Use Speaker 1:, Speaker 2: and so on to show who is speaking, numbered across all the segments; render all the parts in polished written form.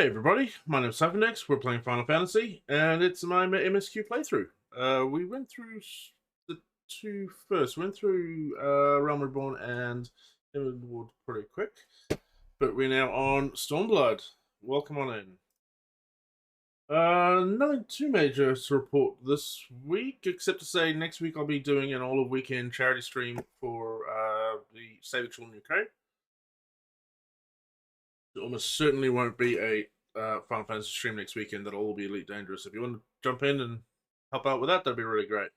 Speaker 1: Hey everybody, my name's Fantasy. We're playing Final Fantasy, and it's my MSQ playthrough. We went through the two first. Went through Realm Reborn and Inward pretty quick, but we're now on Stormblood. Welcome on in. Nothing too major to report this week, except to say next week I'll be doing an all-of-weekend charity stream for the Save the Children UK. It almost certainly won't be a Final Fantasy stream next weekend. That'll all be Elite Dangerous. If you want to jump in and help out with that, that'd be really great.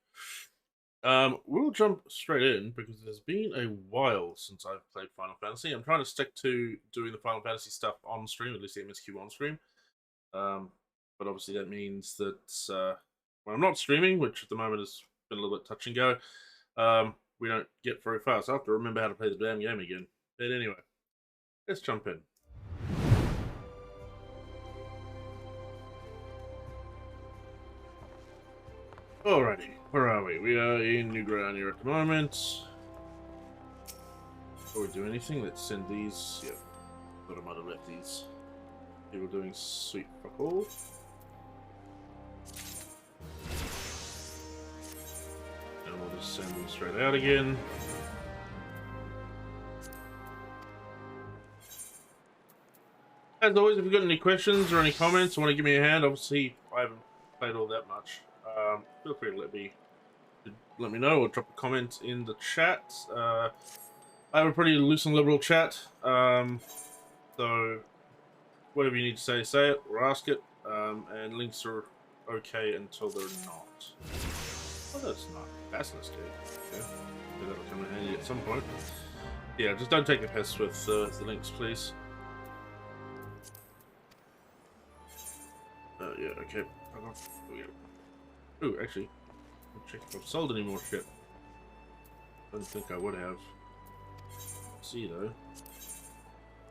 Speaker 1: We'll jump straight in because it's been a while since I've played Final Fantasy. I'm trying to stick to doing the Final Fantasy stuff on stream, at least the MSQ on stream. But obviously that means that when I'm not streaming, which at the moment has been a little bit touch and go, we don't get very far. So I have to remember how to play the damn game again. But anyway, let's jump in. Alrighty, where are we? We are in New Ground here at the moment. Before we do anything, let's send these. Yep, thought I might have left these people doing sweet fuck all. And we'll just send them straight out again. As always, if you've got any questions or any comments, or want to give me a hand, obviously I haven't played all that much. Feel free to let me know or drop a comment in the chat. I have a pretty loose and liberal chat, so whatever you need to say it or ask it. And links are okay until they're not. Oh, that's not fastness key. Okay, that'll come in handy at some point. Yeah, just don't take a piss with the links, please. Yeah, okay. Oh, actually, I'll check if I've sold any more shit. Don't think I would have. Let's see though.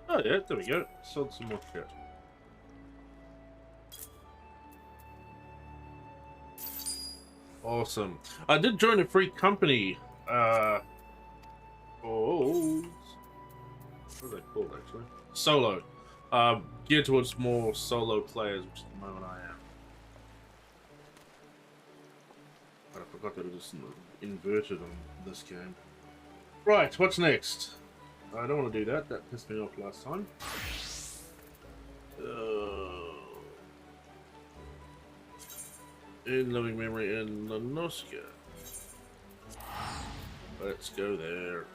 Speaker 1: Oh yeah, there we go. Sold some more shit. Awesome. I did join a free company. What are they called actually? Solo. Geared towards more solo players, which at the moment I am. But I forgot that it was inverted on this game. Right, what's next? I don't want to do that. That pissed me off last time. In loving memory in Lanoska. Let's go there.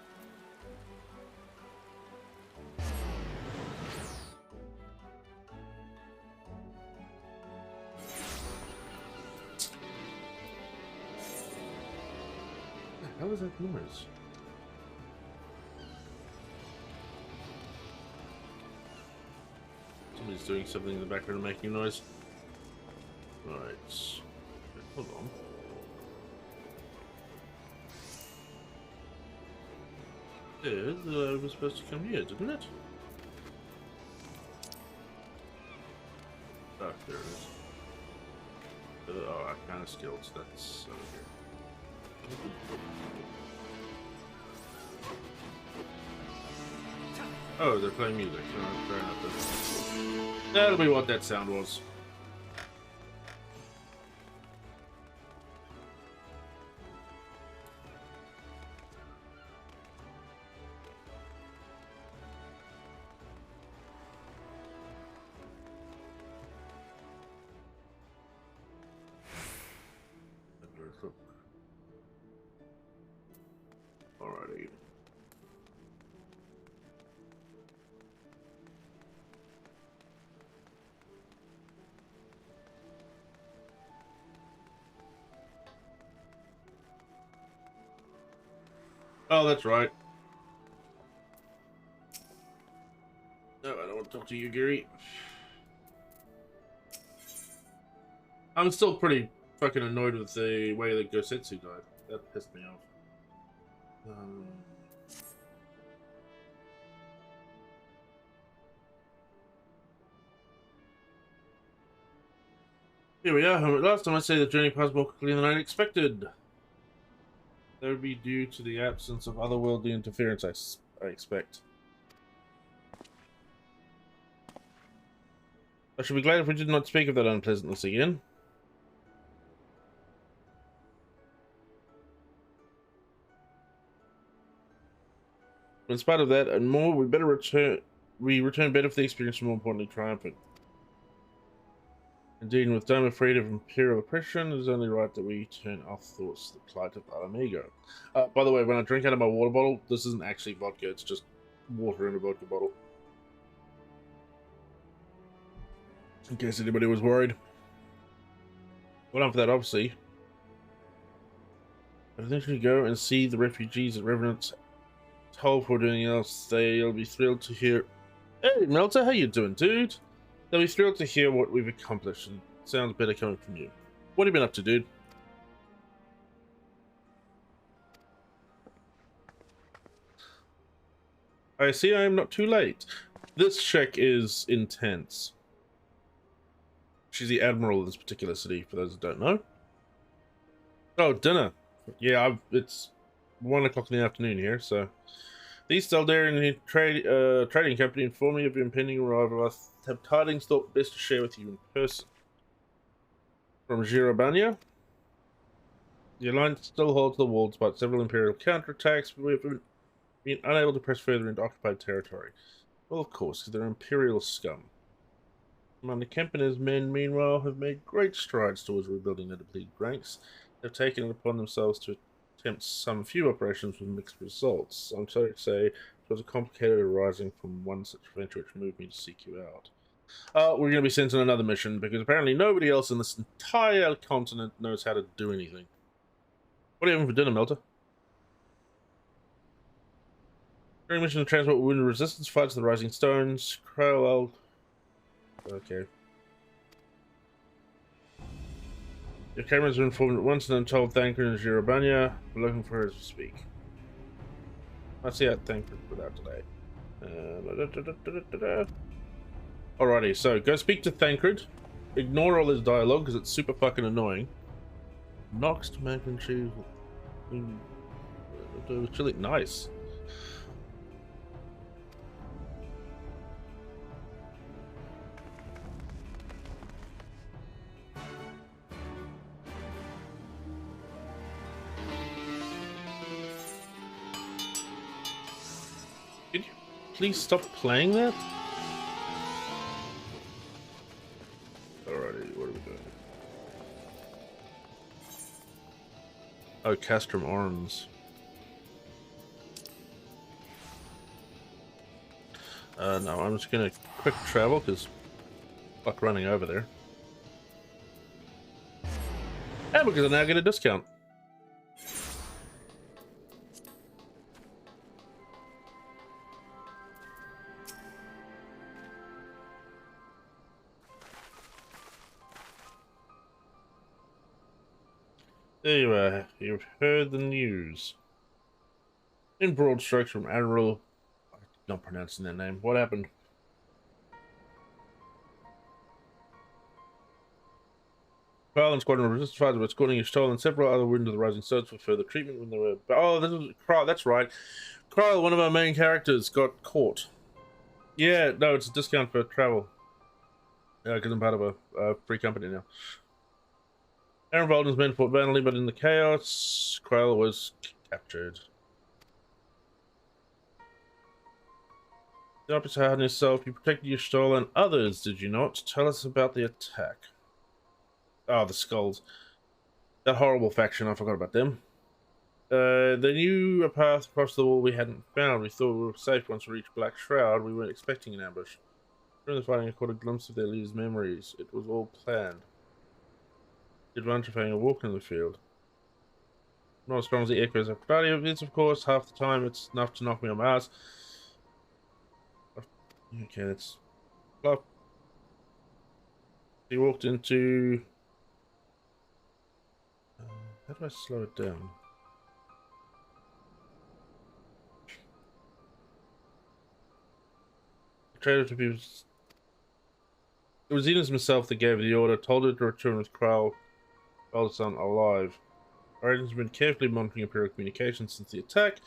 Speaker 1: How was that noise? Somebody's doing something in the background making noise. Right. Okay, hold on. It was supposed to come here, didn't it? Oh, there it is. Oh, I kind of skilled. That's over here. Oh, they're playing music. So fair enough. That'll be what that sound was. Alrighty. Oh, that's right. No, I don't want to talk to you, Gary. I'm still pretty fucking annoyed with the way that Gosetsu died. That pissed me off. Here we are, home at last. I must say the journey passed more quickly than I expected. That would be due to the absence of otherworldly interference, I expect. I should be glad if we did not speak of that unpleasantness again. In spite of that and more, we return better for the experience, and more importantly, triumphant. Indeed, with dome of freedom of imperial oppression, it is only right that we turn our thoughts to the plight of Alamigo. By the way, when I drink out of my water bottle, this isn't actually vodka, it's just water in a vodka bottle. In case anybody was worried. Well done for that, obviously. But eventually go and see the refugees at Revenant's toll for doing else. They'll be thrilled to hear. Hey, Melter, how you doing, dude? They'll be thrilled to hear what we've accomplished, and it sounds better coming from you. What have you been up to, dude? I see I am not too late. This chick is intense. She's the admiral of this particular city, for those that don't know. Oh, dinner. Yeah, it's 1 o'clock in the afternoon here, so... The East Eldarian trading company informed me of your impending arrival. I have tidings thought best to share with you in person. From Girobania. The Alliance still holds the wall despite several Imperial counterattacks, but we have been unable to press further into occupied territory. Well, of course, because they're Imperial scum. Commander Kemp and his men, meanwhile, have made great strides towards rebuilding their depleted ranks. They've taken it upon themselves to attempt some few operations with mixed results. I'm sorry to say it was a complicated arising from one such venture which moved me to seek you out. We're going to be sent on another mission because apparently nobody else in this entire continent knows how to do anything. What are you having for dinner, Melter? During mission to transport wounded resistance fights the Rising Stones. Crowell. Okay. Your cameras are informed at once and I'm told Thancred and Girobania. We're looking for her to speak. Let's see how Thancred put out today. Alrighty, so go speak to Thancred. Ignore all his dialogue because it's super fucking annoying. Noxed mac and cheese. Chili, nice. Could you please stop playing that? Alrighty, what are we doing? Oh, Castrum Arms. No, I'm just gonna quick travel because fuck running over there. And because I now get a discount. There you are. You've heard the news. In broad strokes from Admiral... I'm not pronouncing their name. What happened? Carl Squadron of Resistance Fighters were escorting your stolen and several other wounded the Rising Stones for further treatment when they were... Oh, this was Carl, that's right. Carl, one of our main characters, got caught. Yeah, no, it's a discount for travel. Yeah, because I'm part of a free company now. Aaron Bolden's men fought valiantly, but in the chaos, Quail was captured. The opposite hard on yourself, you protected your stall and others, did you not? Tell us about the attack. Oh, the skulls. That horrible faction, I forgot about them. They knew a path across the wall we hadn't found. We thought we were safe once we reached Black Shroud. We weren't expecting an ambush. During the fighting, I caught a glimpse of their leaders' memories. It was all planned. Did Ranchafang a walk in the field? Not as strong as the echoes of Claudio is, of course. Half the time it's enough to knock me on my ass. Okay, that's flop. He walked into... how do I slow it down? Trader to be... It was Enos himself that gave the order, told her to return with Kral, eldest son, alive. Our agents have been carefully monitoring Imperial communications since the attack,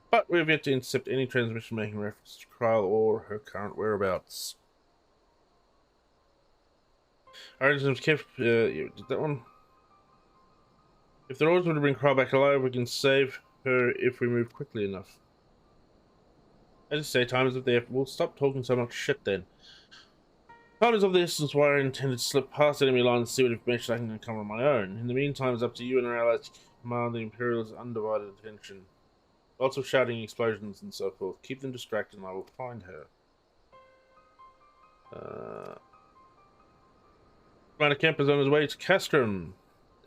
Speaker 1: but we have yet to intercept any transmission making reference to Kral or her current whereabouts. Alright, so Kev, yeah, did that one. If the Lords were to bring Kyle back alive, we can save her if we move quickly enough. I just say time is of the effort. We'll stop talking so much shit then. Time is of the essence, why I intended to slip past enemy lines and see what information I can uncover on my own. In the meantime, it's up to you and our allies to command the Imperials' undivided attention. Lots of shouting, explosions, and so forth. Keep them distracted and I will find her. Commander Kemp is on his way to Castrum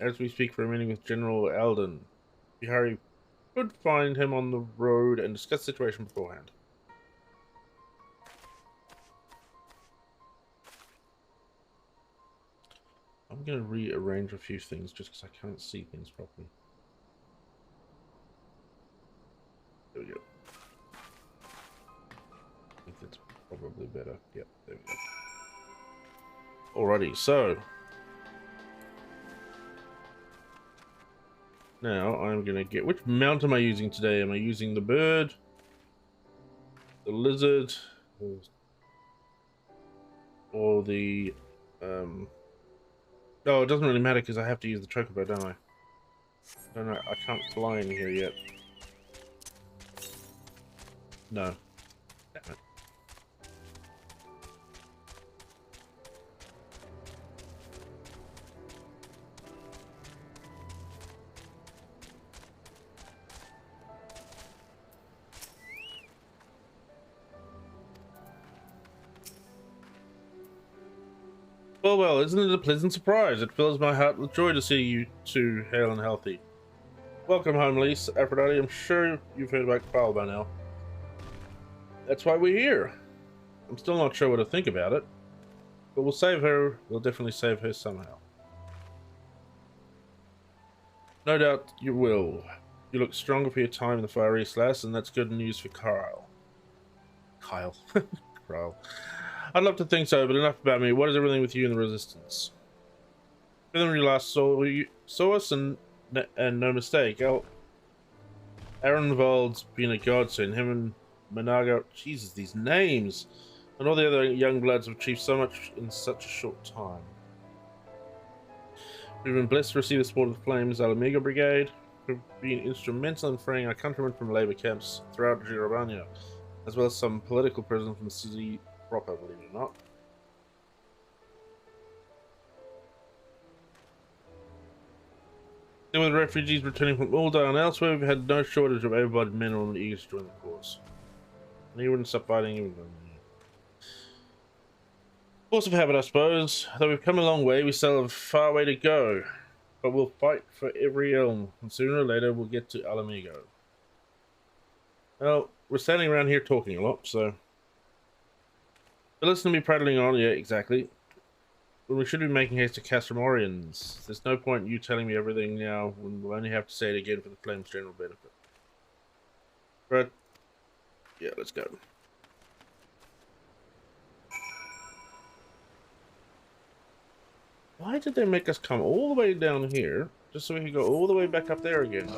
Speaker 1: as we speak for a meeting with General Alden. If you hurry, could find him on the road and discuss the situation beforehand. I'm going to rearrange a few things just because I can't see things properly. There we go. I think that's probably better. Yep, there we go. Alrighty, so now I'm going to get... Which mount am I using today? Am I using the bird? The lizard? Or the... Oh, it doesn't really matter because I have to use the chocobo, don't I? No, no, I can't fly in here yet. No. Damn it. Well, isn't it a pleasant surprise? It fills my heart with joy to see you two hale and healthy. Welcome home, Lise, Aphrodite. I'm sure you've heard about Kyle by now. That's why we're here. I'm still not sure what to think about it, but we'll save her. We'll definitely save her somehow. No doubt you will. You look stronger for your time in the Far East, lass, and that's good news for Kyle. Kyle. Kyle. I'd love to think so, but enough about me. What is everything with you and the Resistance? When we last saw us, and no mistake, Arenvald's been a godsend. Him and Managa, Jesus, these names, and all the other young bloods have achieved so much in such a short time. We've been blessed to receive the support of the Flames Alamigo Brigade, who've been instrumental in freeing our countrymen from labor camps throughout Girobania, as well as some political prisoners from the city proper, believe it or not. Then with refugees returning from Ulda and elsewhere, we've had no shortage of able-bodied men on the eager to join the cause. And he wouldn't stop fighting even then. Force of habit, I suppose. Though we've come a long way, we still have a far way to go. But we'll fight for every elm, and sooner or later we'll get to Alamigo. Well, we're standing around here talking a lot, so... But listen to me prattling on, yeah, exactly. But we should be making haste to Castramorians. There's no point in you telling me everything now, when we'll only have to say it again for the Flame's general benefit. But, yeah, let's go. Why did they make us come all the way down here, just so we could go all the way back up there again?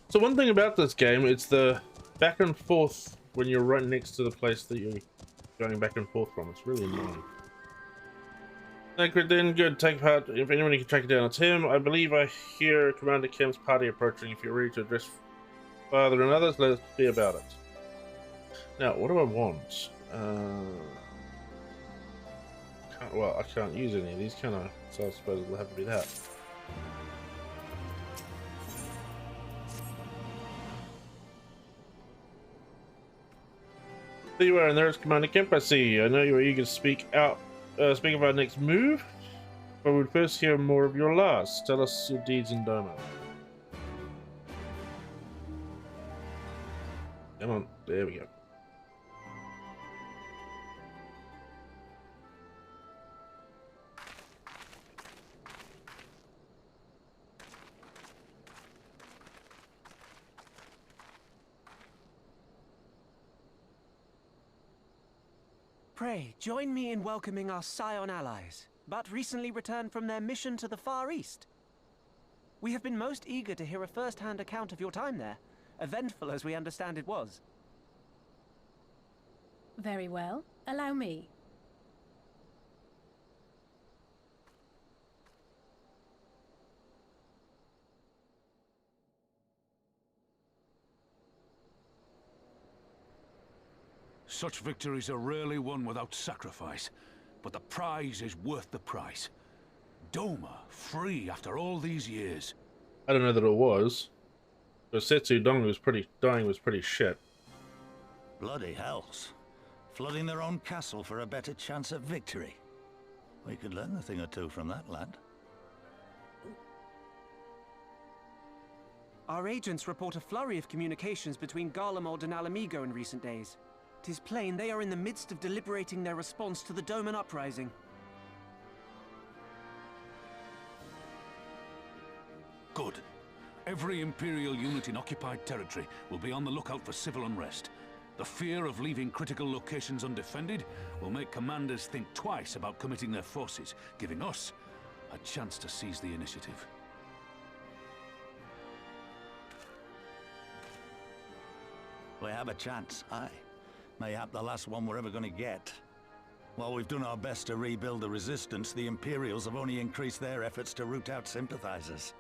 Speaker 1: So one thing about this game, it's the back and forth when you're right next to the place that you're going back and forth from. It's really annoying. Then good, take part. If anyone can track it down, it's him. I believe I hear Commander Kemp's party approaching. If you're ready to address Father and others, let's be about it. Now, what do I want? Well, I can't use any of these, can I? So I suppose it'll have to be that. There you are, and there's Commander Kemp. I see. I know you are eager to speak of our next move, but we'd first hear more of your last. Tell us your deeds in Doma. Come on, there we go.
Speaker 2: Pray, join me in welcoming our Scion allies. but recently returned from their mission to the Far East. We have been most eager to hear a first-hand account of your time there, eventful as we understand it was.
Speaker 3: Very well. Allow me.
Speaker 4: Such victories are rarely won without sacrifice, but the prize is worth the price. Doma, free after all these years.
Speaker 1: I don't know that it was. But Setsu Dong was dying was pretty shit.
Speaker 5: Bloody hells. Flooding their own castle for a better chance at victory. We could learn a thing or two from that lad.
Speaker 2: Our agents report a flurry of communications between Garlemald and Alamigo in recent days. 'Tis plain they are in the midst of deliberating their response to the Doman uprising.
Speaker 4: Good. Every Imperial unit in occupied territory will be on the lookout for civil unrest. The fear of leaving critical locations undefended will make commanders think twice about committing their forces, giving us a chance to seize the initiative.
Speaker 5: We have a chance, aye. Mayhap the last one we're ever going to get. While we've done our best to rebuild the resistance, the Imperials have only increased their efforts to root out sympathizers.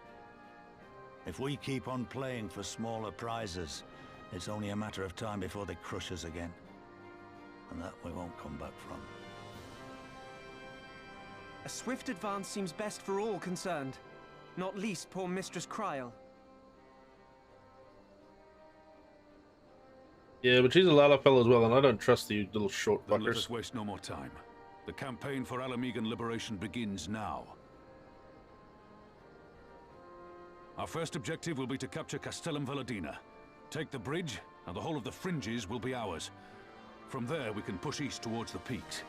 Speaker 5: If we keep on playing for smaller prizes, it's only a matter of time before they crush us again. And that we won't come back from.
Speaker 2: A swift advance seems best for all concerned, not least poor Mistress Kryl.
Speaker 1: Yeah, but she's a Lalafell as well, and I don't trust you little short
Speaker 4: Then let
Speaker 1: fuckers.
Speaker 4: us waste no more time. The campaign for Alamigan liberation begins now. Our first objective will be to capture Castellum Valadina. Take the bridge, and the whole of the fringes will be ours. From there, we can push east towards the peaks.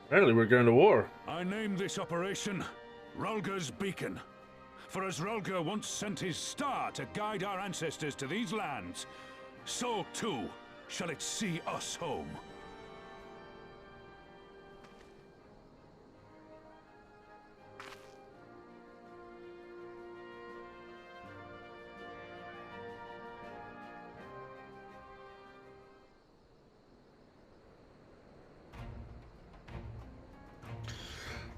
Speaker 1: Apparently we're going to war.
Speaker 4: I name this operation Rulga's Beacon. For as Rulga once sent his star to guide our ancestors to these lands, so too shall it see us home.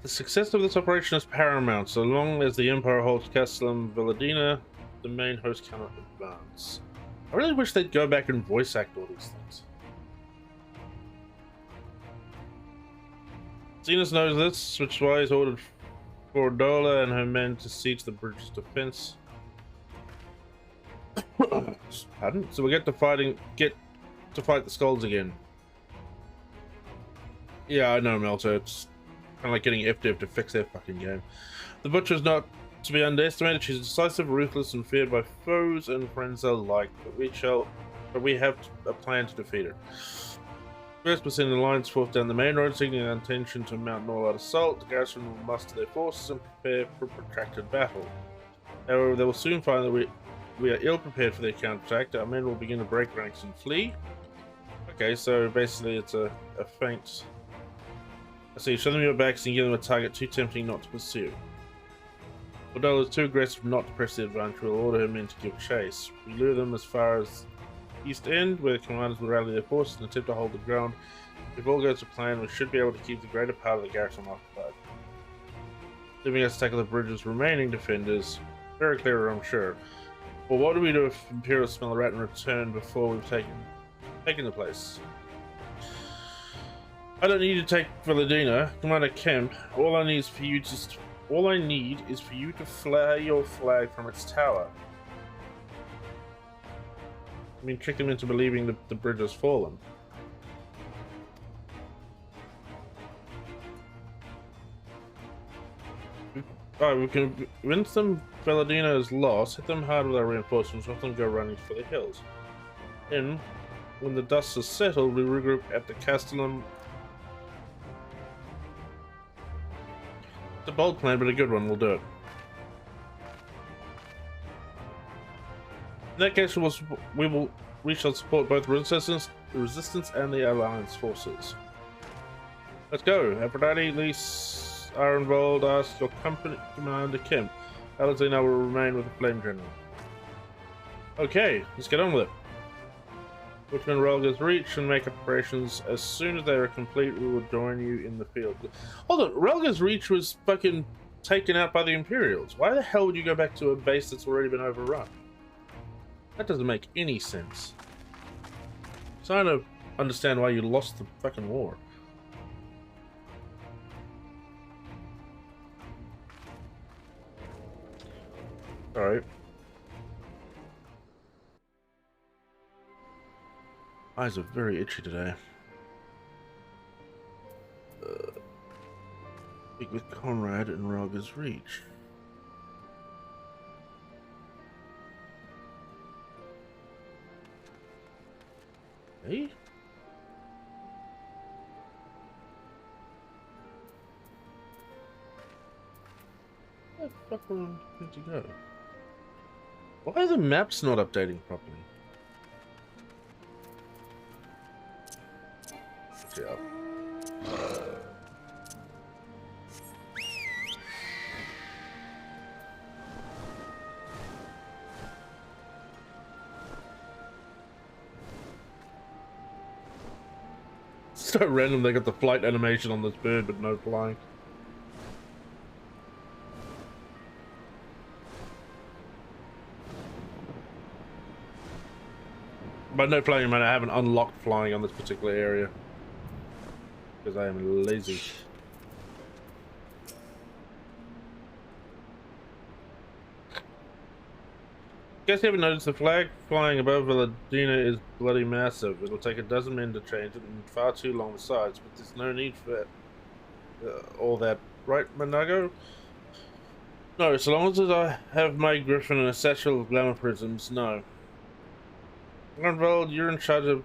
Speaker 1: The success of this operation is paramount. So long as the Empire holds Castellum Valadina, the main host cannot advance. I really wish they'd go back and voice act all these things. Zenas knows this, which is why he's ordered Fordola and her men to siege the bridge's defense. Pardon? So we get to fight the skulls again. Yeah, I know, Melter. It's kind of like getting FDev to fix their fucking game. The Butcher's not to be underestimated. She's decisive, ruthless, and feared by foes and friends alike. But we have a plan to defeat her. First, we're sending the Alliance force down the main road, signaling our intention to mount an all-out assault. The garrison will muster their forces and prepare for a protracted battle. However, they will soon find that we are ill-prepared for their counterattack. Our men will begin to break ranks and flee. Okay, so basically it's a feint. I see, show them your backs and give them a target too tempting not to pursue. Although it's too aggressive not to press the advantage, we'll order her men to give chase. We lure them as far as East End, where the commanders will rally their forces and attempt to hold the ground. If all goes to plan, we should be able to keep the greater part of the garrison occupied, leaving us to tackle the bridge's remaining defenders. Very clear, I'm sure. Well, what do we do if Imperials smell a rat and return before we've taken the place? I don't need to take Valadina, Commander Kemp. All I need is for you to flare your flag from its tower. I mean, trick them into believing the bridge has fallen. Alright, we can convince them Valadina is lost, hit them hard with our reinforcements, let them go running for the hills. Then, when the dust has settled, we regroup at the Castellum. It's a bold plan, but a good one. We'll do it. that case, we shall support both resistance and the Alliance forces. Let's go. Aphrodite, Lise are involved. Ask your company commander Kim. Alexina will remain with the Flame General. Okay, let's get on with it. Whichman Relga's reach and make operations. As soon as they are complete, we will join you in the field. Hold on, Relga's reach was fucking taken out by the Imperials. Why the hell would you go back to a base that's already been overrun? That doesn't make any sense. So I don't understand why you lost the fucking war. Alright. Eyes are very itchy today. Speak with Conrad in Relga's reach. Hey? Where the fuck am I going to go? Why are the maps not updating properly? Yeah. It's so random they got the flight animation on this bird but no flying. By no flying, I mean I haven't unlocked flying on this particular area. Because I am lazy. Guess you haven't noticed the flag flying above Valadina is bloody massive. It'll take a dozen men to change it and far too long besides, but there's no need for all that. Right, Manago? No, so long as I have my griffin and a satchel of glamour prisms, no. Grunwald, you're in charge of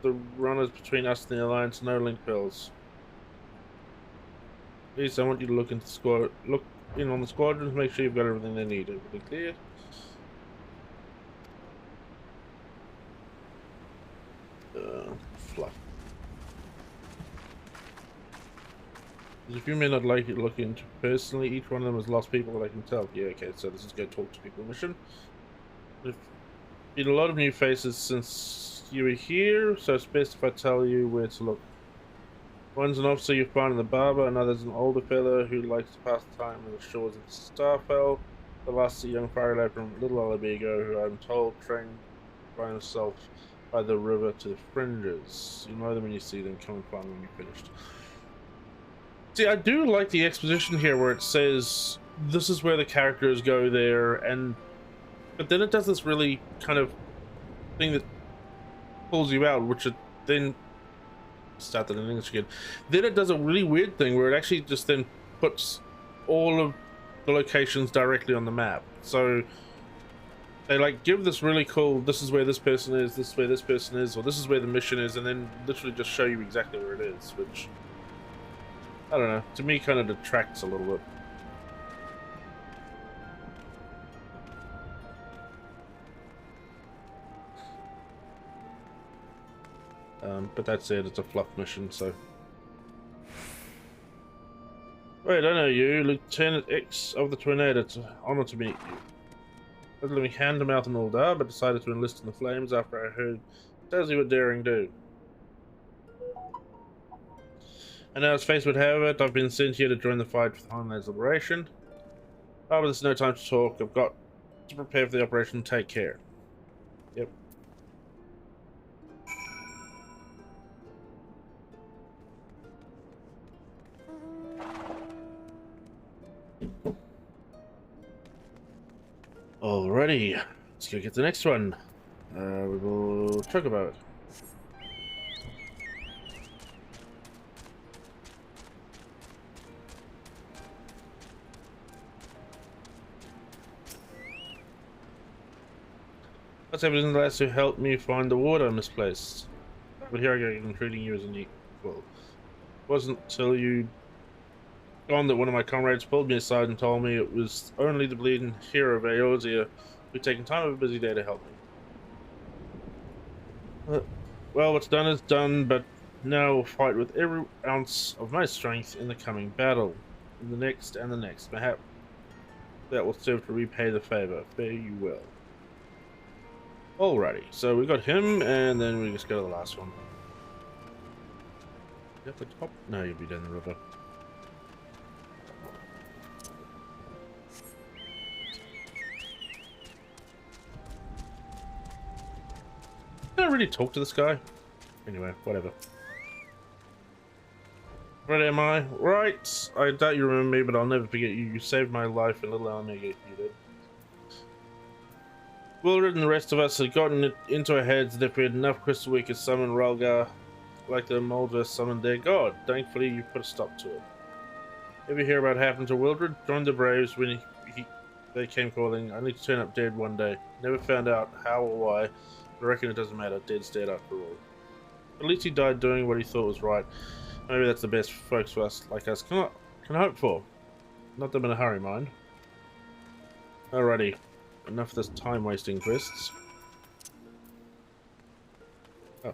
Speaker 1: the runners between us and the Alliance, no link bells. Please, I want you to look into the look in on the squadrons, make sure you've got everything they need. Everything clear? Fluff. There's a few men I'd like you to look into personally. Each one of them has lost people that I can tell. Yeah, okay, so this is go talk to people mission. There's been a lot of new faces since you were here, so it's best if I tell you where to look. One's an officer you find in the Barber, another's an older fellow who likes to pass time on the shores of Starfell. The last is a young fire lad from Little Alabigo, who I'm told trained by himself by the river to the fringes. You know them when you see them. Come and find them when you're finished. See, I do like the exposition here where it says this is where the characters go there, but then it does this really kind of thing that pulls you out, which it then start that in English again. Then it does a really weird thing where it actually just then puts all of the locations directly on the map. So they like give this really cool, this is where this person is, this is where this person is, or this is where the mission is, and then literally just show you exactly where it is, which, I don't know, to me kind of detracts a little bit. But that's it, it's a fluff mission, so. Wait, I know you, Lieutenant X of the Tornado. It's an honor to meet you. Let me hand him out in Uldar, but decided to enlist in the Flames after I heard tells you what daring do. And now as fate would have it, I've been sent here to join the fight for the Homeland's liberation. Oh, but there's no time to talk. I've got to prepare for the operation. Take care. Yep. Alrighty, let's go get the next one. We will talk about it. What's evidence the lads who helped me find the water misplaced? But here I go, treating you as an equal. It wasn't till you gone that one of my comrades pulled me aside and told me it was only the bleeding hero of Eorzea who'd taken time of a busy day to help me. Well, what's done is done, but now we'll fight with every ounce of my strength in the coming battle. In the next and the next. Perhaps that will serve to repay the favor. Fare you well. Alrighty, so we got him, and then we just go to the last one. At the top? No, you'll be down the river. Can I really talk to this guy? Anyway, whatever. Right, am I? Right. I doubt you remember me, but I'll never forget you. You saved my life in Little Alamega, you did. Willard and the rest of us had gotten it into our heads that if we had enough crystal we could summon Ralgar like the Moldra summoned their god. Thankfully, you put a stop to it. Ever hear about what happened to Wildred? Joined the Braves when they came calling. Only to turn up dead one day. Never found out how or why, but I reckon it doesn't matter. Dead's dead after all. At least he died doing what he thought was right. Maybe that's the best folks for us like us can hope for. Not that I'm in a hurry, mind. Alrighty. Enough of this time-wasting quests. Oh.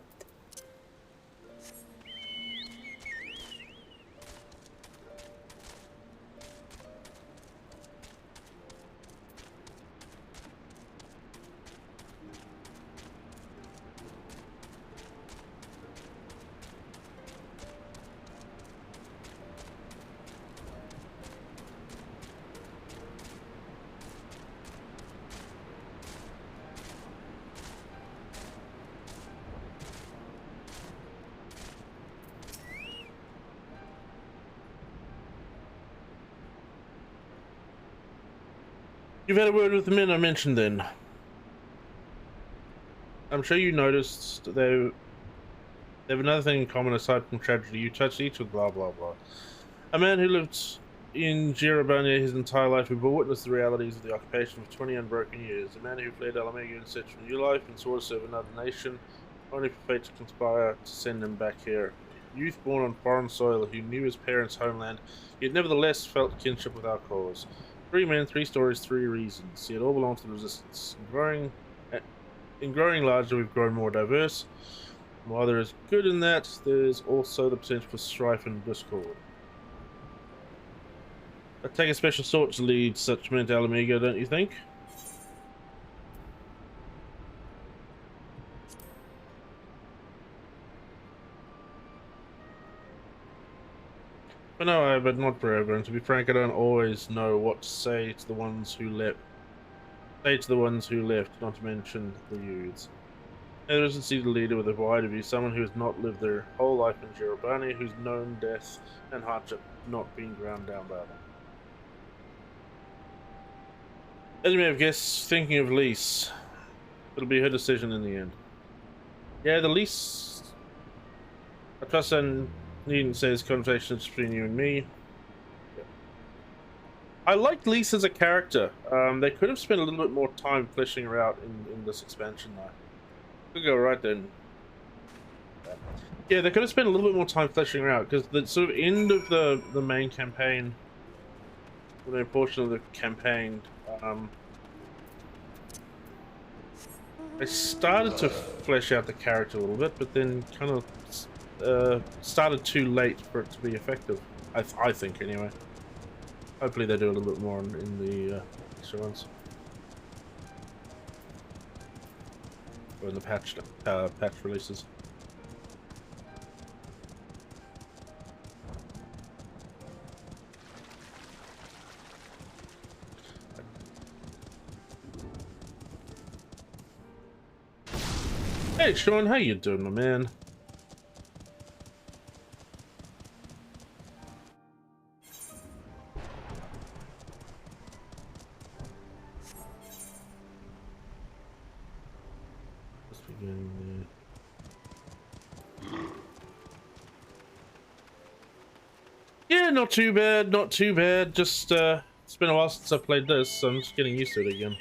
Speaker 1: You've had a word with the men I mentioned then. I'm sure you noticed they have another thing in common aside from tragedy. You touched each with blah blah blah. A man who lived in Jirabania his entire life, who bore witness the realities of the occupation for 20 unbroken years. A man who fled Alamega in search of a new life and swore to serve another nation, only for fate to conspire to send him back here. Youth born on foreign soil who knew his parents' homeland, yet nevertheless felt kinship with our cause. 3 men, 3 stories, 3 reasons. Yet all belong to the resistance. In growing larger, we've grown more diverse. And while there is good in that, there is also the potential for strife and discord. It'd take a special sort to lead such men to Alamega, don't you think? But no, but not forever. And to be frank, I don't always know what to say to the ones who left. Not to mention the youths. There isn't see the leader with a wide view, someone who has not lived their whole life in Jirabania, who's known death and hardship, not being ground down by them. As you may have guessed, thinking of Lise. It'll be her decision in the end. Yeah, the Lise. I trust I needn't say this conversation is between you and me. Yeah. I liked Lise as a character. They could have spent a little bit more time fleshing her out in this expansion though. Could go right then. Yeah, they could have spent a little bit more time fleshing her out, because the sort of end of the main campaign, the main portion of the campaign, I started to flesh out the character a little bit, but then kind of started too late for it to be effective. I think anyway. Hopefully they do a little bit more in the extra ones. Or in the patch releases. Hey Sean, how you doing, my man? Must be getting there. Yeah, not too bad, not too bad. Just it's been a while since I played this, so I'm just getting used to it again.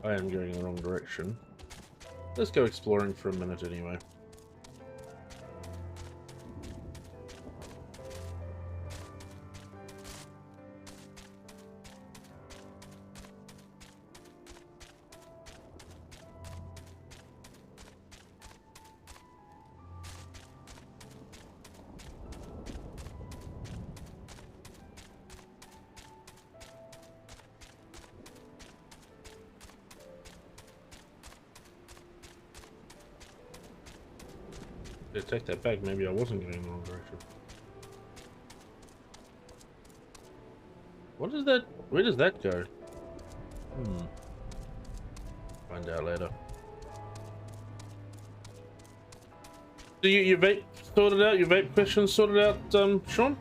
Speaker 1: I am going in the wrong direction. Let's go exploring for a minute anyway. Take that back, maybe I wasn't going in the wrong direction. What is that? Where does that go? Find out later. So your vape sorted out? Your vape questions sorted out, Sean?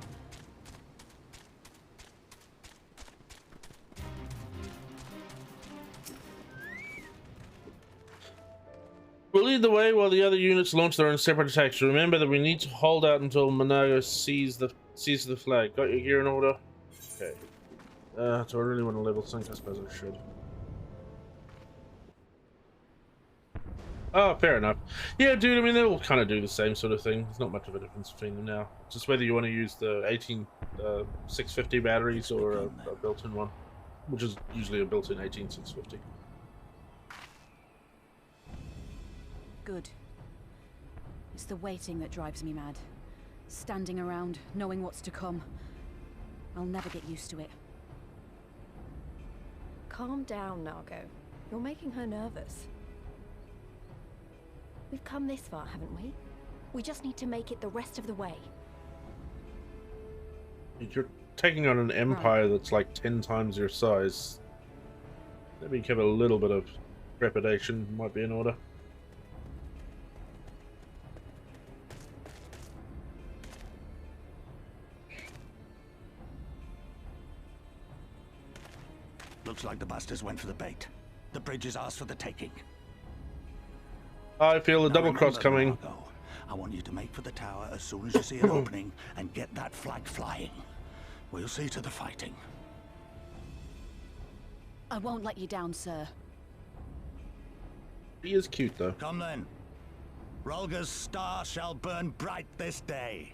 Speaker 1: We'll lead the way while the other units launch their own separate attacks. Remember that we need to hold out until Monago sees the flag. Got your gear in order? Okay. So I really want to level sync. I suppose I should. Oh, fair enough. Yeah, dude, I mean, they all kind of do the same sort of thing. There's not much of a difference between them now. Just whether you want to use the 650 batteries or a built-in one, which is usually a built-in 650.
Speaker 6: Good. It's the waiting that drives me mad. Standing around, knowing what's to come. I'll never get used to it.
Speaker 3: Calm down, Nargo. You're making her nervous. We've come this far, haven't we? We just need to make it the rest of the way.
Speaker 1: You're taking on an empire that's like 10 times your size. Maybe give it a little bit of trepidation might be in order.
Speaker 5: Looks like the bastards went for the bait. The bridge is ours for the taking.
Speaker 1: I feel a double cross coming.
Speaker 5: Margot, I want you to make for the tower as soon as you see an opening and get that flag flying. We'll see to the fighting.
Speaker 6: I won't let you down, sir.
Speaker 1: He is cute, though.
Speaker 5: Come then. Rolga's star shall burn bright this day.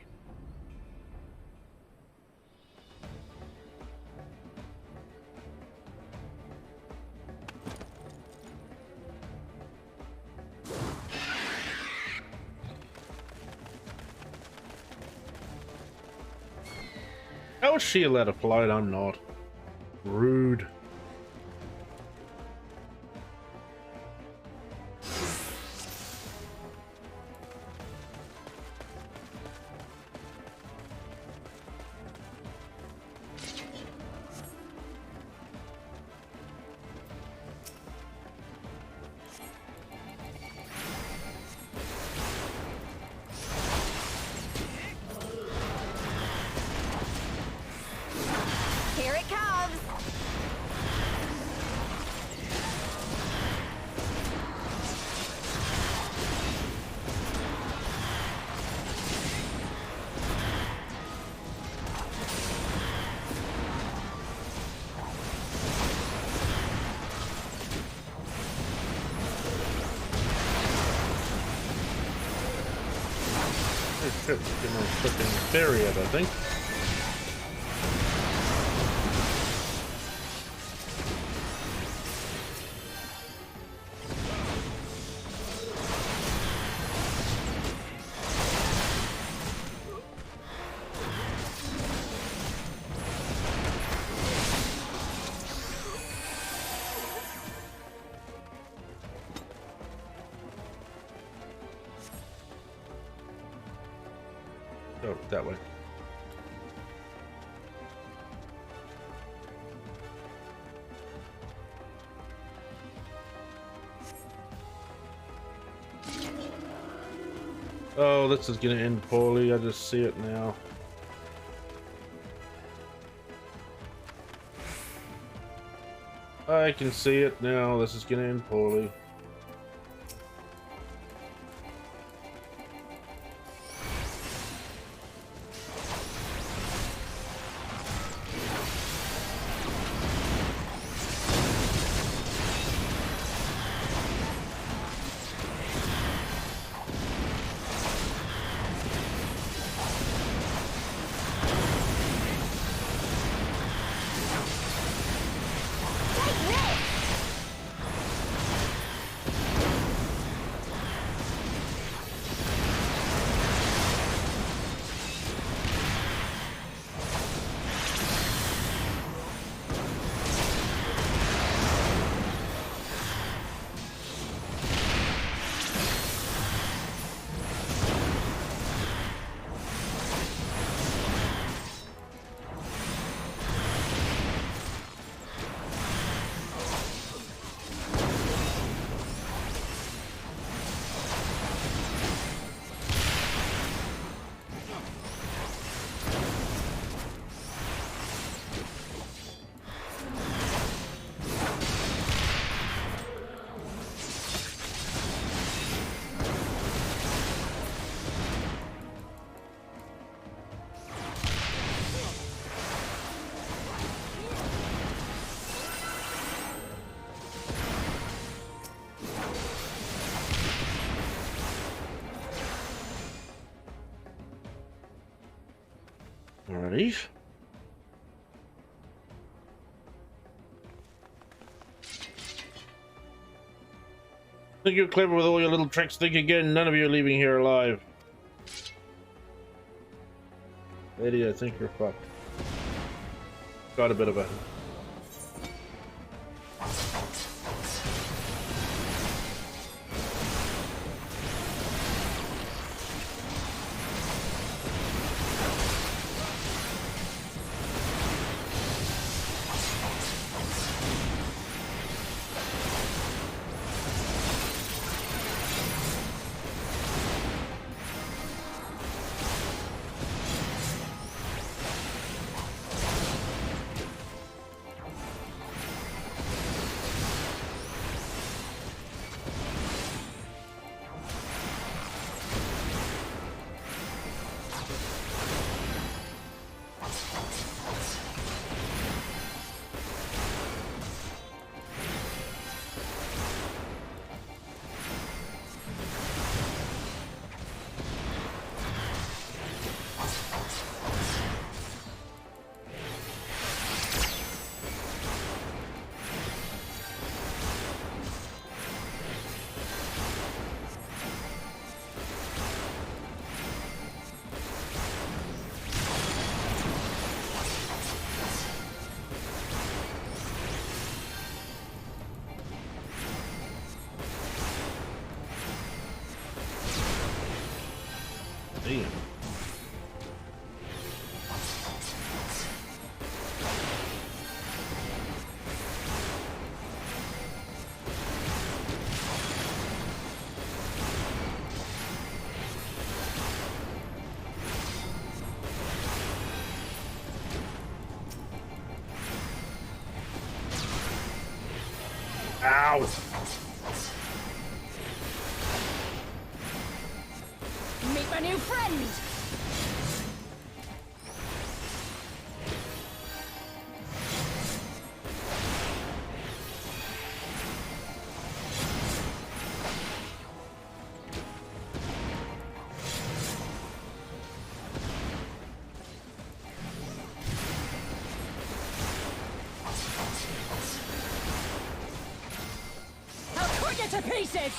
Speaker 1: How is she allowed to fly? I'm not. Rude.
Speaker 3: Here it comes!
Speaker 1: This ship's gonna freaking bury it, I think. Oh, that way. Oh, this is gonna end poorly. I just see it now. I can see it now. This is gonna end poorly. Alrighty. Think you're clever with all your little tricks. Think again. None of you are leaving here alive. Lady, I think you're fucked. Got a bit of a... Damn. Ow!
Speaker 3: Meet my new friend! I'll cut you to pieces!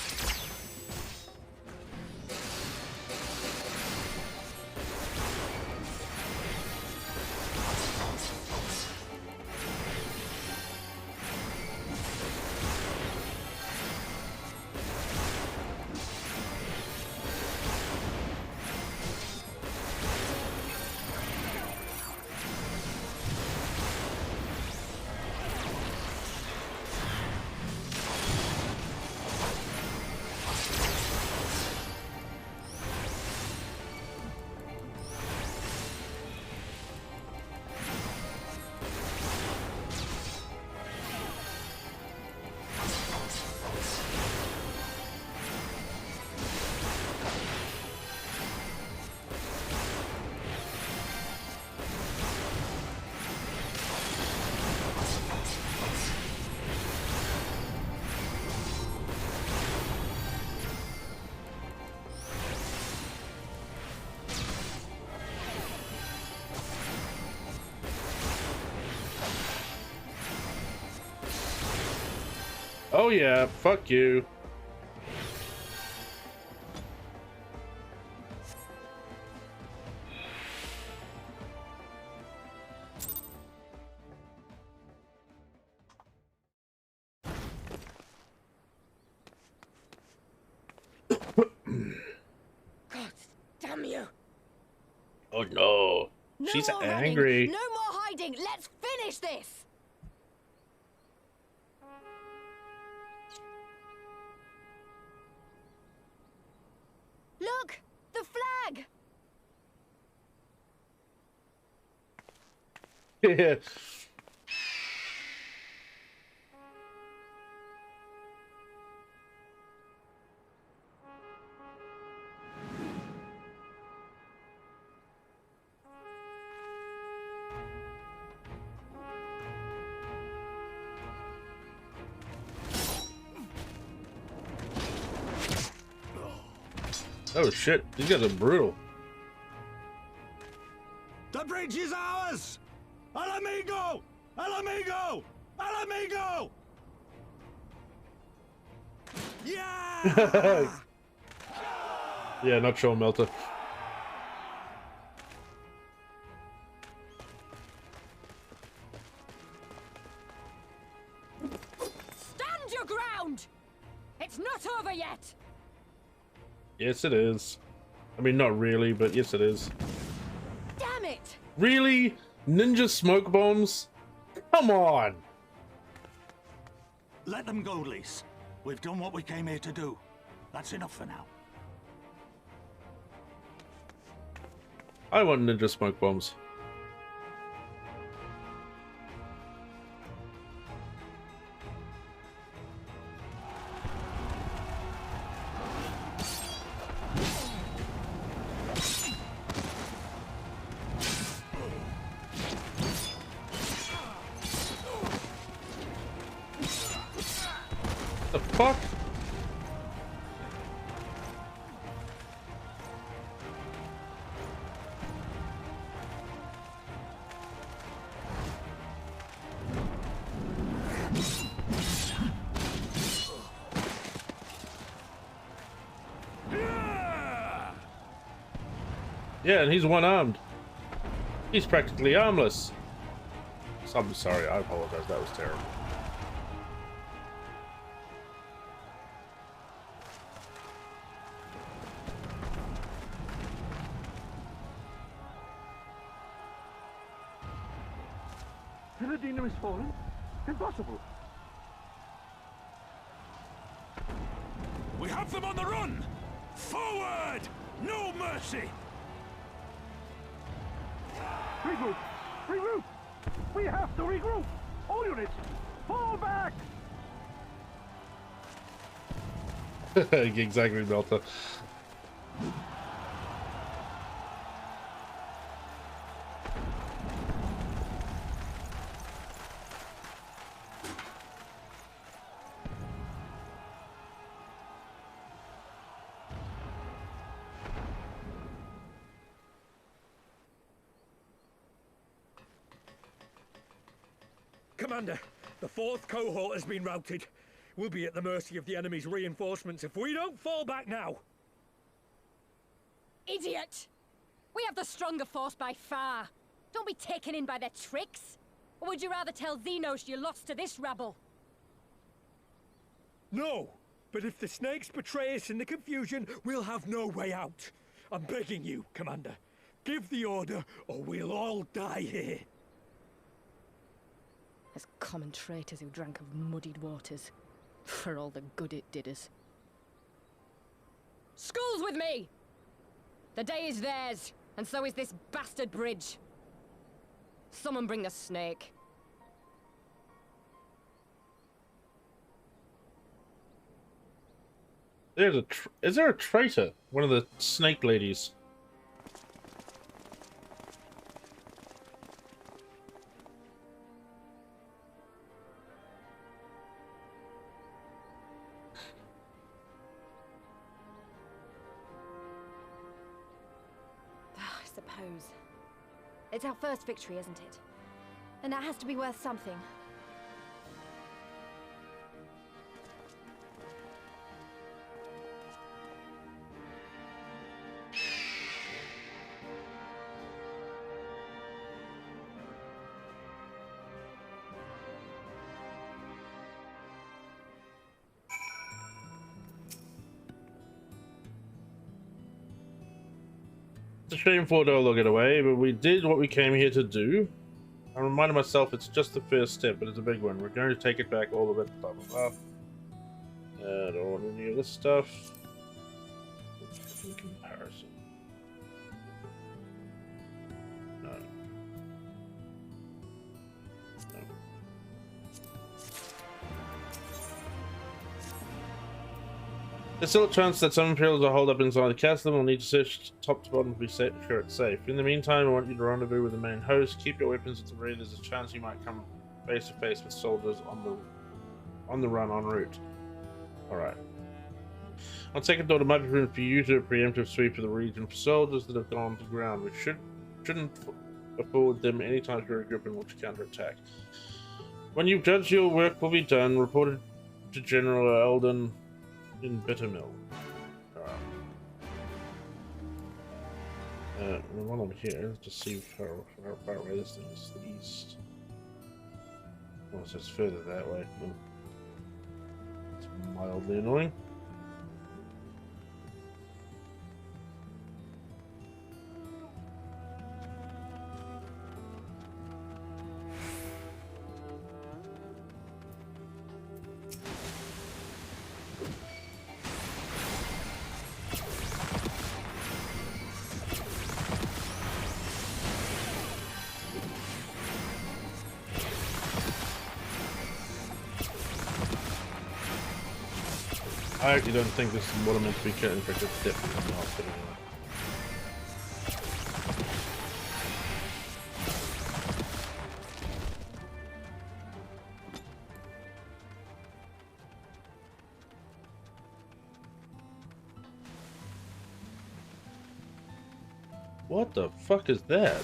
Speaker 1: Oh yeah, fuck you.
Speaker 3: God damn you!
Speaker 1: Oh no.
Speaker 3: No
Speaker 1: She's
Speaker 3: more
Speaker 1: angry.
Speaker 3: running, no more hiding. Let's finish this. Look, the flag.
Speaker 1: Yeah. Oh shit, these guys are brutal.
Speaker 5: The The bridge is ours! Al amigo! Al amigo! Al amigo! Yeah!
Speaker 1: Yeah, not sure, Melter.
Speaker 3: Stand your ground! It's not over yet!
Speaker 1: Yes, it is. I mean, not really, but yes, it is.
Speaker 3: Damn it!
Speaker 1: Really? Ninja smoke bombs? Come on!
Speaker 5: Let them go, Lise. We've done what we came here to do. That's enough for now.
Speaker 1: I want ninja smoke bombs. The fuck? Yeah, and he's one-armed. He's practically armless. I'm sorry, I apologize, that was terrible.
Speaker 7: Paladino is fallen? Impossible.
Speaker 4: We have them on the run! Forward! No mercy!
Speaker 7: Regroup! Regroup! We have to regroup! All units, fall back!
Speaker 1: Exactly, Delta.
Speaker 7: Commander, the 4th cohort has been routed. We'll be at the mercy of the enemy's reinforcements if we don't fall back now.
Speaker 3: Idiot! We have the stronger force by far. Don't be taken in by their tricks. Or would you rather tell Xenos you lost to this rabble?
Speaker 7: No, but if the snakes betray us in the confusion, we'll have no way out. I'm begging you, Commander. Give the order, or we'll all die here.
Speaker 8: As common traitors who drank of muddied waters. For all the good it did us.
Speaker 3: Skulls with me! The day is theirs, and so is this bastard bridge. Someone bring the snake.
Speaker 1: Is there a traitor? One of the snake ladies.
Speaker 3: I suppose. It's our first victory, isn't it? And that has to be worth something.
Speaker 1: It's a shame Fordell will get away, but we did what we came here to do. I reminded myself it's just the first step, but it's a big one. We're going to take it back all the way, blah blah blah. I don't want any of this stuff. In comparison. No. No. There's still a chance that some Imperials will hold up inside the castle and we'll need to search top to bottom to be sure it's safe. In the meantime, I want you to rendezvous with the main host. Keep your weapons at the ready. There's a chance you might come face to face with soldiers on the run en route. Alright. On second thought, it might be prudent for you to preemptive sweep of the region for soldiers that have gone to ground. We shouldn't afford them any time to regroup and launch a counterattack. When you've judged your work will be done, report it to General Eldon in Bittermill. And while I'm here, let's just see how far away this thing is to the east. Oh, so it's further that way. It's mildly annoying. I actually don't think this is what I'm meant to be killing, but it's definitely not. But anyway. What the fuck is that?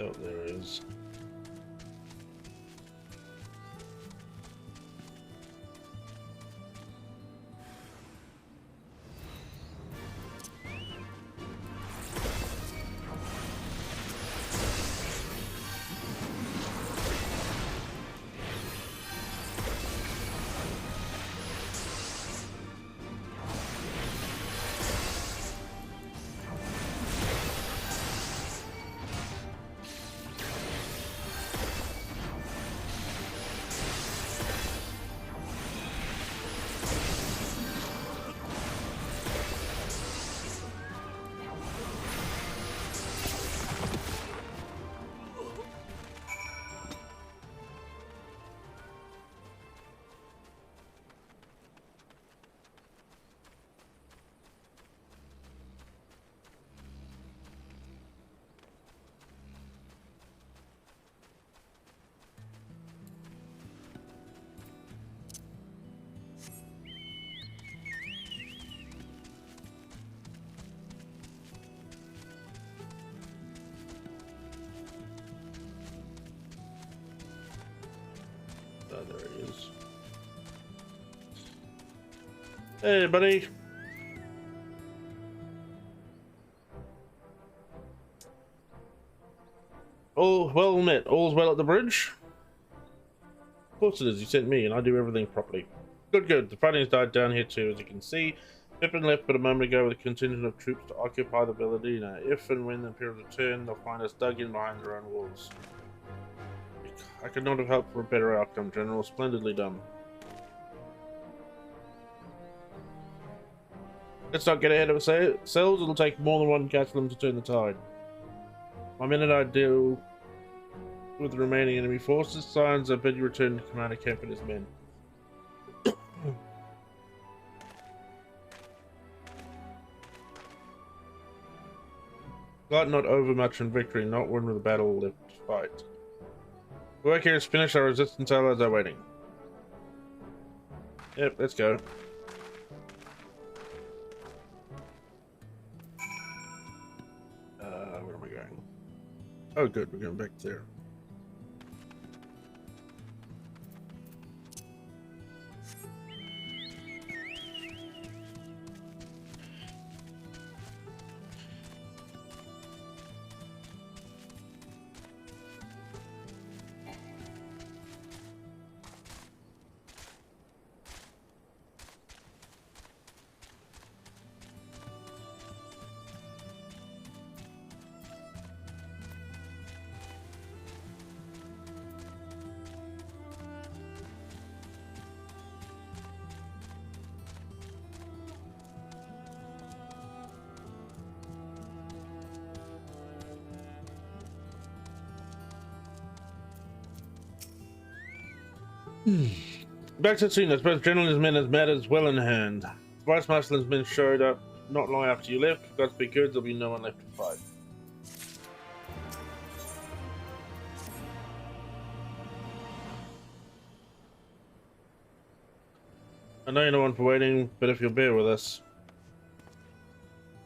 Speaker 1: Oh, there it is. Oh, there he is. Hey, buddy. Oh, well met. All's well at the bridge? Of course it is. You sent me, and I do everything properly. Good, good. The fighting has died down here too, as you can see. Pippin left but a moment ago with a contingent of troops to occupy the Belladina. If and when the Imperials return, they'll find us dug in behind their own walls. I could not have helped for a better outcome, General. Splendidly done. Let's not get ahead of ourselves. It'll take more than one Gaslam to turn the tide. My men and I deal with the remaining enemy forces. Signs, I bid you return to Commander Kemp and his men. Got not overmuch in victory, not one with a battle left to fight. The work here is finished, our resistance allies are waiting. Yep, let's go. Oh, good. We're going back there. Back to Tunis, both general and men as matters well in hand. Vice Marshal's men showed up not long after you left. Got to be good, there'll be no one left to fight. I know you're no one for waiting, but if you'll bear with us.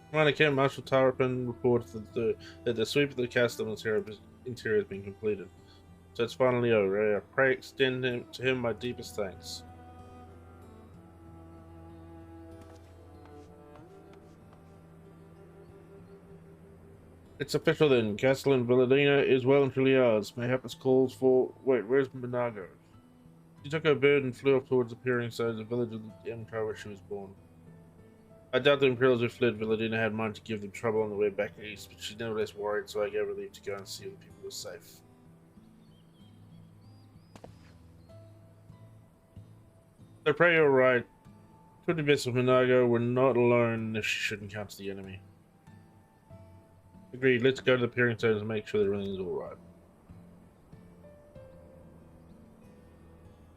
Speaker 1: Commander Camp Marshal Tarapin reported that the sweep of the castle interior has been completed. So it's finally over. I pray extend to him my deepest thanks. It's official then. Castle in Villadina is well and truly ours. Mayhap this calls for... Wait, where's Minago? She took her bird and flew off towards the peering stones of the village of the Empire where she was born. I doubt the Imperials who fled Villadina had mind to give them trouble on the way back east, but she's nevertheless worried, so I gave her leave to go and see if the people were safe. So pray you're right. Could the best of Minago, we're not alone if she should encounter the enemy. Agreed, let's go to the peering stones and make sure that everything's alright.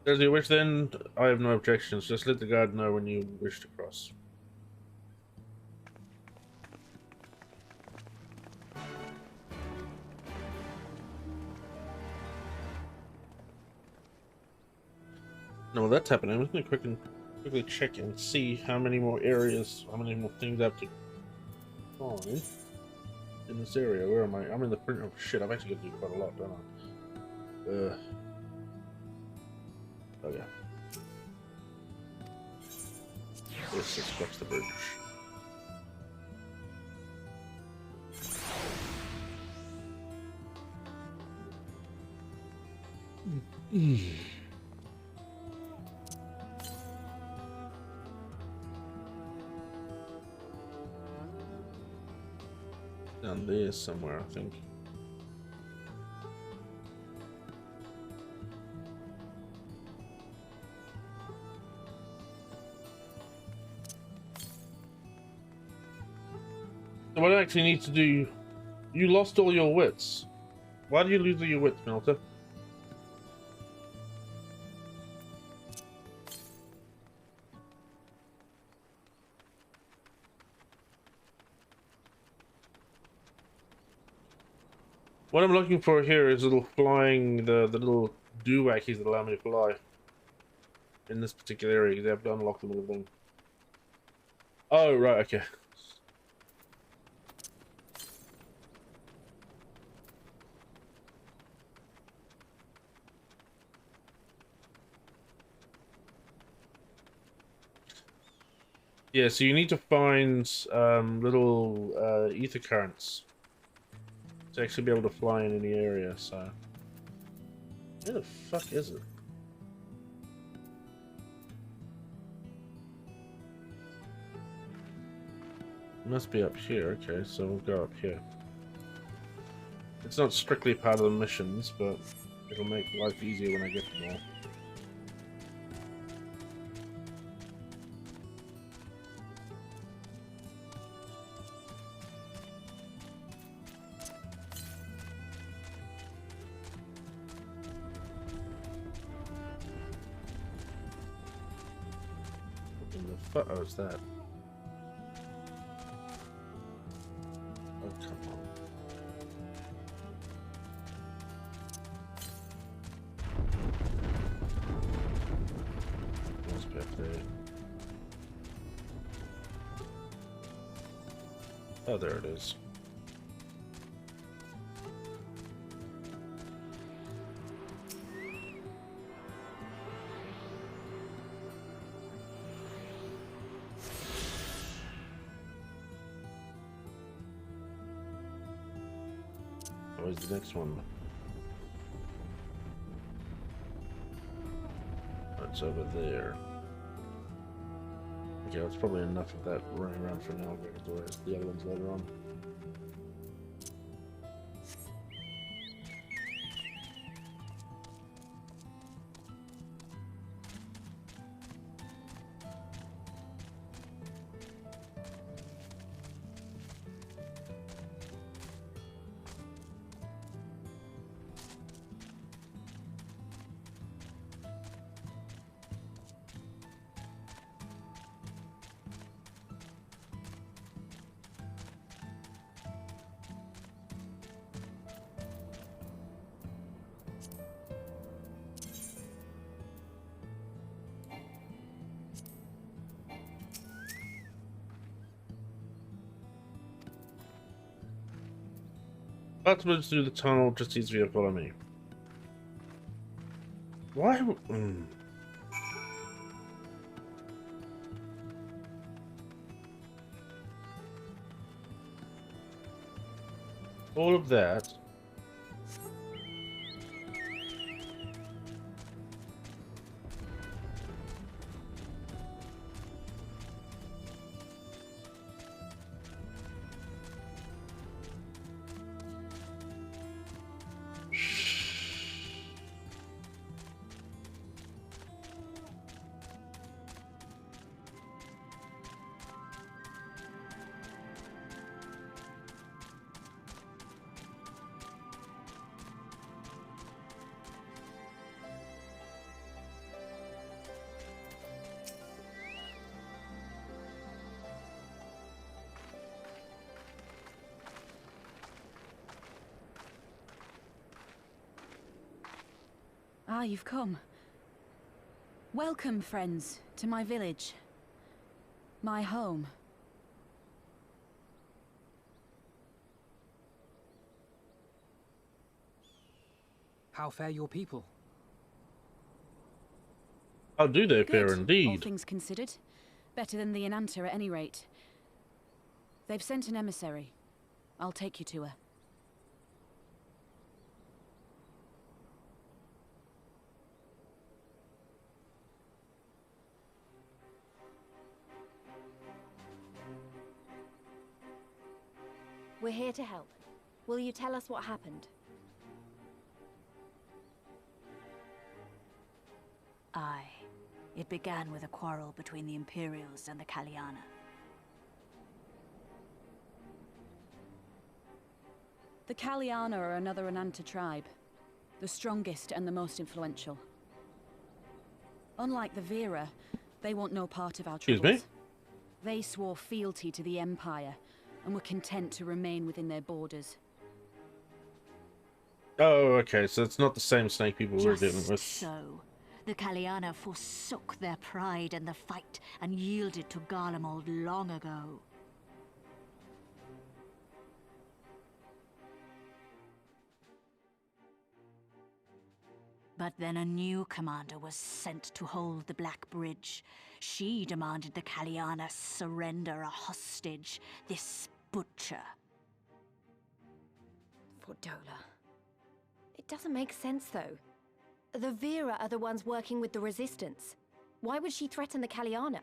Speaker 1: As you wish then, I have no objections. Just let the guard know when you wish to cross. No, while that's happening, I'm just going to quickly check and see how many more areas, how many more things I have to find in this area. Where am I? I'm in the print. Oh shit, I've actually got to do quite a lot, don't I? Oh yeah. Yes, let's cross the bridge. Down there somewhere, I think. So what I actually need to do... You lost all your wits. Why do you lose all your wits, Melter? What I'm looking for here is little flying, the little doo-wackies that allow me to fly. In this particular area, because I have to unlock them with them. Oh, right, okay. Yeah, so you need to find little ether currents to actually be able to fly in any area, so... Where the fuck is it? It must be up here, okay, so we'll go up here. It's not strictly part of the missions, but it'll make life easier when I get to more. What the fuck is that? Oh, come on. What's back there? Oh, there it is. Where's the next one? It's over there. Okay, that's probably enough of that running around for now. I'll go to the rest of the other ones later on. Let's move through the tunnel, just easier to follow me. Why? All of that.
Speaker 6: Ah, you've come. Welcome, friends, to my village. My home.
Speaker 2: How fare your people?
Speaker 1: How do they fare
Speaker 6: Good,
Speaker 1: indeed?
Speaker 6: all things considered. Better than the Inanta at any rate. They've sent an emissary. I'll take you to her.
Speaker 9: We're here to help. Will you tell us what happened?
Speaker 10: Aye. It began with a quarrel between the Imperials and the Kaliana.
Speaker 6: The Kaliana are another Ananta tribe. The strongest and the most influential. Unlike the Vera, they want no part of our troubles.
Speaker 1: Excuse me?
Speaker 6: They swore fealty to the Empire, and were content to remain within their borders.
Speaker 1: Oh, okay, so it's not the same snake people we're dealing with.
Speaker 10: Just so. The Kaliana forsook their pride in the fight and yielded to Garlemald long ago. But then a new commander was sent to hold the Black Bridge. She demanded the Kaliana surrender a hostage, this butcher.
Speaker 9: Fordola. It doesn't make sense, though. The Vera are the ones working with the Resistance. Why would she threaten the Kaliana?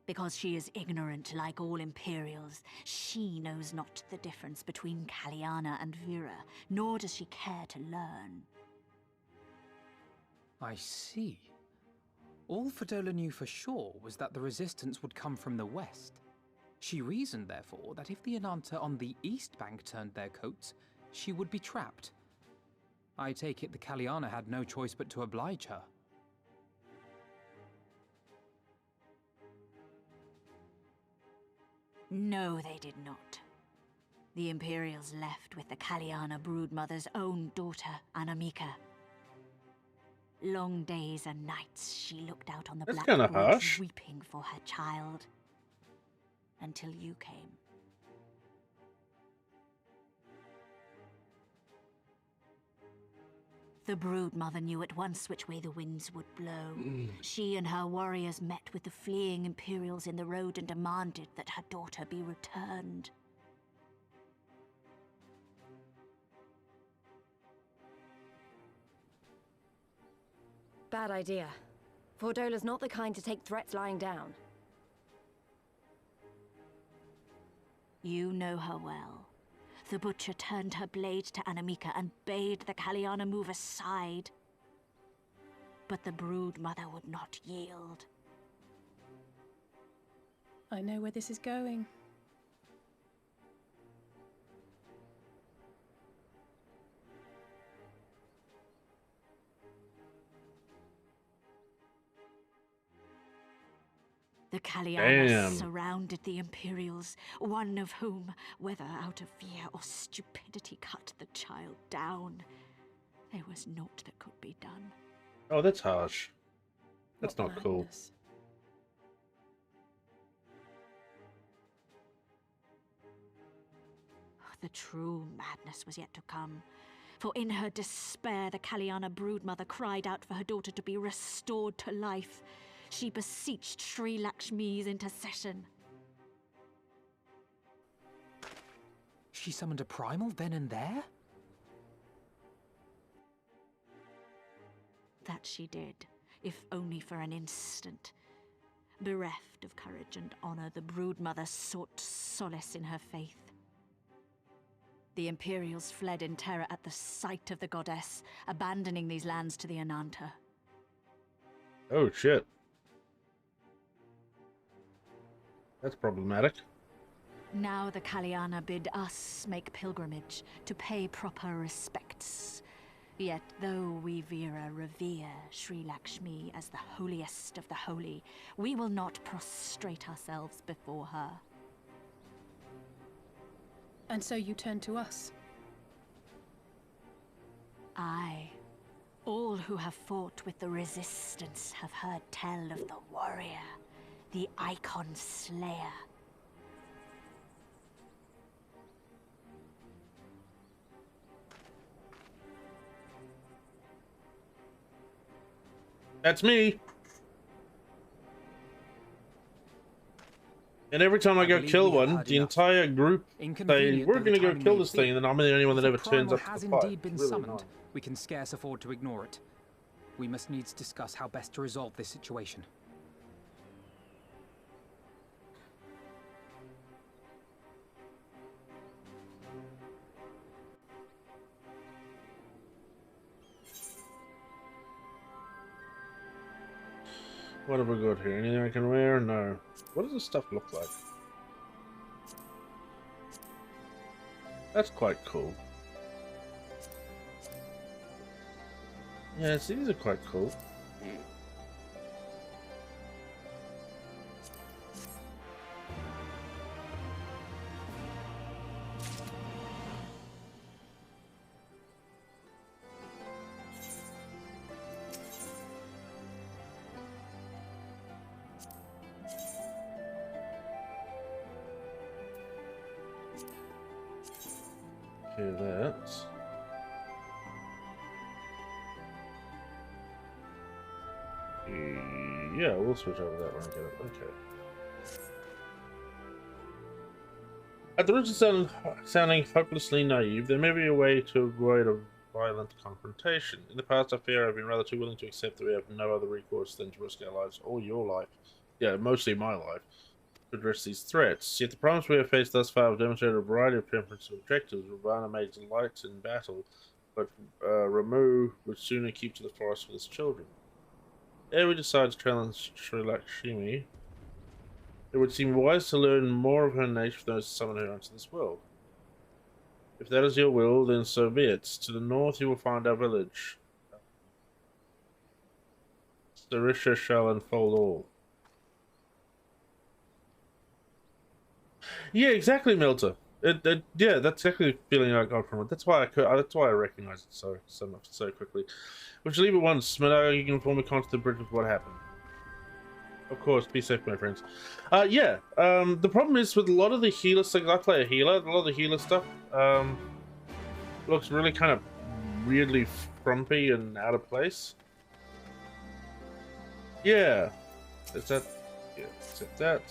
Speaker 10: Because she is ignorant like all Imperials. She knows not the difference between Kaliana and Vera, nor does she care to learn.
Speaker 2: I see. All Fordola knew for sure was that the resistance would come from the west. She reasoned, therefore, that if the Inanta on the east bank turned their coats, she would be trapped. I take it the Kaliana had no choice but to oblige her.
Speaker 10: No, they did not. The Imperials left with the Kaliana broodmother's own daughter, Anamika. Long days and nights she looked out on the
Speaker 1: That's
Speaker 10: Black
Speaker 1: kinda
Speaker 10: Bridge,
Speaker 1: harsh.
Speaker 10: weeping for her child. Until you came. The broodmother knew at once which way the winds would blow. She and her warriors met with the fleeing Imperials in the road and demanded that her daughter be returned.
Speaker 3: Bad idea.
Speaker 9: Fordola's not the kind to take threats lying down.
Speaker 10: You know her well. The butcher turned her blade to Anamika and bade the Kaliana move aside. But the brood mother would not yield.
Speaker 8: I know where this is going.
Speaker 10: The Kaliana
Speaker 1: Damn.
Speaker 10: surrounded the Imperials, one of whom, whether out of fear or stupidity, cut the child down. There was naught that could be done.
Speaker 1: Oh, that's harsh. That's
Speaker 8: What
Speaker 1: not cool.
Speaker 8: madness.
Speaker 10: The true madness was yet to come. For in her despair, the Kaliana broodmother cried out for her daughter to be restored to life. She beseeched Sri Lakshmi's intercession.
Speaker 2: She summoned a primal then and there?
Speaker 10: That she did, if only for an instant. Bereft of courage and honor, the broodmother sought solace in her faith. The Imperials fled in terror at the sight of the goddess, abandoning these lands to the Ananta.
Speaker 1: Oh, shit. That's problematic.
Speaker 10: Now the Kaliana bid us make pilgrimage to pay proper respects. Yet though we Vera revere Sri Lakshmi as the holiest of the holy, we will not prostrate ourselves before her.
Speaker 8: And so you turn to us.
Speaker 10: Aye. All who have fought with the Resistance have heard tell of the warrior, the Icon Slayer.
Speaker 1: That's me. And every time I go
Speaker 2: believe
Speaker 1: kill
Speaker 2: we have
Speaker 1: one,
Speaker 2: heard
Speaker 1: the
Speaker 2: enough.
Speaker 1: entire group say,
Speaker 2: Inconvenient
Speaker 1: we're
Speaker 2: though the
Speaker 1: going to go
Speaker 2: timing
Speaker 1: kill
Speaker 2: may
Speaker 1: this
Speaker 2: be,
Speaker 1: thing, and then I'm the only one that
Speaker 2: if
Speaker 1: ever
Speaker 2: the
Speaker 1: turns
Speaker 2: primal
Speaker 1: up to
Speaker 2: has
Speaker 1: the fight.
Speaker 2: indeed been
Speaker 1: Really
Speaker 2: summoned,
Speaker 1: annoying.
Speaker 2: we can scarce afford to ignore it. We must needs discuss how best to resolve this situation.
Speaker 1: What have we got here? Anything I can wear? No. What does this stuff look like? That's quite cool. Yes, these are quite cool. Okay, that's... Yeah, we'll switch over that when I get it. Okay. At the risk of sounding hopelessly naive, there may be a way to avoid a violent confrontation. In the past, I fear I've been rather too willing to accept that we have no other recourse than to risk our lives, or your life. Yeah, mostly my life, to address these threats. Yet the problems we have faced thus far have demonstrated a variety of preferences and objectives. Ravana made delight in battle, but Ramu would sooner keep to the forest with his children. Ere we decide to challenge Sri Lakshmi, it would seem wise to learn more of her nature for those who summon her into this world. If that is your will, then so be it. To the north you will find our village. Sarisha shall unfold all. Yeah, exactly, Melter. Yeah, that's exactly the feeling I got from it. That's why I recognized it so quickly. Would you leave it once? Medaga, you can inform me contact the bridge of what happened. Of course, be safe, my friends. Yeah. The problem is with a lot of the healer stuff. I play a healer. A lot of the healer stuff looks really kind of weirdly frumpy and out of place. Yeah. Is that? Yeah. Is it that?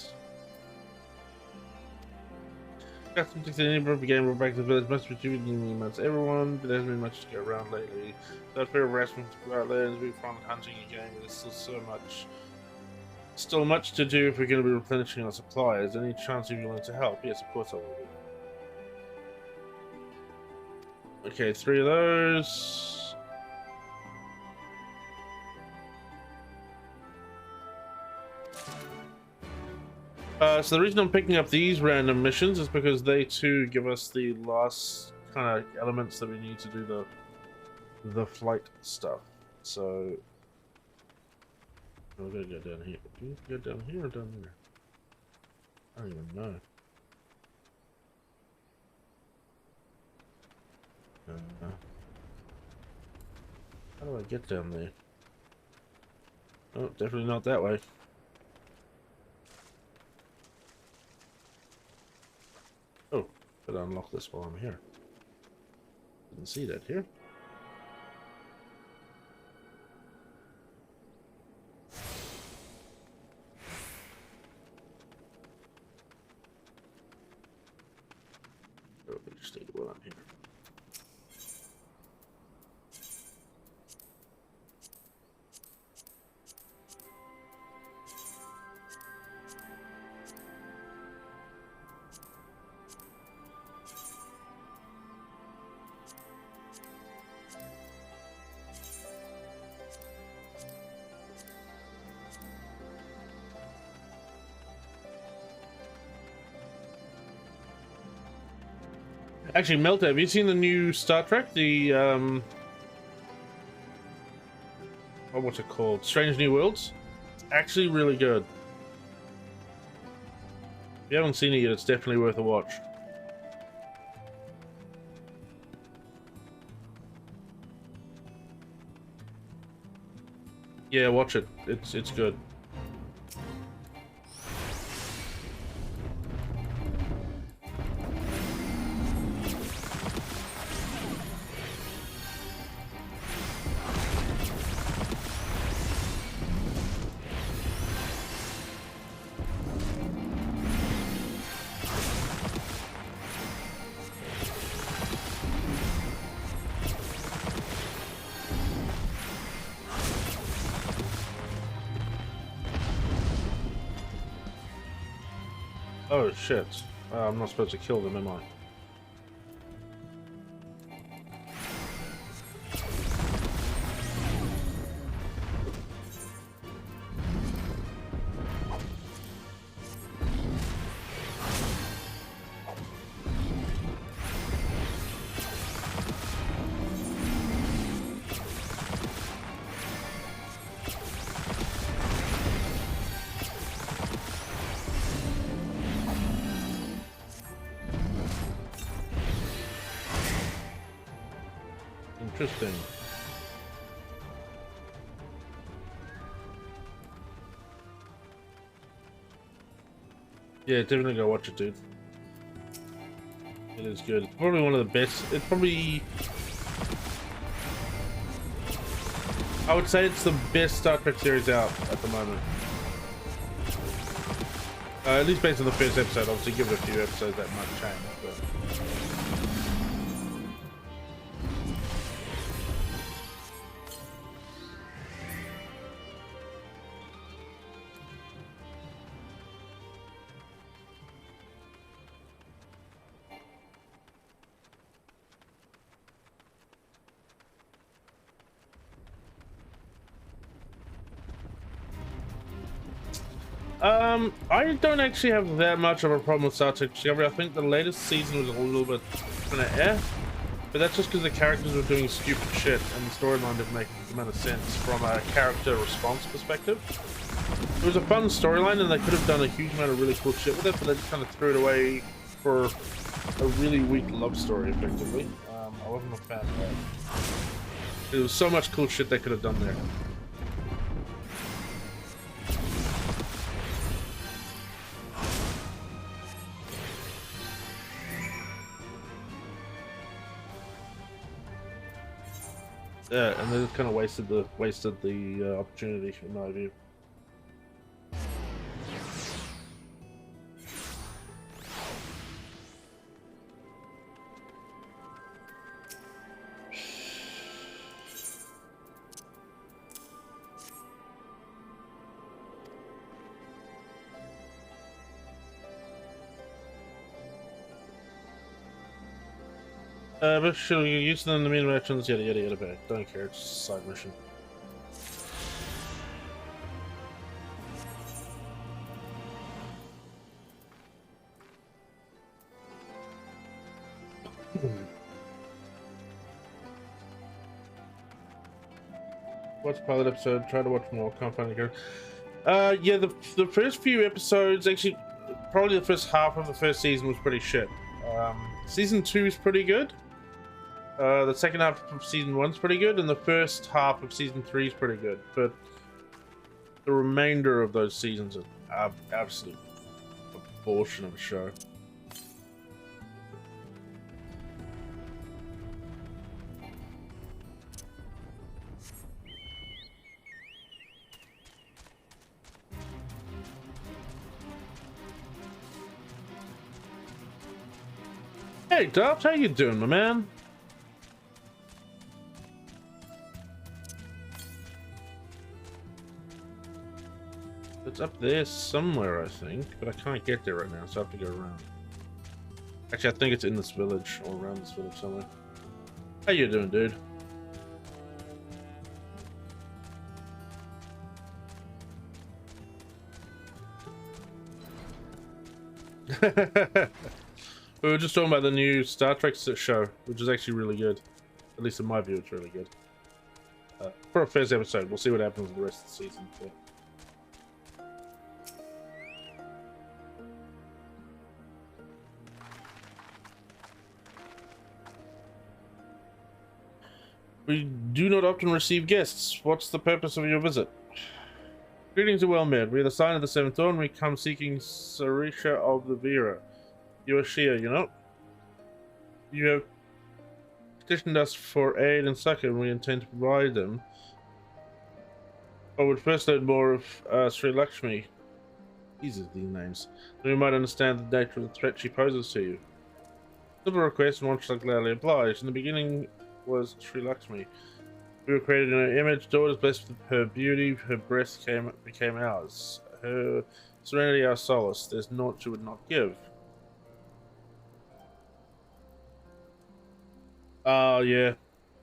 Speaker 1: Got some things in Edinburgh began back to the village. Must be doing amongst everyone, but there hasn't been much to go around lately. Without fear of harassment throughout lands, we found hunting again, but there's still much to do if we're going to be replenishing our supplies. Any chance of you willing to help? Yes, of course I will be. Okay, 3 of those. So the reason I'm picking up these random missions is because they too give us the last kind of elements that we need to do the flight stuff. So we're gonna go down here. Do you go down here or down there? I don't even know. How do I get down there? Oh, definitely not that way. Oh, better unlock this while I'm here. Didn't see that here. Oh, just take it while I'm here. Actually, Melta, have you seen the new Star Trek? The oh, what's it called? Strange New Worlds. It's actually really good. If you haven't seen it yet, it's definitely worth a watch. Yeah, watch it. It's good. Oh shit. I'm not supposed to kill them, am I? Interesting. Yeah, definitely go watch it, dude. It is good. It's probably one of the best. It's probably... I would say it's the best Star Trek series out at the moment. At least based on the first episode. Obviously, give it a few episodes, that might change, but... I don't actually have that much of a problem with Star Trek Discovery. I think the latest season was a little bit kind of but that's just because the characters were doing stupid shit and the storyline didn't make a amount of sense from a character response perspective. It was a fun storyline and they could have done a huge amount of really cool shit with it, but they just kind of threw it away for a really weak love story, effectively. I wasn't a fan of that. There was so much cool shit they could have done there. Yeah, and they just kind of wasted the opportunity, in my view. But should we use them in the main missions? Yada yada yada, but don't care, it's just a side mission. Watch pilot episode, try to watch more, can't find it again. Yeah, the first few episodes, actually, probably the first half of the first season was pretty shit. Season 2 is pretty good. The second half of season 1 is pretty good, and the first half of season 3 is pretty good. But the remainder of those seasons are absolute abortion of a show. Hey, Duff, how you doing, my man? It's up there somewhere, I think, but I can't get there right now, so I have to go around. Actually, I think it's in this village, or around this village somewhere. How you doing, dude? We were just talking about the new Star Trek show, which is actually really good. At least in my view, it's really good. For a first episode, we'll see what happens in the rest of the season. But... we do not often receive guests. What's the purpose of your visit? Greetings are well met. We are the sign of the Seventh Dawn. We come seeking Sarisha of the Vera. You are Shia, you know? You have petitioned us for aid and succor, and we intend to provide them. I would first learn more of Sri Lakshmi. These are these names. Then we might understand the nature of the threat she poses to you. Simple request, and one shall gladly oblige. In the beginning was Sri Lakshmi. We were created in her image. Daughters blessed with her beauty, her breath became ours. Her serenity our solace. There's naught she would not give. Yeah.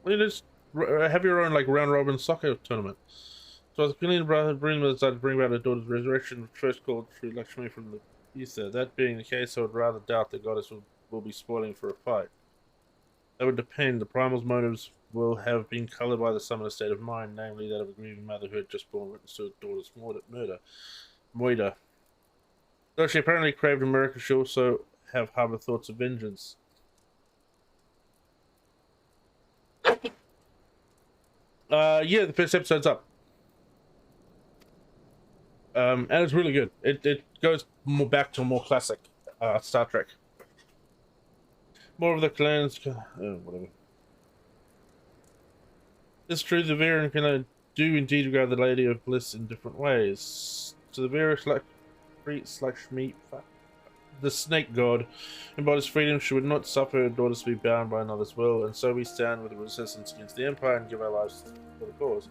Speaker 1: Well, you just have your own, like, round-robin soccer tournament. So the Queen Brahma decided to bring about her daughter's resurrection, first called Sri Lakshmi from the ether. That being the case, I would rather doubt the goddess will be spoiling for a fight. That would depend. The primal's motives will have been coloured by the summoner's state of mind, namely that of a grieving mother who had just born witness to her daughter's murder. Moida. Though she apparently craved a miracle, she also have harboured thoughts of vengeance. Yeah, the first episode's up. And it's really good. It goes more back to a more classic Star Trek. More of the clans, whatever. It's true, the Vera and Killer do indeed regard the Lady of Bliss in different ways. To the Vera, Lakshmi, the snake god, embodies freedom. She would not suffer her daughters to be bound by another's will, and so we stand with the resistance against the Empire and give our lives for the cause.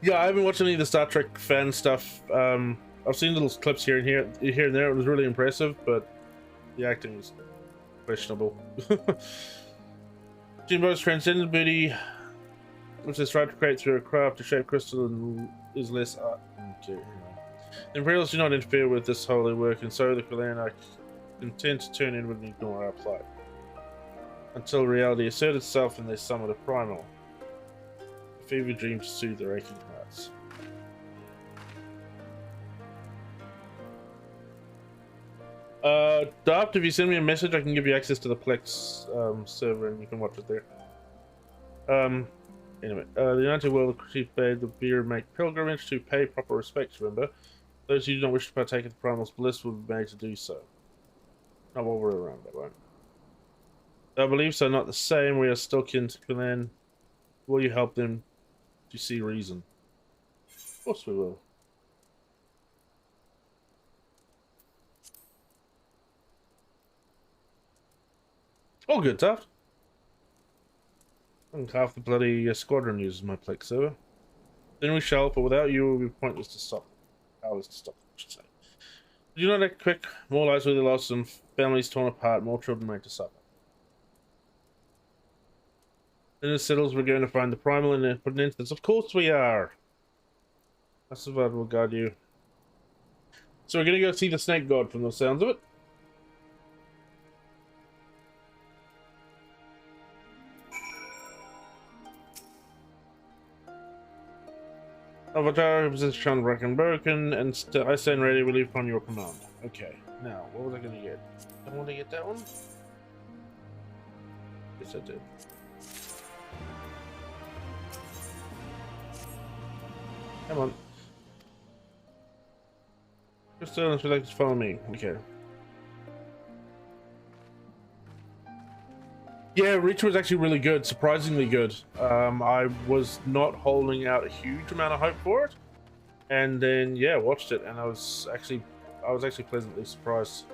Speaker 1: Yeah, I haven't watched any of the Star Trek fan stuff. I've seen little clips here and there. It was really impressive, but the acting was questionable. Jimbo's transcendent beauty, which is tried to create through a craft to shape crystal, and is less art. Okay, anyway. The Imperials do not interfere with this holy work, and so the Kalan are content to turn inward and ignore our plight. Until reality asserts itself and they summon a primal. A fever dream to soothe their aching hearts. Daft, if you send me a message, I can give you access to the Plex server and you can watch it there. Anyway, the United World Chief bade the Beer make pilgrimage to pay proper respects, remember? Those who do not wish to partake of the Primal's bliss will be made to do so. Not while we're around, I won't. Our beliefs are not the same, we are still kin to Clan. Will you help them to see reason? Of course we will. All good, Tuft. And half the bloody squadron uses my Plex server. Then we shall, but without you it will be pointless to stop. Powerless to stop, I should say. Do not act quick. More lives will be lost and families torn apart. More children made to suffer. Then it settles, we're going to find the primal and put an end to this. Of course we are. I survived will guide you. So we're going to go see the snake god from the sounds of it. Avatar, position broken, and I stand ready to relieve upon your command. Okay, now, what was I going to get? I want to get that one? Yes, I did. Come on. Just would like to follow me. Okay. Yeah, Reach was actually really good, surprisingly good. I was not holding out a huge amount of hope for it, and then yeah, watched it, and I was actually pleasantly surprised.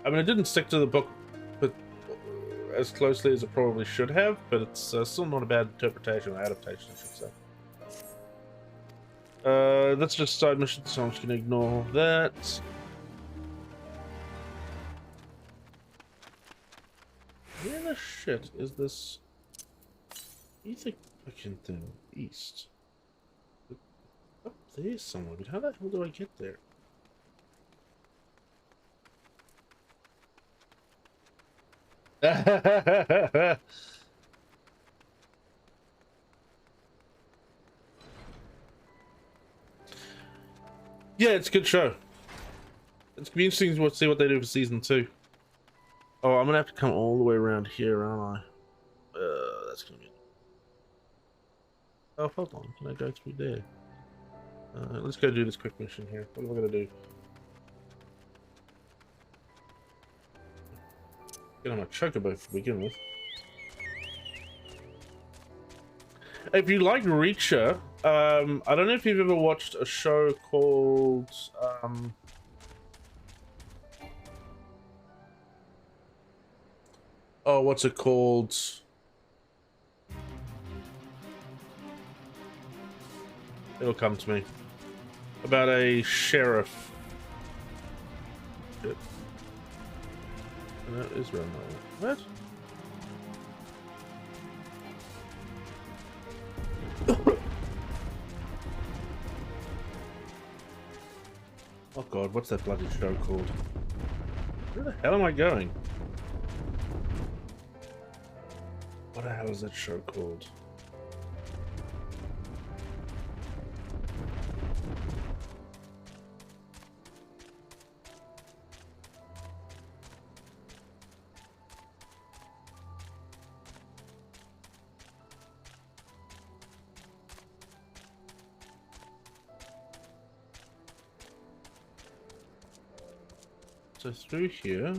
Speaker 1: I mean, it didn't stick to the book, but as closely as it probably should have. But it's still not a bad interpretation or adaptation, I should say. That's just side mission, so I'm just gonna ignore that. Where the shit is this ether fucking thing? East. Up there somewhere, but how the hell do I get there? Yeah, it's a good show. It's gonna be interesting to see what they do for season 2. Oh, I'm gonna have to come all the way around here, aren't I? That's gonna be... Oh, hold on. Can I go through there? Let's go do this quick mission here. What am I gonna do? Get on a chocobo to begin with. If you like Reacher, I don't know if you've ever watched a show called... Oh, what's it called? It'll come to me. About a sheriff. Shit. That is around that way. What? Oh god, what's that bloody show called? Where the hell am I going? What the hell is that show called? So through here.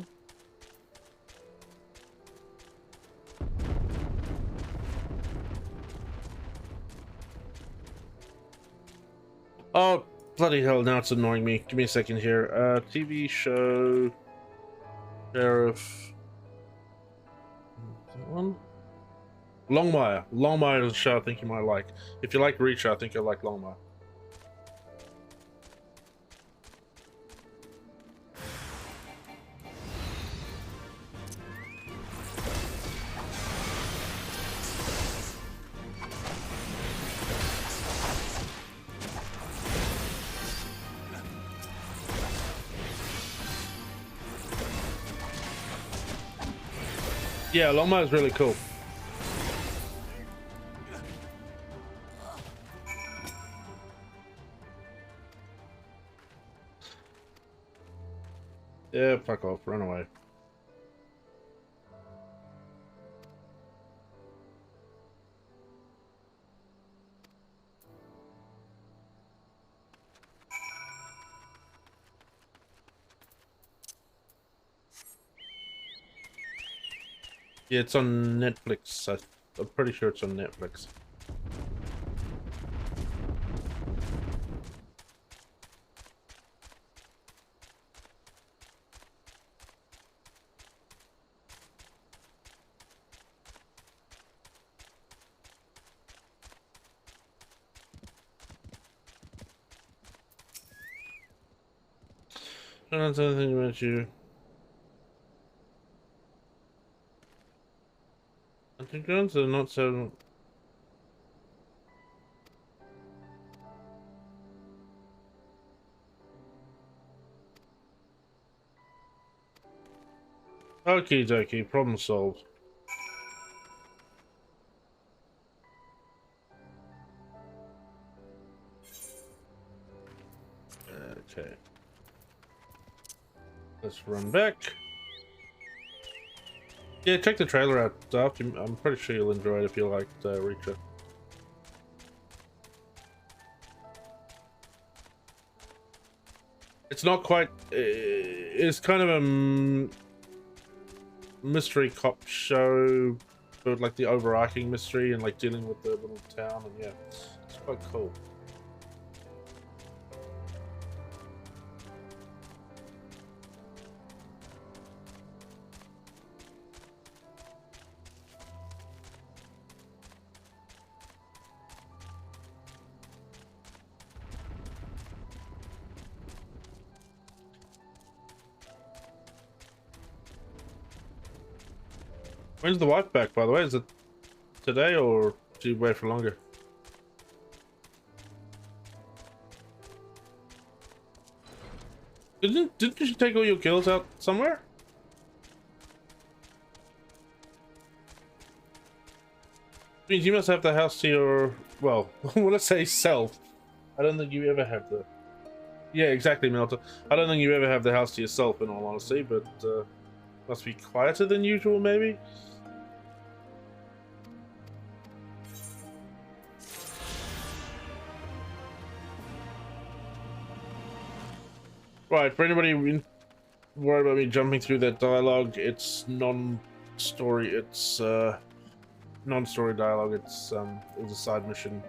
Speaker 1: Oh, bloody hell, now it's annoying me. Give me a second here. TV show. Sheriff. That one? Longmire. Longmire is a show I think you might like. If you like Reacher, I think you'll like Longmire. Yeah, Longmire is really cool. Yeah, fuck off, run away. Yeah, it's on Netflix. I'm pretty sure it's on Netflix. I don't know anything about you. Hunting grounds are not so. Okie dokie, problem solved. Okay. Let's run back. Yeah, check the trailer out, Daft. I'm pretty sure you'll enjoy it if you liked Reacher. It's not quite. It's kind of a mystery cop show, but like the overarching mystery and like dealing with the little town, and yeah, it's quite cool. When's the wife back, by the way? Is it today or do you wait for longer? Didn't you take all your kills out somewhere? Means you must have the house to your, well, when I say self, I don't think you ever have the. Yeah, exactly, Melter. I don't think you ever have the house to yourself, in all honesty, but must be quieter than usual, maybe. Right, for anybody worried about me jumping through that dialogue, it's non-story. It's non-story dialogue. It was a side mission.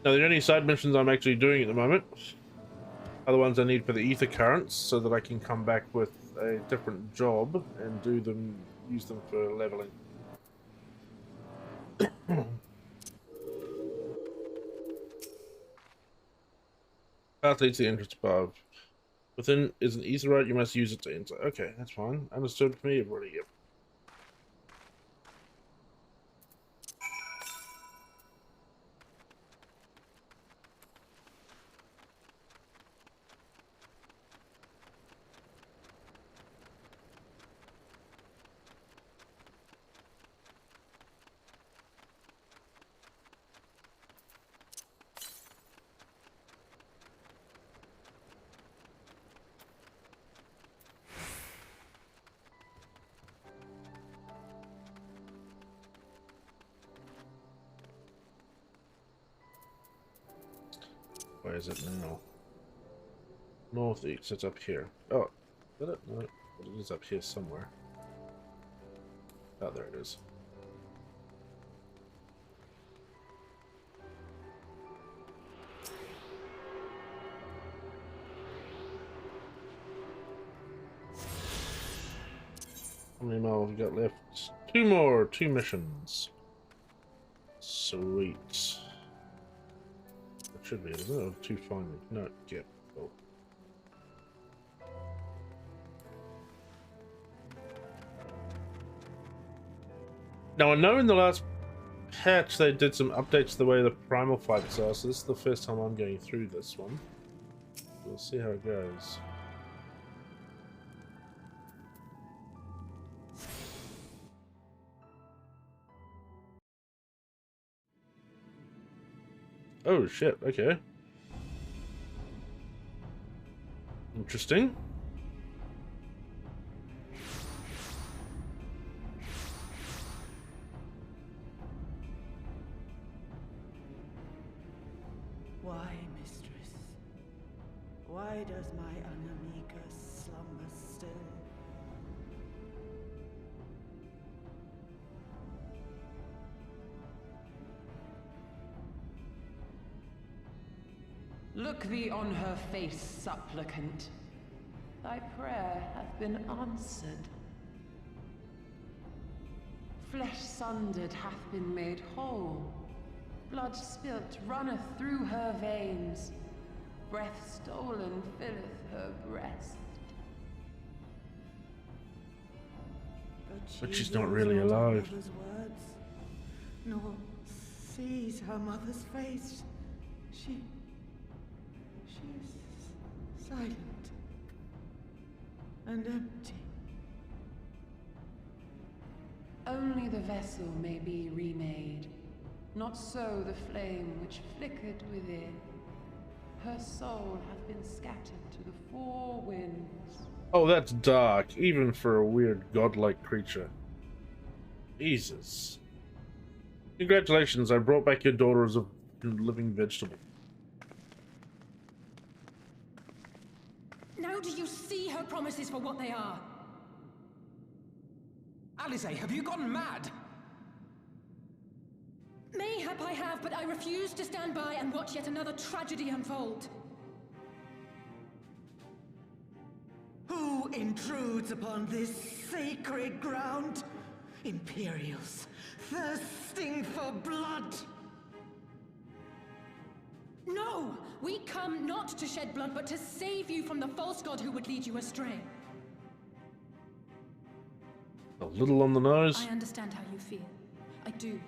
Speaker 1: Now, the only side missions I'm actually doing at the moment are the ones I need for the ether currents, so that I can come back with a different job and do them, use them for leveling. Path leads to the entrance above. Within is an ether route, you must use it to enter. Okay, that's fine. Understood for me, everybody. Yep. Where is it now? Northeast, it's up here. Oh, is that it? No, it is up here somewhere. Oh, there it is. How many more have we got left? Two more, 2 missions. Sweet. That should be it, isn't it? Or 2 finally. No, yeah. Oh. Now I know in the last patch they did some updates to the way the primal fights are, so this is the first time I'm going through this one. We'll see how it goes. Oh shit, okay. Interesting.
Speaker 11: Why, mistress? Why Why does my Anamika slumber still?
Speaker 12: Look thee on her face, supplicant. Thy prayer hath been answered. Flesh sundered hath been made whole. Blood spilt runneth through her veins. Breath stolen filleth her breast.
Speaker 1: But she's not really alive.
Speaker 11: Words, nor sees her mother's face. She's silent and empty.
Speaker 12: Only the vessel may be remade, not so the flame which flickered within. Her soul hath been scattered to the four winds.
Speaker 1: Oh, that's dark, even for a weird godlike creature. Jesus. Congratulations, I brought back your daughter as a living vegetable.
Speaker 3: Now do you see her promises for what they are?
Speaker 2: Alisaie, have you gone mad?
Speaker 3: Mayhap I have, but I refuse to stand by and watch yet another tragedy unfold.
Speaker 11: Who intrudes upon this sacred ground? Imperials, thirsting for blood.
Speaker 3: No! We come not to shed blood, but to save you from the false god who would lead you astray.
Speaker 1: A little on the nose.
Speaker 3: I understand how you feel. I do.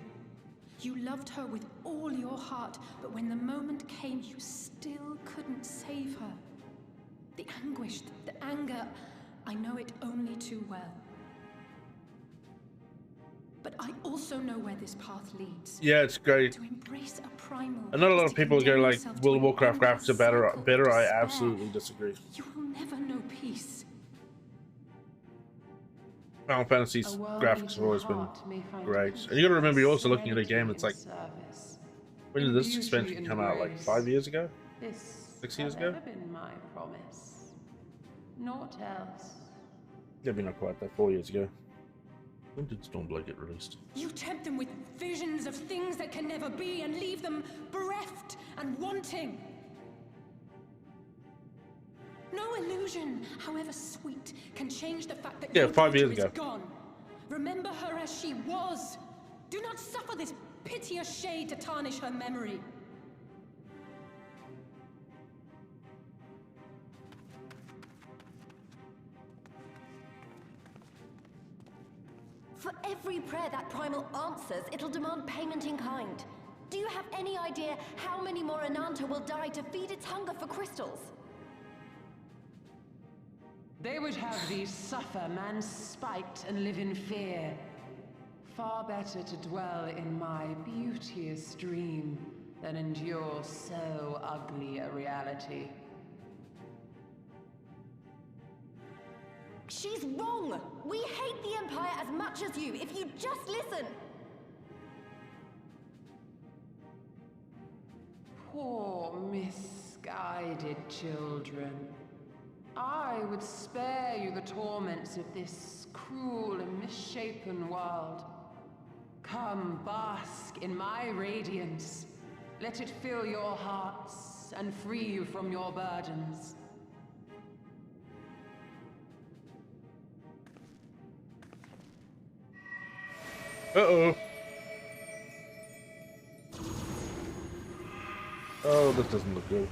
Speaker 3: You loved her with all your heart, but when the moment came, you still couldn't save her. The anguish, the anger, I know it only too well. But I also know where this path leads.
Speaker 1: Yeah, it's great.
Speaker 3: To embrace a primal.
Speaker 1: I know a lot of people go like, World of Warcraft graphics are better. I absolutely disagree.
Speaker 3: You will never know peace.
Speaker 1: Final Fantasy's graphics have always been great. And you gotta remember, you're also looking at a game that's like, when did this expansion come out? Like 5 years ago? 6 years ago?
Speaker 12: Been my promise. Naught else.
Speaker 1: Maybe not quite that, 4 years ago. When did Stormblood get released?
Speaker 3: You tempt them with visions of things that can never be and leave them bereft and wanting. No illusion, however sweet, can change the fact that your
Speaker 1: 5 years
Speaker 3: daughter
Speaker 1: ago.
Speaker 3: is gone. Remember her as she was. Do not suffer this piteous shade to tarnish her memory.
Speaker 9: For every prayer that primal answers, it'll demand payment in kind. Do you have any idea how many more Ananta will die to feed its hunger for crystals?
Speaker 12: They would have thee suffer man's spite and live in fear. Far better to dwell in my beauteous dream than endure so ugly a reality.
Speaker 9: She's wrong! We hate the Empire as much as you, if you just listen!
Speaker 12: Poor, misguided children. I would spare you the torments of this cruel and misshapen world. Come, bask in my radiance. Let it fill your hearts and free you from your burdens.
Speaker 1: Uh-oh. Oh, this doesn't look good.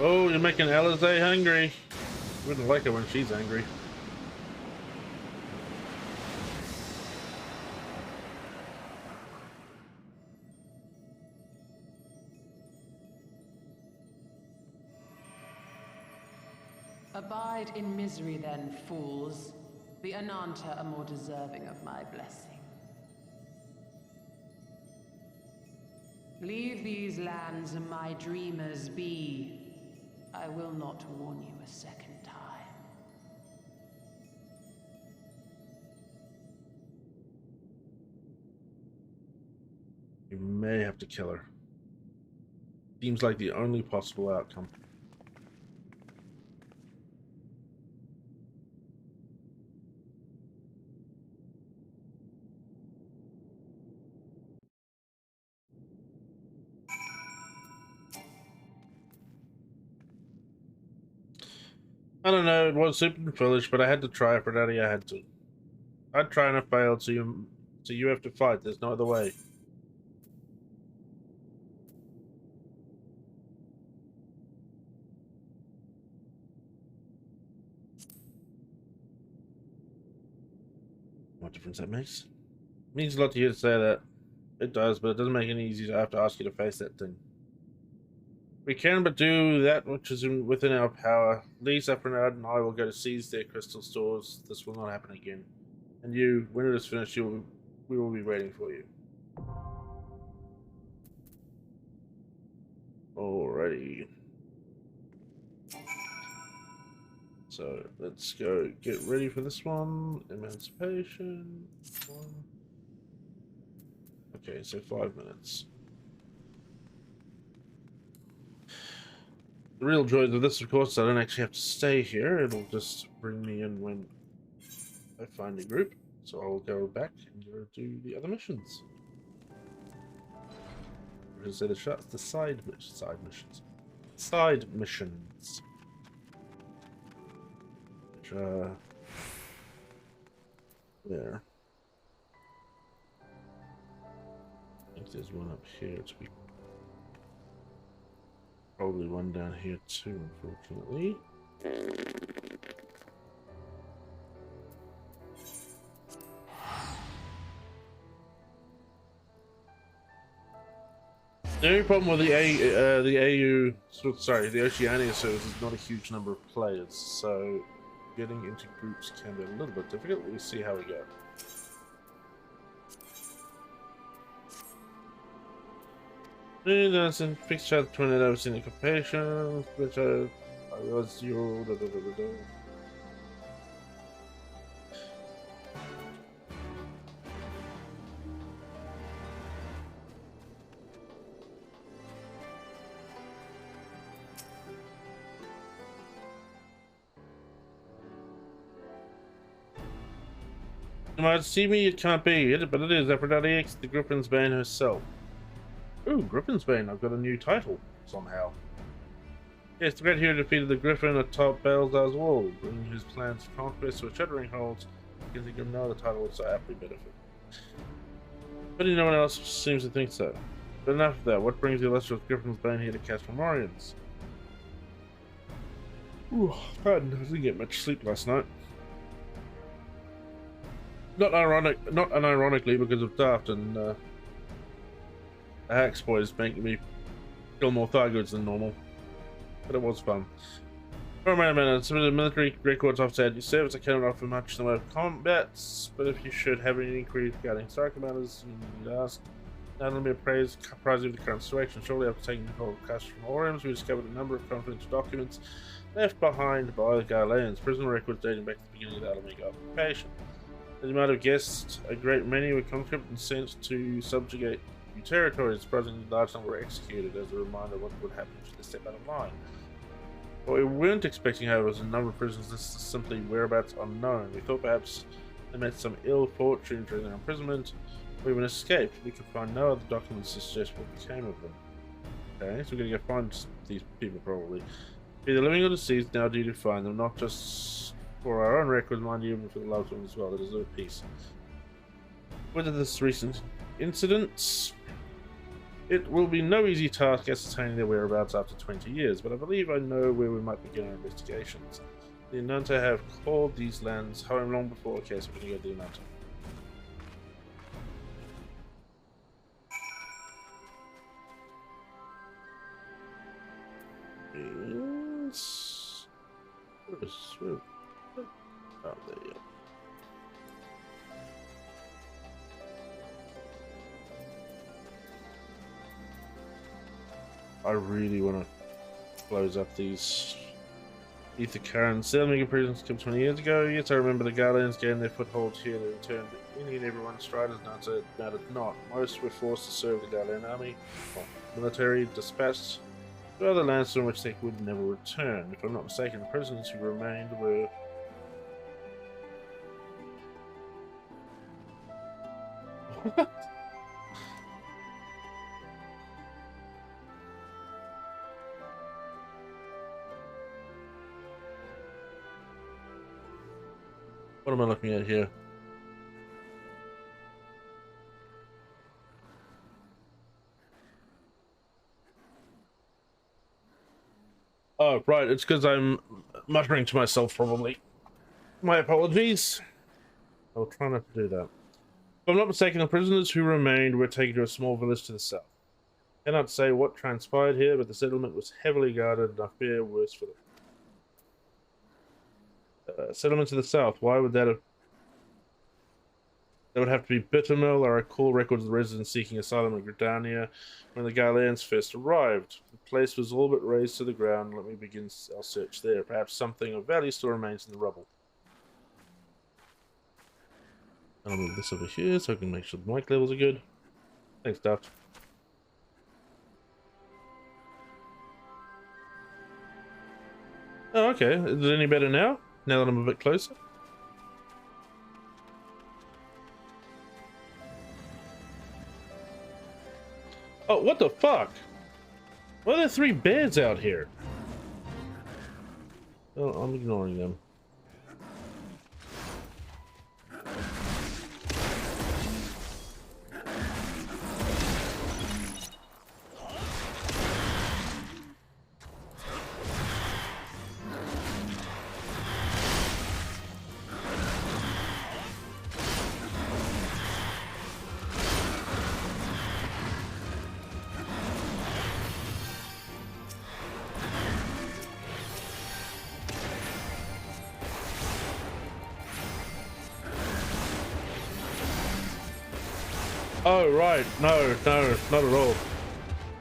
Speaker 1: Oh, you're making Alisaie hungry. Wouldn't like it when she's angry.
Speaker 12: Abide in misery then, fools. The Ananta are more deserving of my blessing. Leave these lands and my dreamers be. I will not warn you a second time.
Speaker 1: You may have to kill her. Seems like the only possible outcome. I don't know, it was super foolish, but I had to try it, Daddy. I had to. I'd try and I failed, so you have to fight. There's no other way. What difference that makes? It means a lot to you to say that. It does, but it doesn't make it any easier to have to ask you to face that thing. We can but do that which is within our power. Lisa, Bernard, and I will go to seize their crystal stores. This will not happen again. And you, when it is finished, we will be waiting for you. Alrighty. So let's go get ready for this one. Emancipation. Okay, so 5 minutes. The real joys of this, of course, I don't actually have to stay here. It'll just bring me in when I find a group. So I'll go back and go do the other missions. Or is it the side missions? Side missions. Which there. I think there's one up here to be. Probably one down here too, unfortunately. The only problem with the Oceania service is not a huge number of players, so getting into groups can be a little bit difficult. We'll see how we go. That's in fixed chat 20 hours in occupation, which I was your. You might see me, it can't be it, but it is Aphrodite X, the Griffin's Bane herself. Ooh, Griffin's Bane, I've got a new title, somehow. Yes, the Great Hero defeated the Griffin atop Balzar's wall, bringing his plans for conquest to a shuddering halt, because he can know the title would so aptly benefit. But no one else seems to think so. But enough of that, what brings the illustrious Griffin's Bane here to catch Fomorians? Ooh, pardon, I didn't get much sleep last night. Not unironically because of Daft and the Hax boys making me kill more Thargoids than normal. But it was fun. For a minute, some of the military records I've said, your service I cannot offer much in the way of combats, but if you should have any inquiries regarding Star Commanders, you need to ask. Not only appraise of the current situation, shortly after taking the whole of Castle from Oriums, we discovered a number of confidential documents left behind by the Galileans, prison records dating back to the beginning of the Alamiga occupation. As you might have guessed, a great many were conscripted and sent to subjugate new territories. Surprisingly large number were executed as a reminder of what would happen should they step out of line. What we weren't expecting, however, was a number of prisoners listed simply whereabouts unknown. We thought perhaps they met some ill fortune during their imprisonment, or even escaped. We could find no other documents to suggest what became of them. Okay, so we're going to go find these people probably. Either living or deceased, now due to find them, not just for our own records, mind you, but for the loved ones as well, that deserve peace. Whether this recent incident, it will be no easy task ascertaining their whereabouts after 20 years, but I believe I know where we might begin our investigations. The Ananta have called these lands home long before. Okay, so we're going to go to the Ananta. Oh, there you go. I really want to close up these Ether Karen settlement imprisonments killed 20 years ago. Yes, I remember the Guardians gained their foothold here. They returned any and everyone striders, and answer mattered not. Most were forced to serve the Guardian army, or military, dispatched to other lands from which they would never return. If I'm not mistaken, the prisoners who remained were... What? What am I looking at here? Oh, right, it's because I'm muttering to myself, probably. My apologies. I'll try not to do that. If I'm not mistaken, the prisoners who remained were taken to a small village to the south. I cannot say what transpired here, but the settlement was heavily guarded, and I fear worse for them. Settlement to the south, why would that have... That would have to be Bittermill. I recall records of the residents seeking asylum in Gridania when the Garleans first arrived. The place was all but razed to the ground. Let me begin our search there. Perhaps something of value still remains in the rubble. I'll move this over here so I can make sure the mic levels are good. Thanks, Duff. Oh, okay. Is it any better now? Now that I'm a bit closer? Oh, what the fuck? Why are there 3 bears out here? Oh, I'm ignoring them. Oh, right. No, not at all.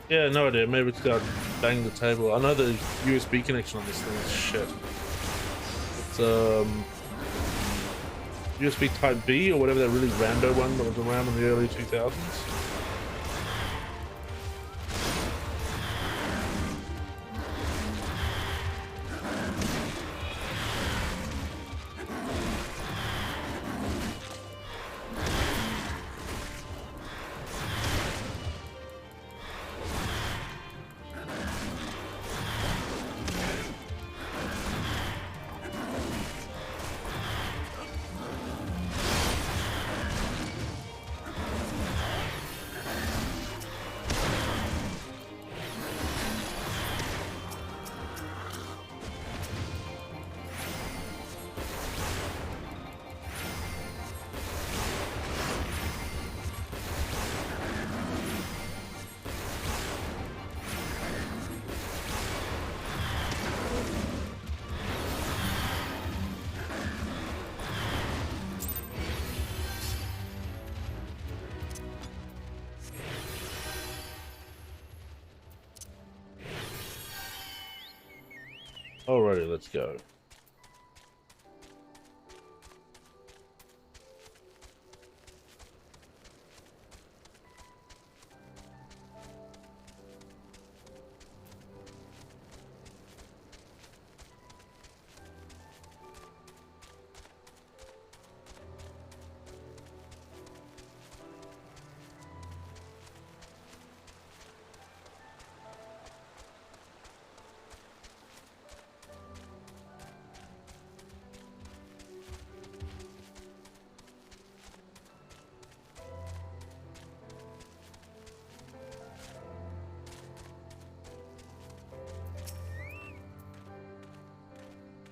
Speaker 1: Yeah, no idea. Maybe it's got bang the table. I know the USB connection on this thing is shit. It's, USB Type B or whatever that really rando one that was around in the early 2000s. Alrighty, let's go.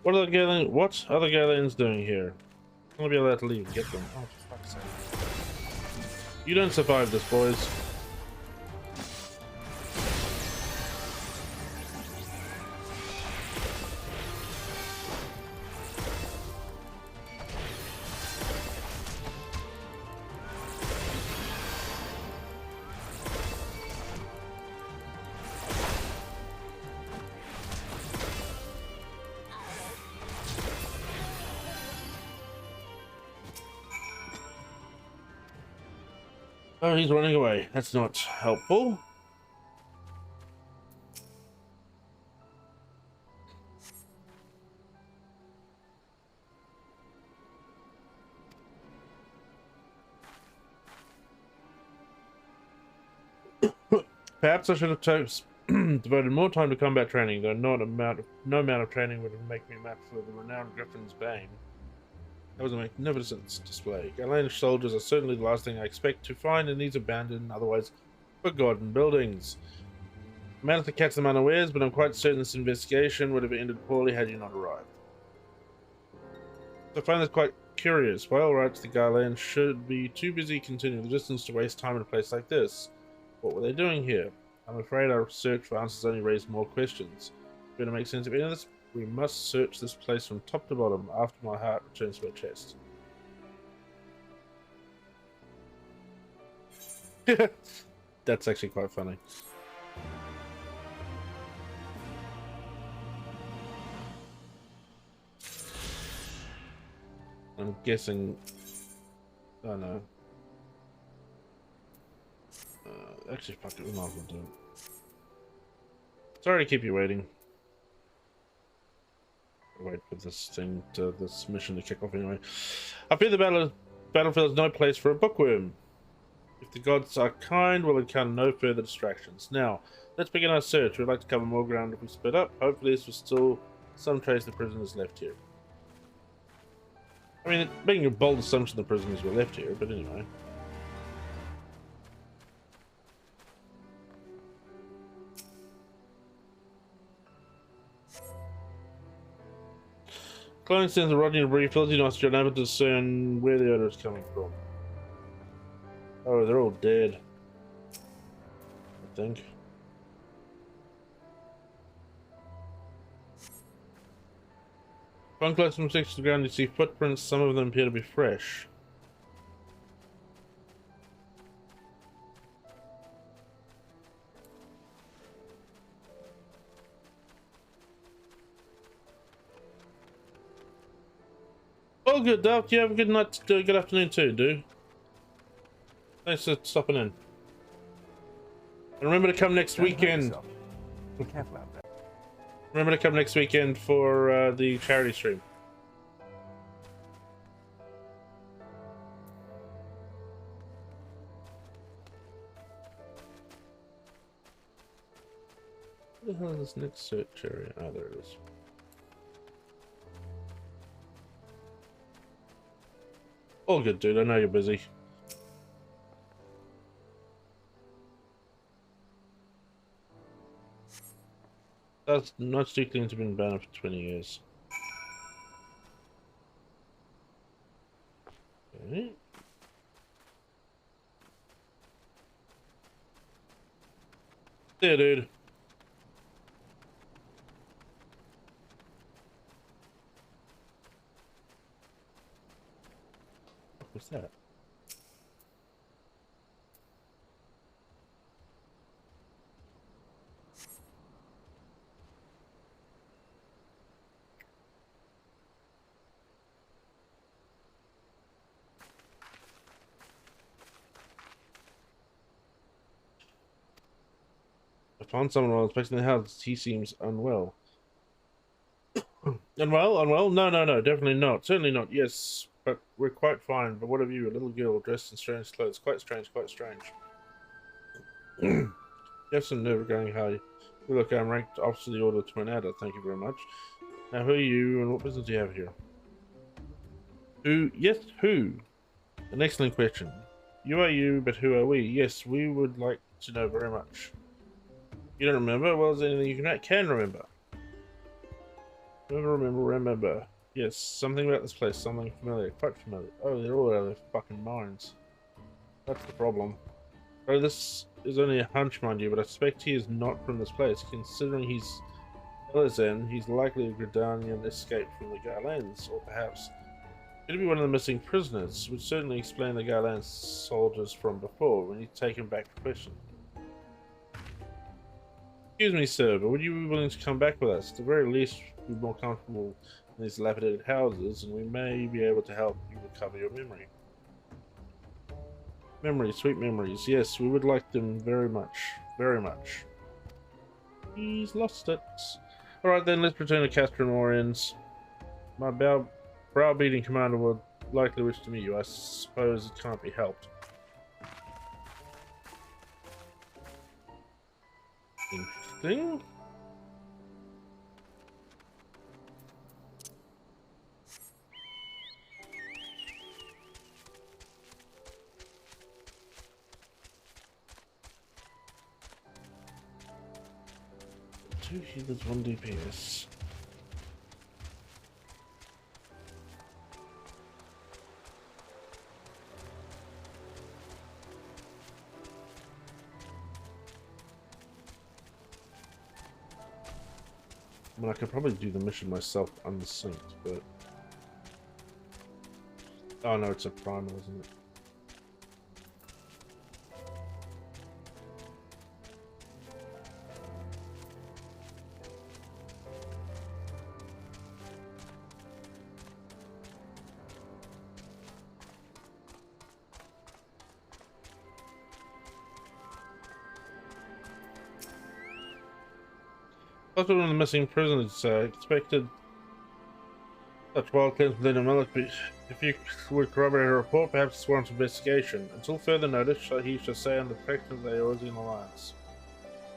Speaker 1: What are the Galleons doing here? I'm gonna be allowed to leave and get them. Oh, for fuck's sake. You don't survive this, boys. Oh, he's running away. That's not helpful. Perhaps I should have devoted more time to combat training, though no amount of training would have made me a match for the renowned Griffin's Bane. That was a magnificent display. Gaelish soldiers are certainly the last thing I expect to find in these abandoned, otherwise forgotten buildings. I managed to catch them unawares, but I'm quite certain this investigation would have ended poorly had you not arrived. I find this quite curious. By all rights, the Garlands should be too busy continuing the distance to waste time in a place like this. What were they doing here? I'm afraid our search for answers only raised more questions. To make sense of any of this, we must search this place from top to bottom after my heart returns to my chest. That's actually quite funny. I'm guessing... Oh no. Actually, fuck it, we might as well do it. Sorry to keep you waiting. Wait for this mission to kick off anyway. I fear the battlefield is no place for a bookworm. If the gods are kind, we'll encounter no further distractions. Now, let's begin our search. We'd like to cover more ground if we split up. Hopefully this was still some trace of the prisoners left here. I mean, making a bold assumption the prisoners were left here, but anyway. Cloning sends a rotting debris fills you nostril, unable to discern where the odor is coming from. Oh, they're all dead. I think. One close from six to the ground, you see footprints. Some of them appear to be fresh. Oh, good, Dark. You have a good night. Good afternoon too, dude. Thanks for stopping in. And remember to come next weekend.
Speaker 13: Be careful out there.
Speaker 1: Remember to come next weekend for the charity stream. Where the hell is this next search area? Oh, there it is. All good, dude. I know you're busy. That's not too clean to have been banned for 20 years. Okay. There, dude. What's that? I found someone while inspecting the house. He seems unwell. Unwell? Unwell? No, no, no, definitely not. Certainly not. Yes, but we're quite fine. But what of you? A little girl dressed in strange clothes. Quite strange, quite strange. You have some nerve going high. You look, I'm ranked officer of the Order of Twin Adder. Thank you very much. Now, who are you and what business do you have here? Who? Yes, who? An excellent question. You are you, but who are we? Yes, we would like to know very much. You don't remember? Well, is there anything you can remember? Remember. Yes, something about this place, something familiar, quite familiar. Oh, they're all out of their fucking minds. That's the problem. Oh, this is only a hunch, mind you, but I suspect he is not from this place. Considering he's Elizan, he's likely a Gridanian escaped from the Garlands, or perhaps could be one of the missing prisoners, which certainly explain the Garland soldiers from before. We need to take him back for question. Excuse me, sir, but would you be willing to come back with us? At the very least, we'd be more comfortable in these dilapidated houses, and we may be able to help you recover your memory. Memories, sweet memories. Yes, we would like them very much. Very much. He's lost it. Alright then, let's return to Castro Oriens. My browbeating commander would likely wish to meet you. I suppose it can't be helped. Interesting. Two healers, 1 DPS. I mean, I could probably do the mission myself unsynced, but... Oh no, it's a primal, isn't it? Hospital and the missing prisoners expected such wild claims within a month. If you would corroborate a report, perhaps it's warrants investigation. Until further notice, he shall say under the fact that they are already in alliance.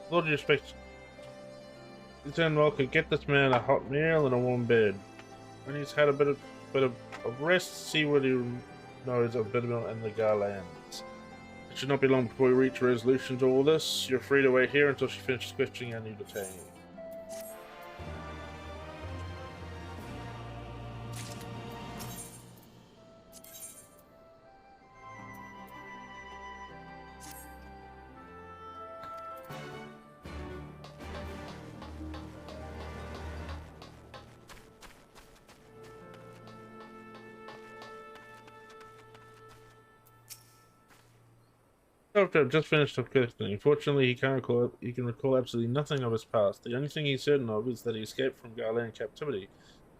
Speaker 1: With all due respect, Lieutenant Walker, get this man a hot meal and a warm bed. When he's had a bit of rest, see what he knows of Bittermill and the Garlands. It should not be long before we reach a resolution to all this. You're free to wait here until she finishes questioning our new detainee. Doctor, I've just finished up questioning. Fortunately, he can recall absolutely nothing of his past. The only thing he's certain of is that he escaped from Garland captivity.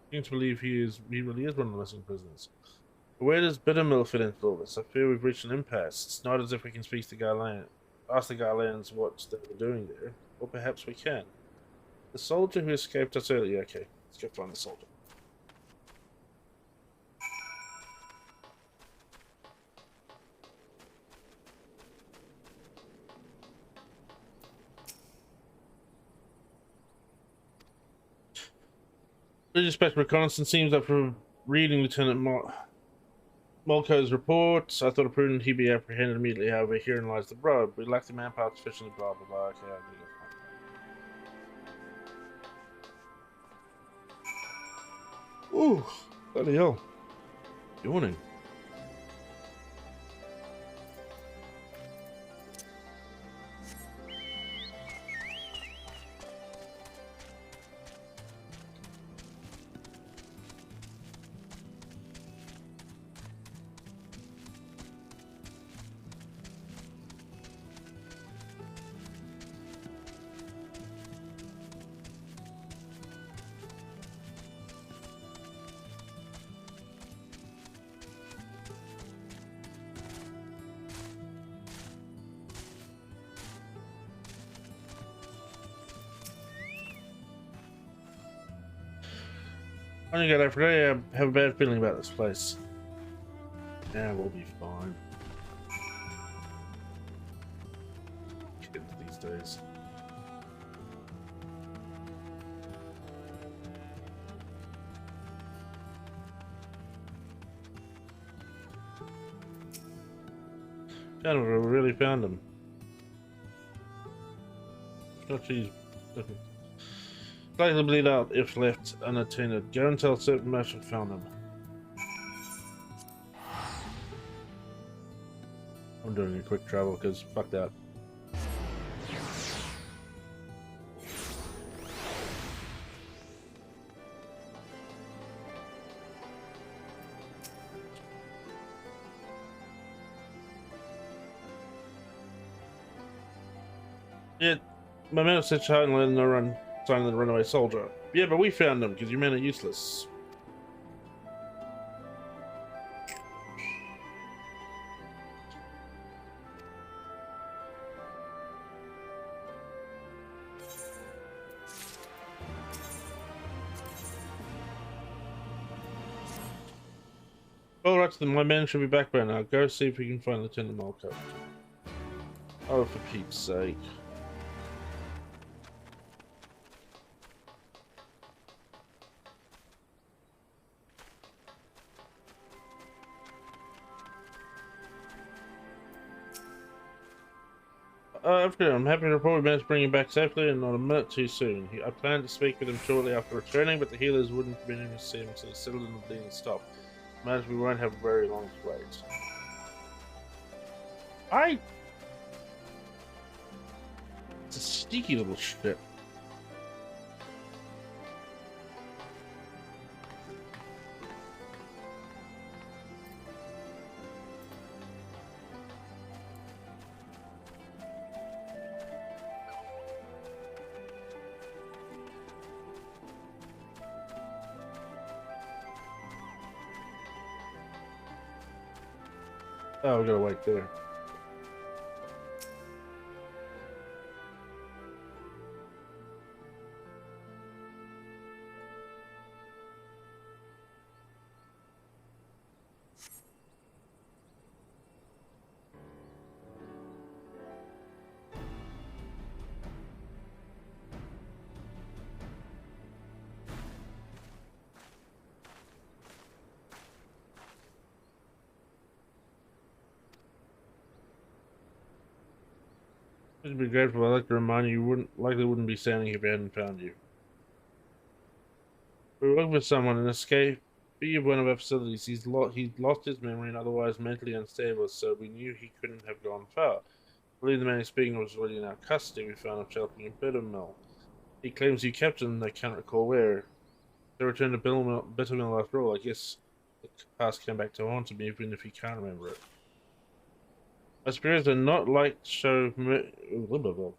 Speaker 1: He seems to believe he really is one of the missing prisoners. But where does Bittermill fit into all this? I fear we've reached an impasse. It's not as if we can speak to Garland, ask the Garlands what they were doing there, or perhaps we can. The soldier who escaped us earlier. Okay, let's go find the soldier. The dispatch reconnaissance seems that from reading Lieutenant Molko's report, I thought it prudent he be apprehended immediately. However, herein lies the rub. We lack the manpower sufficiently, blah blah blah. Okay, I'm gonna go. Ooh, bloody hell. Yawning. I only got that for today. I have a bad feeling about this place. Yeah, we'll be fine. Kids these days. Found him, we really found him. Not she's likely to bleed out if left unattended. Go and tell certain merchant found him. I'm doing a quick travel because fuck that. Yeah, my man said shot and letting her run. Sign of the runaway soldier. Yeah, but we found him because you men are useless. Alright, then my men should be back by now. Go see if we can find Lieutenant Malco. Oh, for Pete's sake. I'm happy to report we managed to bring him back safely and not a minute too soon. I planned to speak with him shortly after returning, but the healers wouldn't permit him to see him, so he settled in the bleeding stop. Imagine we won't have very long to wait. It's a sneaky little shit. Oh, we gotta wait there. It'd be grateful. I'd like to remind you, wouldn't be standing here if I hadn't found you. We were looking for someone, an escapee of one of our facilities. He'd lost his memory and otherwise mentally unstable, so we knew he couldn't have gone far. I believe the man he's speaking was already in our custody. We found him sheltering in Bittermill. He claims you captured him, they can't recall where. They returned to Bittermill after all. I guess the past came back to haunt him, even if he can't remember it. My superiors are not like show.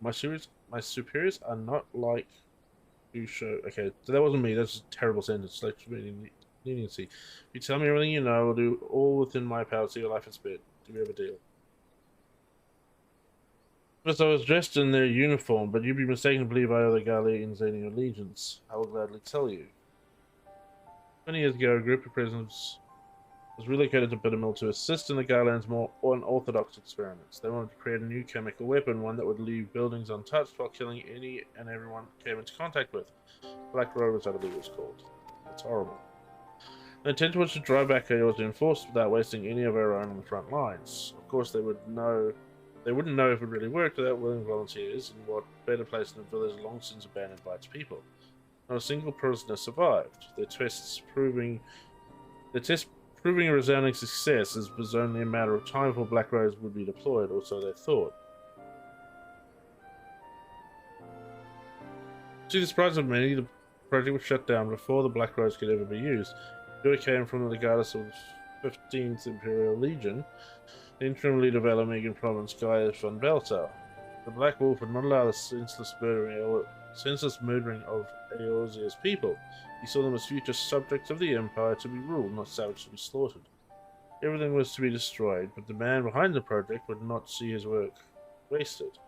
Speaker 1: My superiors are not like to show. Okay, so that wasn't me. That's a terrible sentence. Like leniency. If you tell me everything you know, I'll do all within my power to see your life is spared. Do we have a deal? First, I was dressed in their uniform, but you'd be mistaken to believe I owe the Garleans any allegiance. I will gladly tell you. 20 years ago, a group of prisoners was relocated to Bittermill to assist in the Garland's more unorthodox experiments. They wanted to create a new chemical weapon, one that would leave buildings untouched while killing any and everyone came into contact with. Black Rovers, I believe it was called. That's horrible. The intention was to drive back chaos and enforce without wasting any of our own on the front lines. Of course, they wouldn't know if it really worked without willing volunteers, and what better place than a village long since abandoned by its people. Not a single prisoner survived. Their test proving a resounding success, as it was only a matter of time before Black Rose would be deployed, or so they thought. To the surprise of many, the project was shut down before the Black Rose could ever be used. The order came from the Legatus of the 15th Imperial Legion, the interim leader of Alamegan Province, Gaius von Beltau. The Black Wolf would not allow the senseless murdering of Eorzea's people. He saw them as future subjects of the Empire to be ruled, not savage to be slaughtered. Everything was to be destroyed, but the man behind the project would not see his work wasted,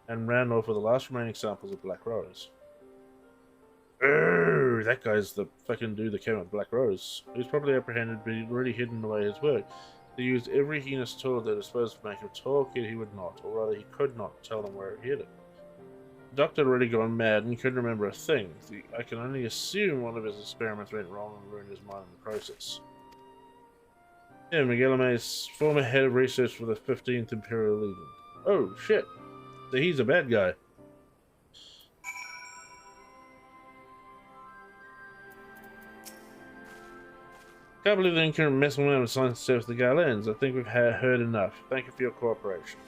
Speaker 1: and ran off with the last remaining samples of Black Rose. Oh, that guy's the fucking dude that came up with Black Rose. He was probably apprehended, but he'd already hidden away his work. They used every heinous tool that was supposed to make him talk, yet he would not, or rather he could not tell them where he hid it. The doctor had already gone mad and couldn't remember a thing. I can only assume one of his experiments went wrong and ruined his mind in the process. Yeah, Miguel Amay's former head of research for the 15th Imperial Legion. Oh, shit. So he's a bad guy. Can't believe they can mess around with science service the Garlands. I think we've heard enough. Thank you for your cooperation.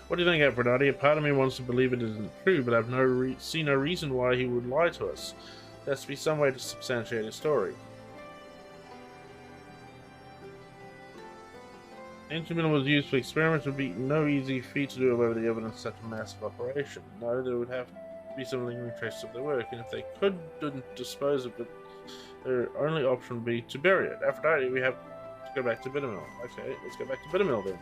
Speaker 1: What do you think, Aphrodite? A part of me wants to believe it isn't true, but I've see no reason why he would lie to us. There has to be some way to substantiate his story. Ancient mineral was used for experiments would be no easy feat to do over the evidence of such a massive operation. No, there would have to be some lingering traces of their work, and if they couldn't dispose of it, their only option would be to bury it. Aphrodite, we have to go back to Bittermill. Okay, let's go back to Bittermill then.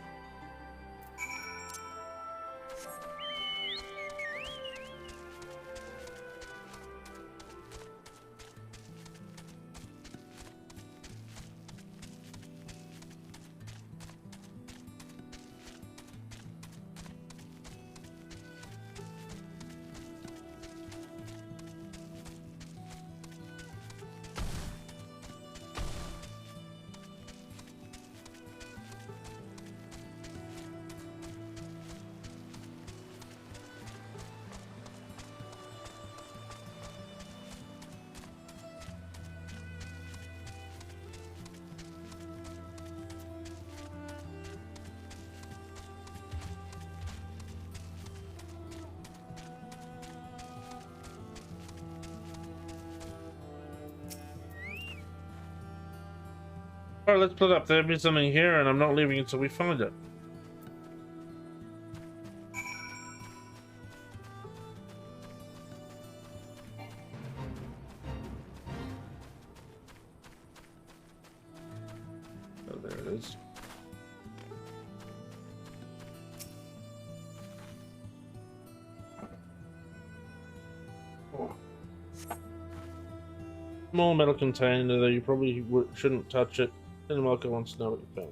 Speaker 1: Alright, let's split up. There'll be something here, and I'm not leaving until we find it. Oh, there it is. Oh. Small metal container, though you probably shouldn't touch it. Then Malco wants to know what you found.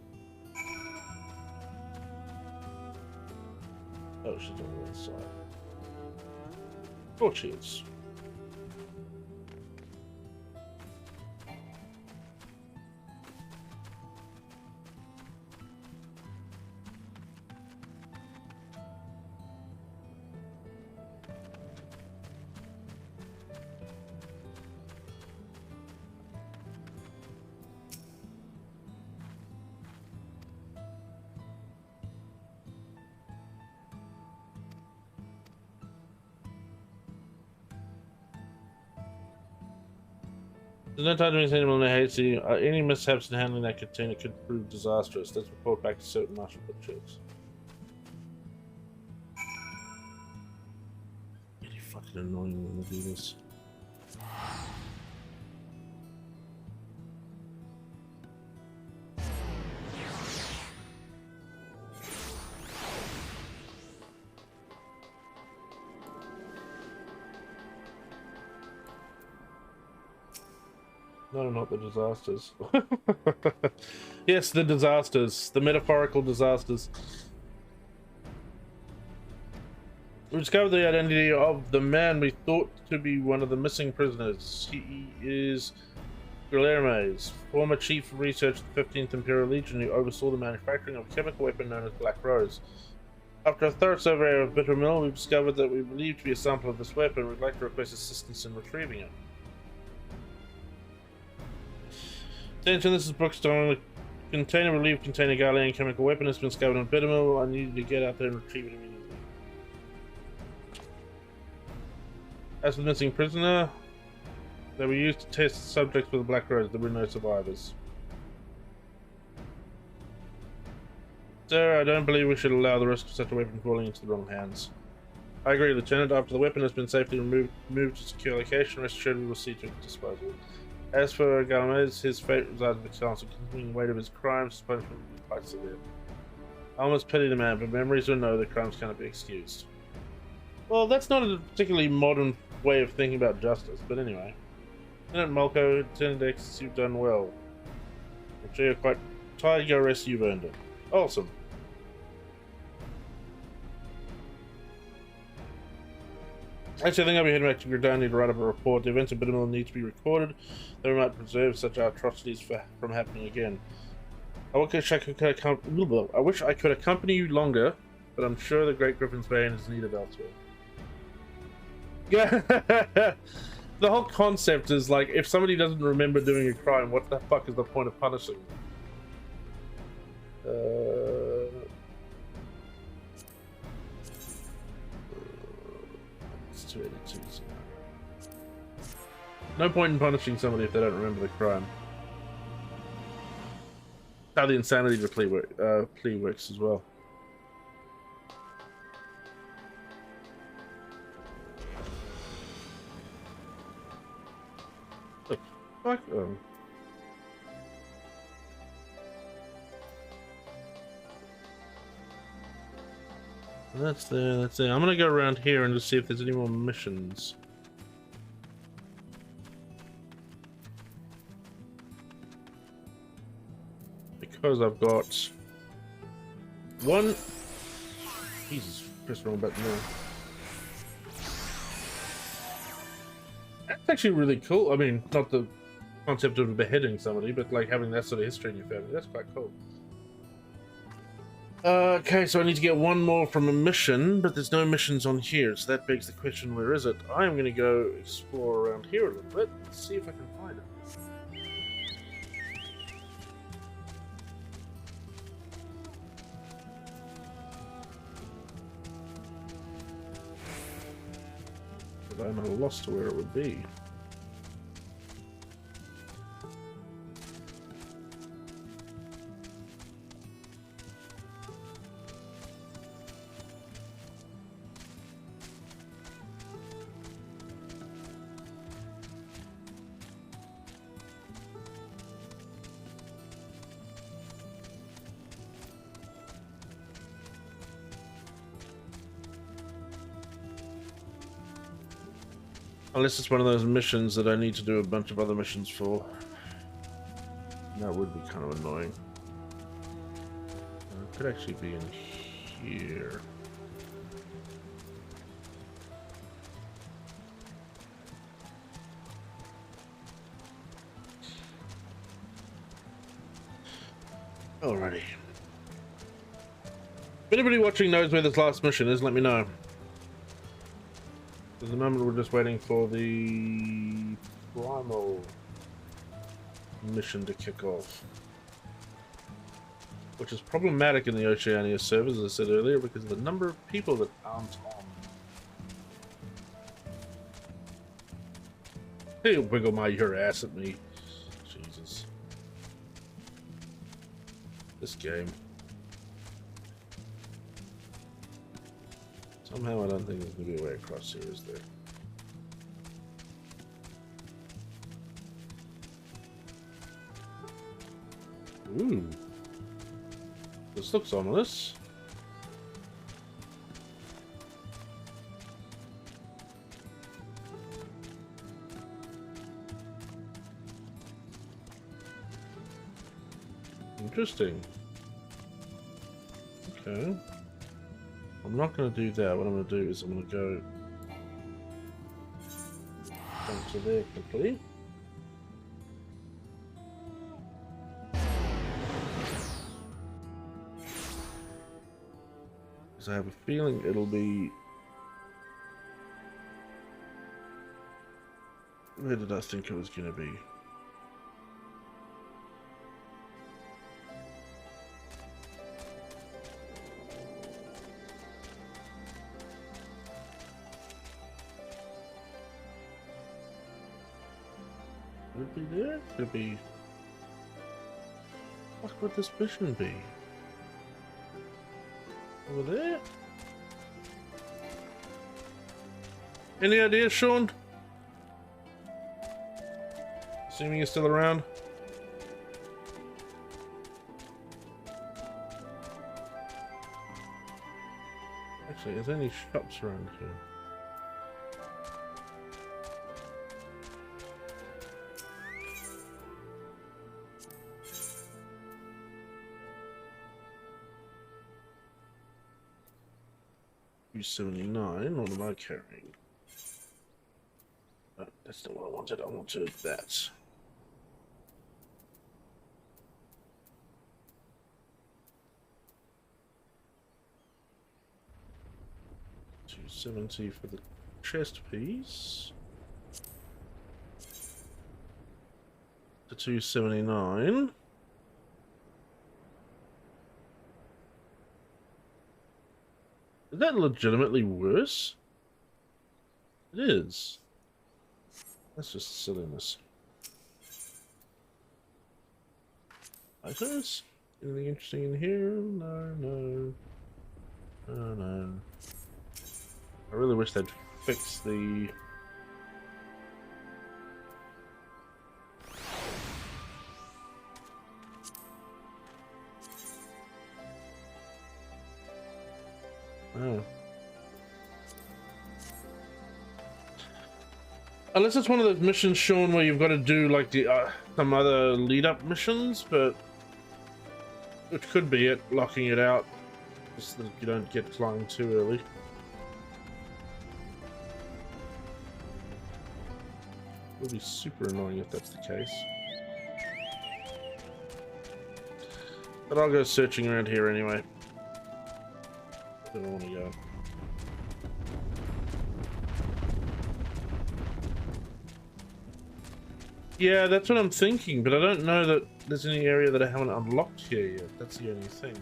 Speaker 1: Oh, she's on the other side. Oh, she is. There's no time to miss anyone in Haiti. Any mishaps in handling that container could prove disastrous. Let's report back to certain marshal butchers. Really fucking annoying when they do this. No, not the disasters. Yes, the disasters. The metaphorical disasters. We discovered the identity of the man we thought to be one of the missing prisoners. He is Guilhermes, former chief of research of the 15th Imperial Legion who oversaw the manufacturing of a chemical weapon known as Black Rose. After a thorough survey of Bitter Mill, we discovered that we believed to be a sample of this weapon. We'd like to request assistance in retrieving it. Attention, this is Brookstone. The container relieved container Galilean chemical weapon has been discovered in Bittermill. I need you to get out there and retrieve it immediately. As for the missing prisoner, they were used to test subjects with the Black Rose. There were no survivors. Sir, I don't believe we should allow the risk of such a weapon falling into the wrong hands. I agree, Lieutenant. After the weapon has been safely moved to a secure location, rest assured we will see to its disposal. As for Galmez, his fate resides with the council. Continuing the weight of his crimes, his punishment will be quite severe. I almost pity the man, but memories will know that crimes cannot be excused. Well, that's not a particularly modern way of thinking about justice, but anyway. Lieutenant Malco, Lieutenant Dex, you've done well. I'm sure you're quite tired. Go rest, you've earned it. Awesome. Actually, I think I'll be heading back to Gridani to write up a report. The events of Bittermill need to be recorded, though we might preserve such atrocities from happening again. I wish I could accompany you longer, but I'm sure the Great Griffin's Bane is needed elsewhere. Yeah, the whole concept is like, if somebody doesn't remember doing a crime, what the fuck is the point of punishing them? No point in punishing somebody if they don't remember the crime. How the insanity to plea works as well. The fuck? Oh. That's there, that's there. I'm gonna go around here and just see if there's any more missions. Because I've got one. Jesus, press the wrong button there. That's actually really cool. I mean, not the concept of beheading somebody, but like having that sort of history in your family. That's quite cool. Okay, so I need to get one more from a mission, but there's no missions on here, so that begs the question, where is it? I'm going to go explore around here a little bit, let's see if I can find it. But I'm at a loss to where it would be. Unless it's one of those missions that I need to do a bunch of other missions for. That would be kind of annoying. It could actually be in here. Alrighty. If anybody watching knows where this last mission is, let me know. At the moment we're just waiting for the primal mission to kick off. Which is problematic in the Oceania servers, as I said earlier, because of the number of people that aren't on. Hey, wiggle your ass at me. Jesus. This game. Somehow I don't think there's going to be a way across here, is there? Ooh. This looks ominous. Interesting. Okay. I'm not going to do that. What I'm going to do is I'm going to go down to there quickly. Because I have a feeling it'll be... Where did I think it was going to be? Could it be there? Could it be... What would this mission be? Over there? Any ideas, Sean? Assuming you're still around. Actually, is there any shops around here? $79, what am I carrying? Oh, that's not what I wanted. I wanted that. $270 for the chest piece. To $279. Is that legitimately worse? It is. That's just silliness. Items? Anything interesting in here? No, no. Oh no. I really wish they'd fix the... Oh. Unless it's one of those missions, Sean, where you've got to do like the some other lead-up missions, but which could be it, locking it out, just so that you don't get flying too early. It would be super annoying if that's the case. But I'll go searching around here anyway. Where do I want to go? Yeah, that's what I'm thinking, but I don't know that there's any area that I haven't unlocked here yet. That's the only thing.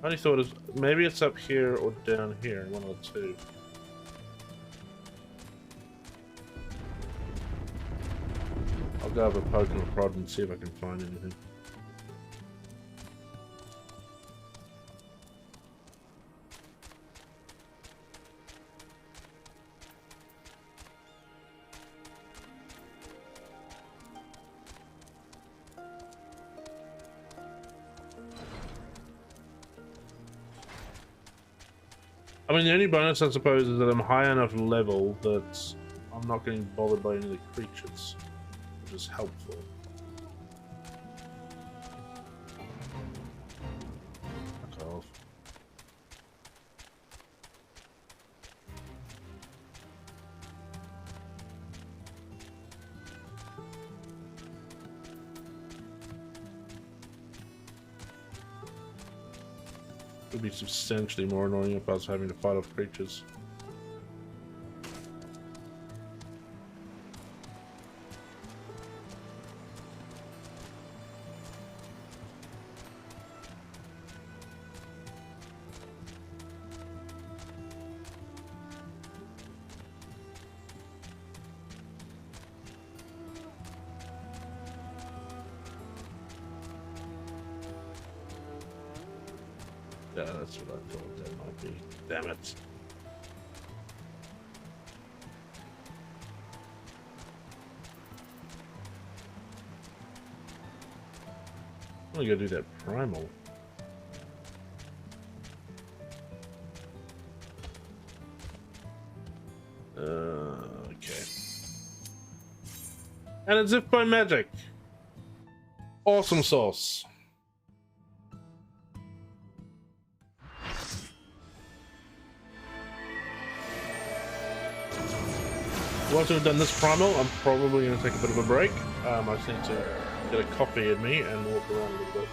Speaker 1: I only thought maybe it's up here or down here, one of the two. I'll go have a poke and a prod and see if I can find anything. I mean, the only bonus, I suppose, is that I'm high enough level that I'm not getting bothered by any of the creatures, which is helpful. Fuck off. It would be substantially more annoying if I was having to fight off creatures. Yeah, that's what I thought that might be. Damn it. I'm gonna go do that primal. Okay. And it's if by magic. Awesome sauce. Once we've done this primal, I'm probably going to take a bit of a break. I just need to get a coffee in me and walk around a little bit.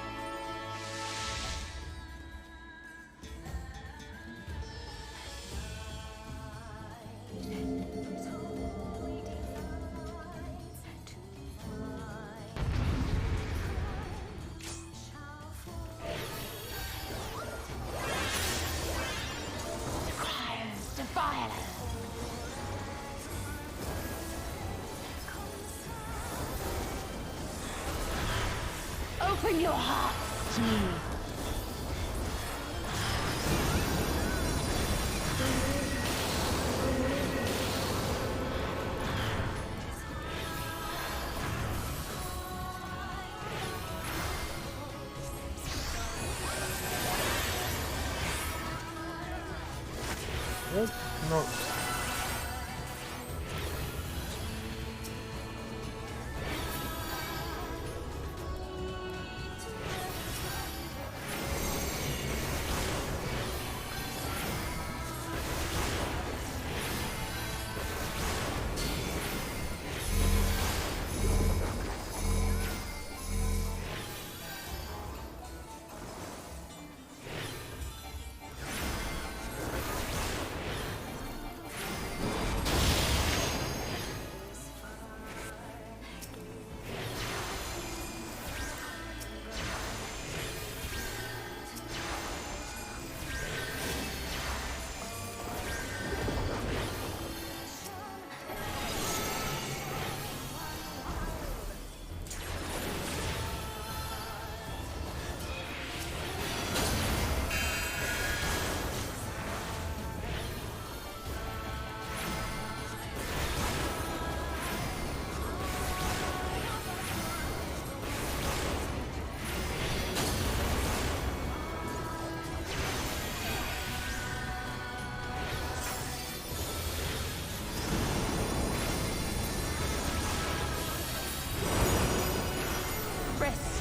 Speaker 10: Open your heart to me.
Speaker 1: What? No.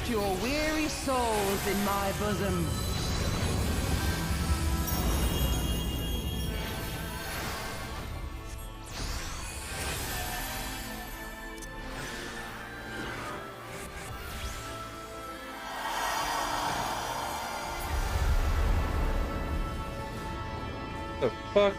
Speaker 12: Your weary souls in my bosom.
Speaker 1: The fuck?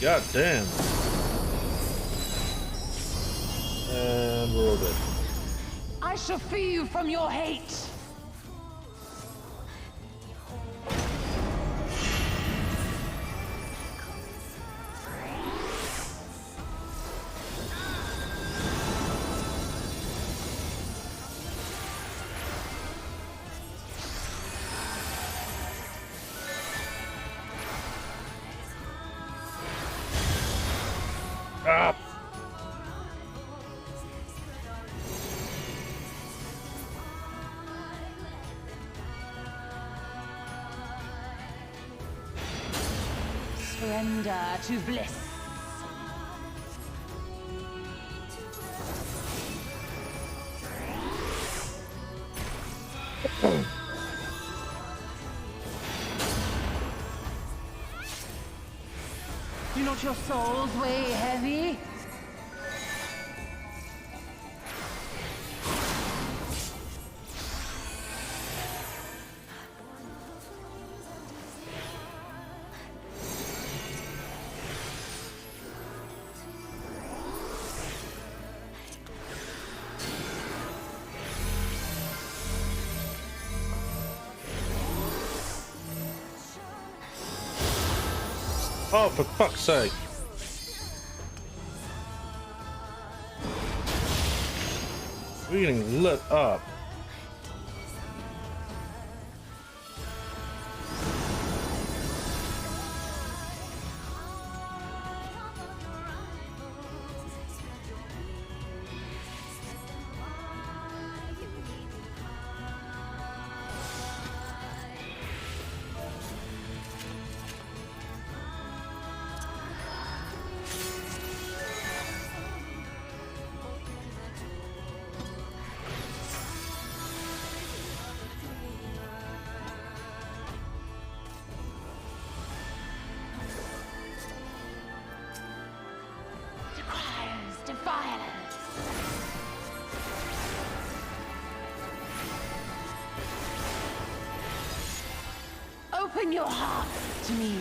Speaker 1: God damn. And we're all dead.
Speaker 12: I shall free you from your hate.
Speaker 1: Ah.
Speaker 14: Surrender to bliss. Do not your souls weigh heavy?
Speaker 1: Oh, for fuck's sake. We're getting lit up.
Speaker 14: Open your heart to me.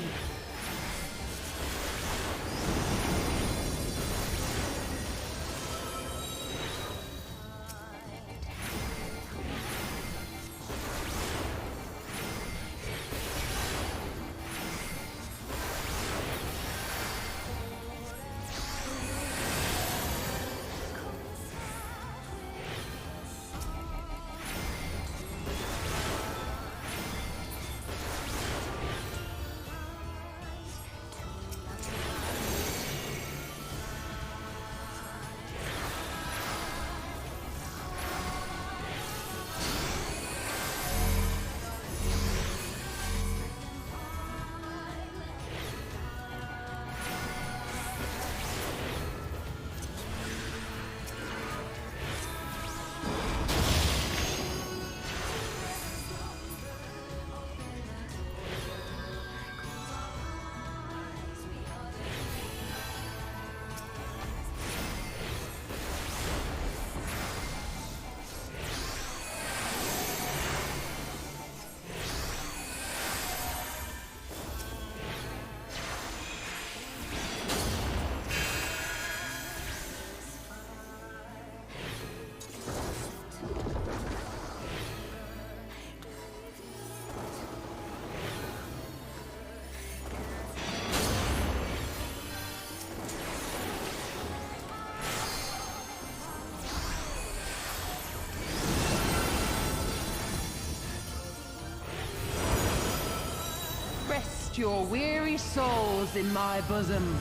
Speaker 14: Rest your weary souls in my bosom.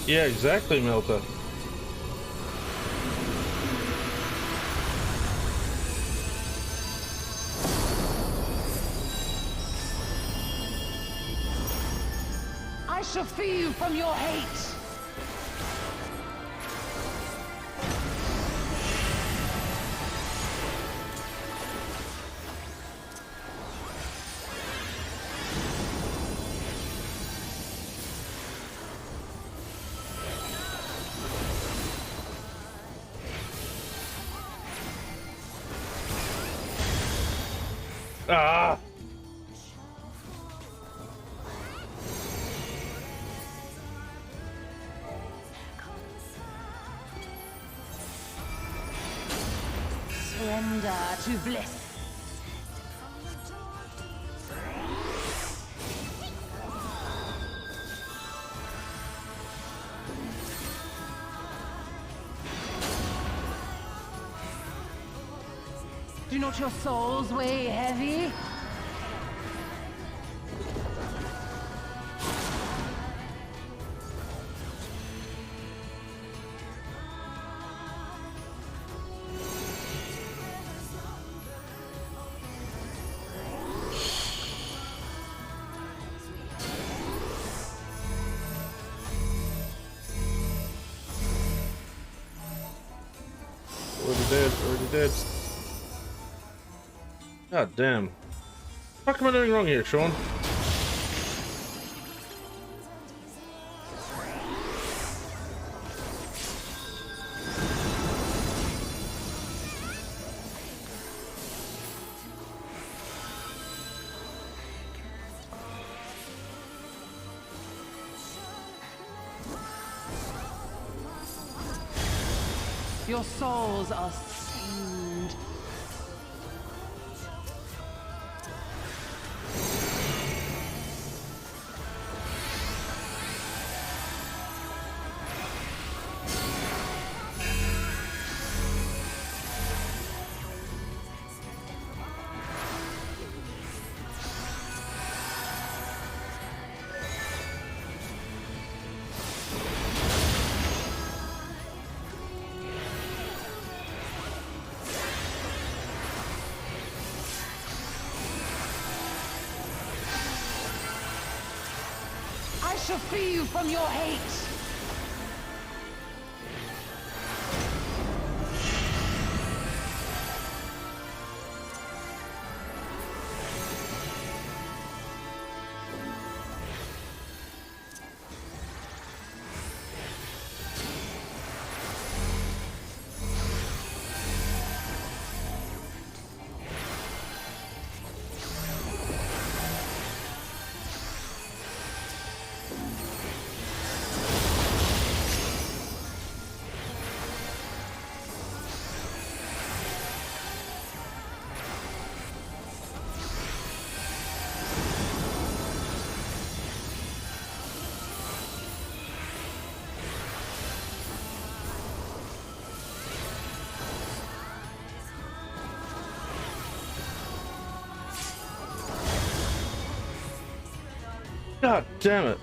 Speaker 1: Yeah, exactly, Melta.
Speaker 14: I shall free you from your hate.
Speaker 1: Ah!
Speaker 14: Surrender to bliss. Do not your souls weigh heavy?
Speaker 1: Already dead. God damn. What am I doing wrong here, Sean?
Speaker 14: Your souls are stained. I shall free you from your hate.
Speaker 1: God damn it.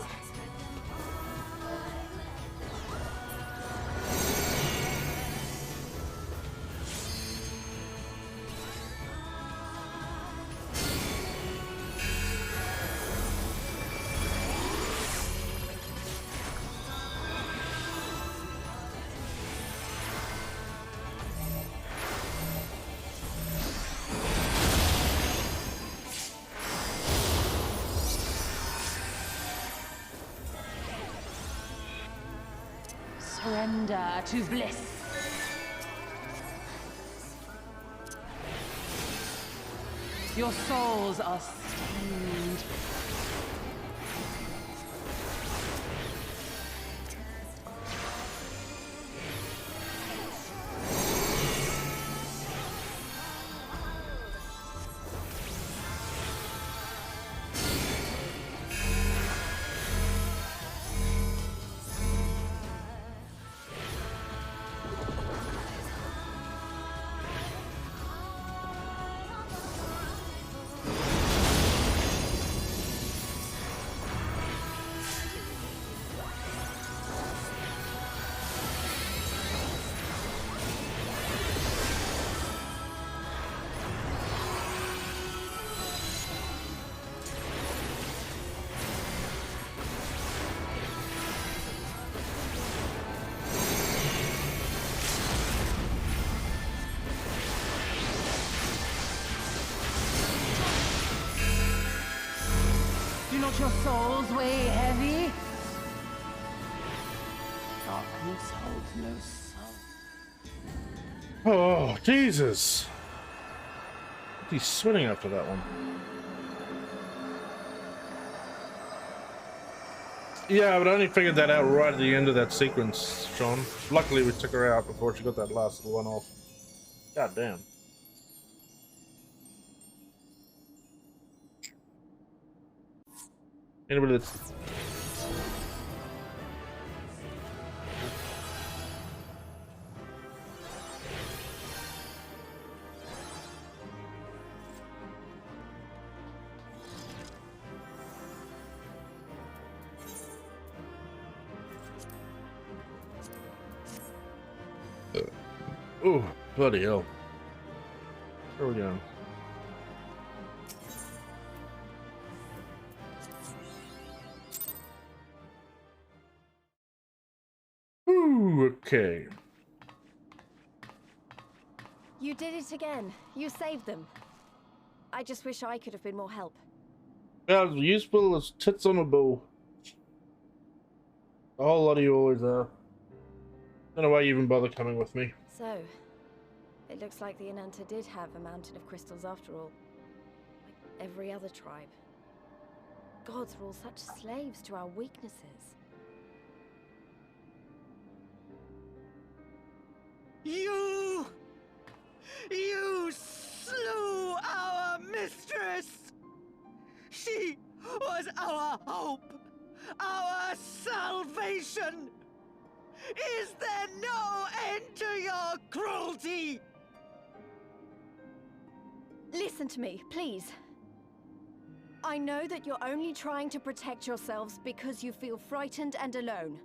Speaker 14: Surrender to bliss. Your souls are stained. Do not your souls weigh heavy? Darkness holds no soul.
Speaker 1: Oh, Jesus. He's sweating after that one. Yeah, but I only figured that out right at the end of that sequence, Sean. Luckily, we took her out before she got that last one off. God damn. Anybody that's... Oh, bloody hell. Where are we going? Ooh, okay.
Speaker 9: You did it again. You saved them. I just wish I could have been more help.
Speaker 1: As useful as tits on a bow. A whole lot of you always are. Don't know why you even bother coming with me.
Speaker 9: So, it looks like the Ananta did have a mountain of crystals after all. Like every other tribe. Gods were all such slaves to our weaknesses.
Speaker 11: You slew our mistress! She was our hope, our salvation! Is there no end to your cruelty?
Speaker 9: Listen to me, please. I know that you're only trying to protect yourselves because you feel frightened and alone.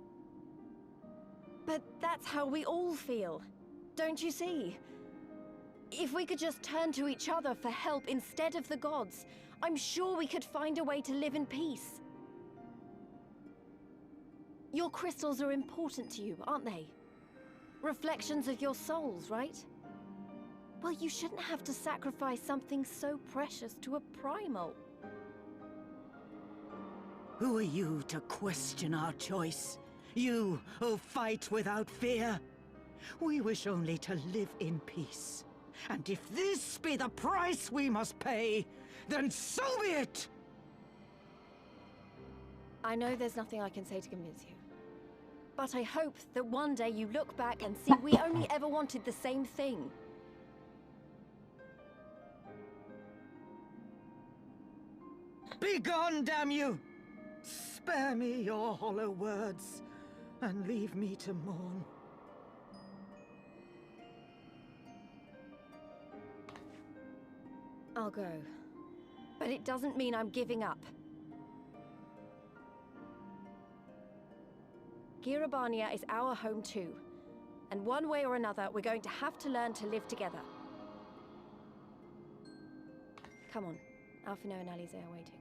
Speaker 9: But that's how we all feel. Don't you see? If we could just turn to each other for help instead of the gods, I'm sure we could find a way to live in peace. Your crystals are important to you, aren't they? Reflections of your souls, right? Well, you shouldn't have to sacrifice something so precious to a primal.
Speaker 11: Who are you to question our choice? You who fight without fear? We wish only to live in peace. And if this be the price we must pay, then so be it!
Speaker 9: I know there's nothing I can say to convince you. But I hope that one day you look back and see we only ever wanted the same thing.
Speaker 11: Begone, damn you! Spare me your hollow words, and leave me to mourn.
Speaker 9: I'll go. But it doesn't mean I'm giving up. Girabania is our home too. And one way or another, we're going to have to learn to live together. Come on. Alphino and Alize are waiting.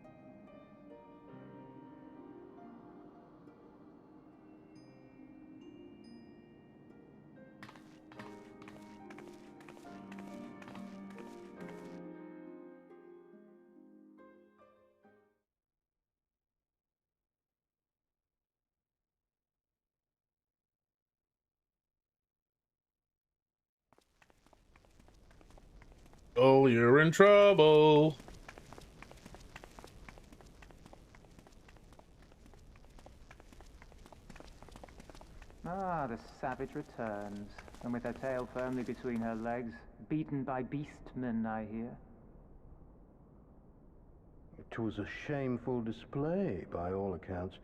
Speaker 1: Oh, you're in trouble.
Speaker 2: Ah, the savage returns, and with her tail firmly between her legs, beaten by beastmen, I hear.
Speaker 15: It was a shameful display, by all accounts.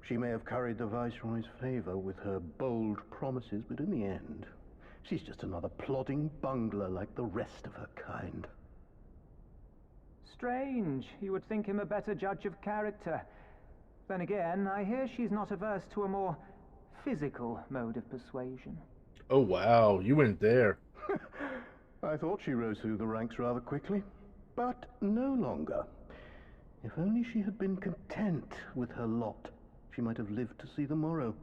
Speaker 15: She may have curried the Viceroy's favor with her bold promises, but in the end, she's just another plodding bungler like the rest of her kind.
Speaker 2: Strange. You would think him a better judge of character. Then again, I hear she's not averse to a more physical mode of persuasion.
Speaker 1: Oh wow, you went there.
Speaker 15: I thought she rose through the ranks rather quickly, but no longer. If only she had been content with her lot, she might have lived to see the morrow.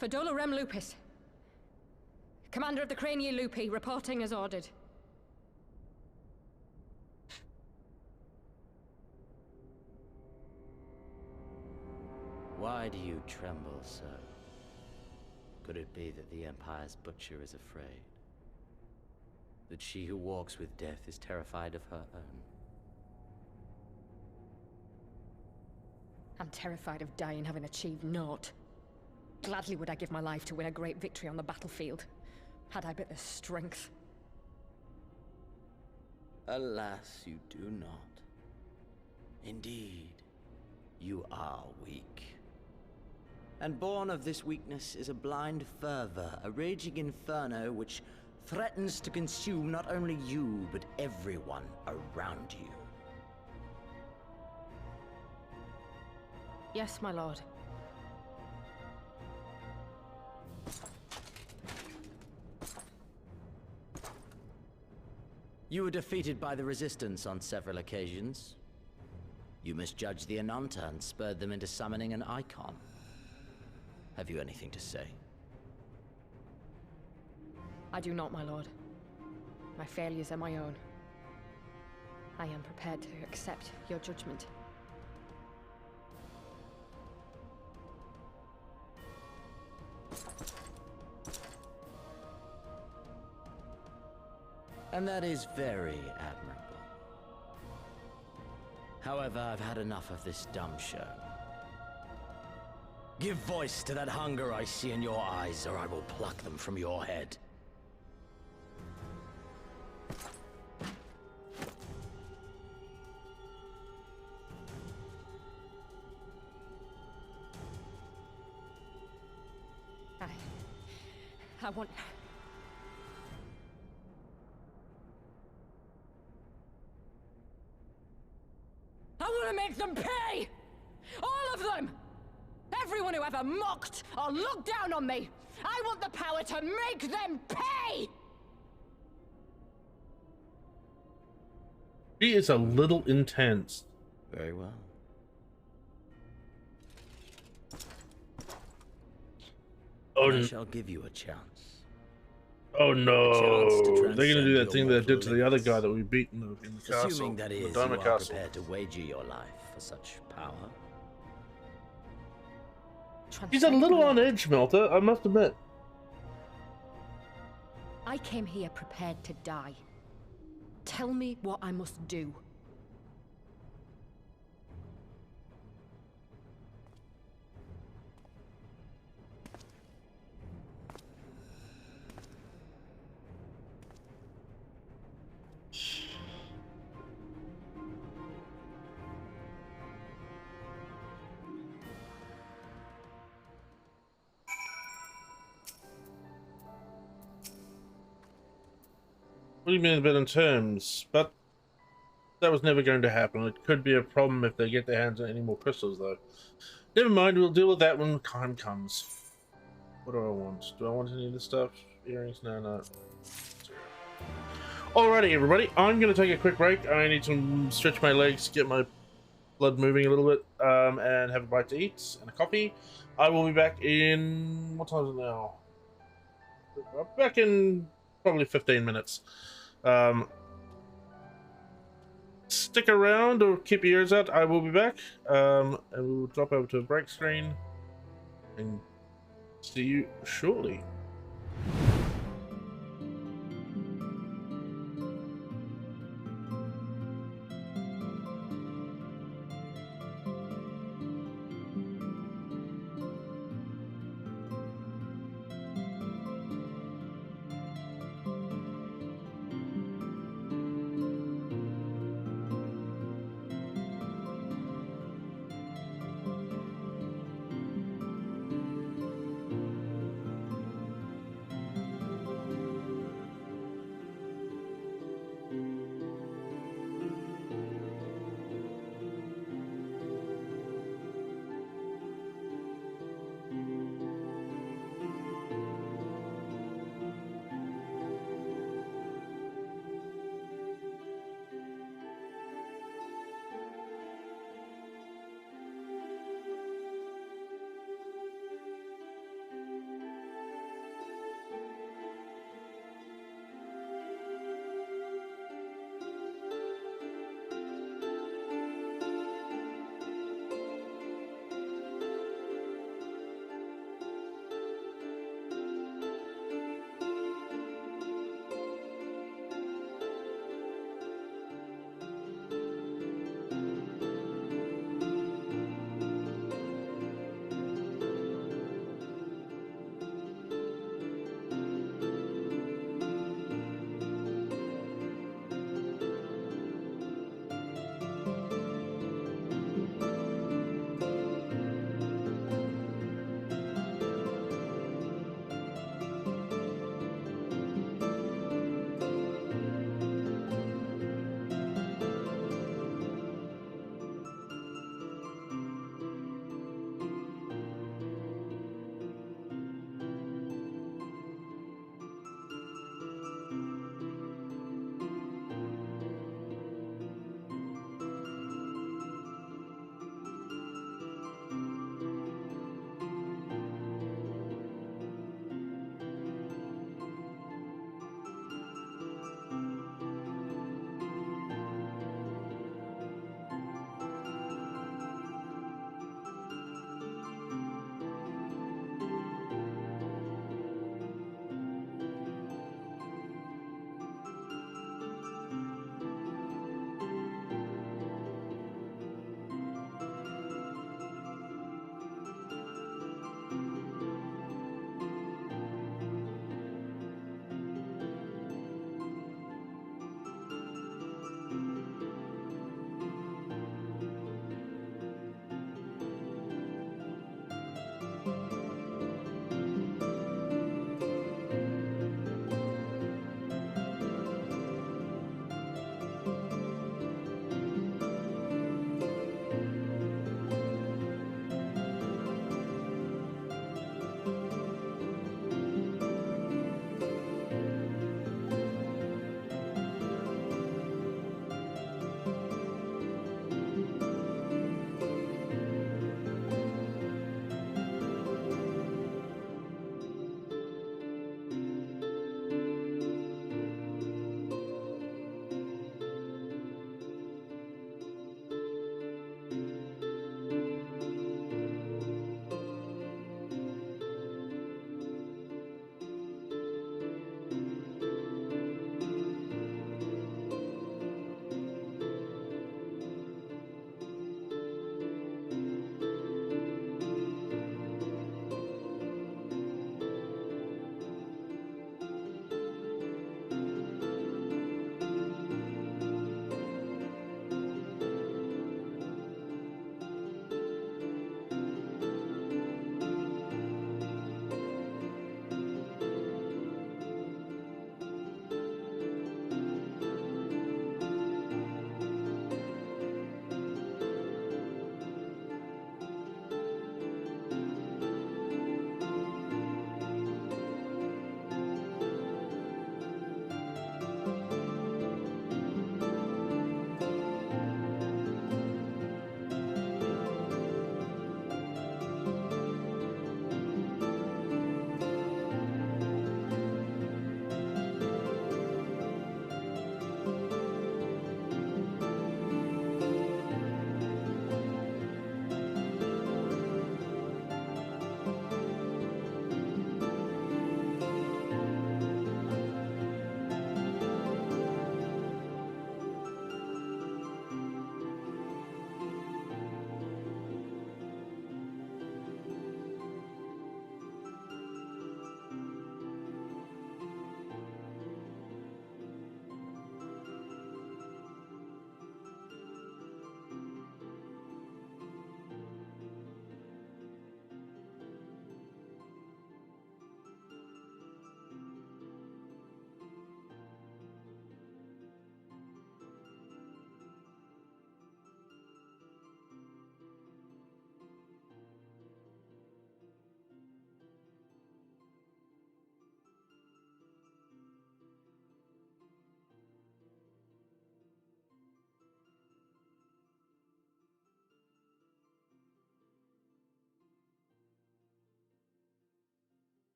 Speaker 8: Fadola Rem Lupus. Commander of the Cranial Lupi, reporting as ordered.
Speaker 16: Why do you tremble so? Could it be that the Empire's butcher is afraid? That she who walks with death is terrified of her own?
Speaker 8: I'm terrified of dying having achieved naught. Gladly would I give my life to win a great victory on the battlefield, had I but the strength.
Speaker 16: Alas, you do not. Indeed, you are weak. And born of this weakness is a blind fervor, a raging inferno which threatens to consume not only you, but everyone around you.
Speaker 8: Yes, my lord.
Speaker 16: You were defeated by the Resistance on several occasions. You misjudged the Ananta and spurred them into summoning an icon. Have you anything to say?
Speaker 8: I do not, my lord. My failures are my own. I am prepared to accept your judgment.
Speaker 16: And that is very admirable. However, I've had enough of this dumb show. Give voice to that hunger I see in your eyes, or I will pluck them from your head.
Speaker 8: I want... I want to make them pay! All of them! Everyone who ever mocked or looked down on me! I want the power to make them pay!
Speaker 1: She is a little intense.
Speaker 16: Very well.
Speaker 1: Oh,
Speaker 16: I shall give you a chance.
Speaker 1: Oh no! They're gonna do that thing that did to the other guy that we beat in the castle.
Speaker 16: Assuming that is,
Speaker 1: the
Speaker 16: you
Speaker 1: Doma
Speaker 16: are
Speaker 1: castle.
Speaker 16: prepared to wager your life for such power.
Speaker 1: He's a little on edge, Melta, I must admit.
Speaker 8: I came here prepared to die. Tell me what I must do.
Speaker 1: What do you mean a bit in terms? But that was never going to happen. It could be a problem if they get their hands on any more crystals, though. Never mind, we'll deal with that when time comes. What do I want? Do I want any of this stuff? Earrings? No. Alrighty, everybody. I'm going to take a quick break. I need to stretch my legs, get my blood moving a little bit, and have a bite to eat and a coffee. I will be back in... What time is it now? Back in probably 15 minutes. Stick around or keep your ears out. I will be back, and we'll drop over to a break screen and see you shortly.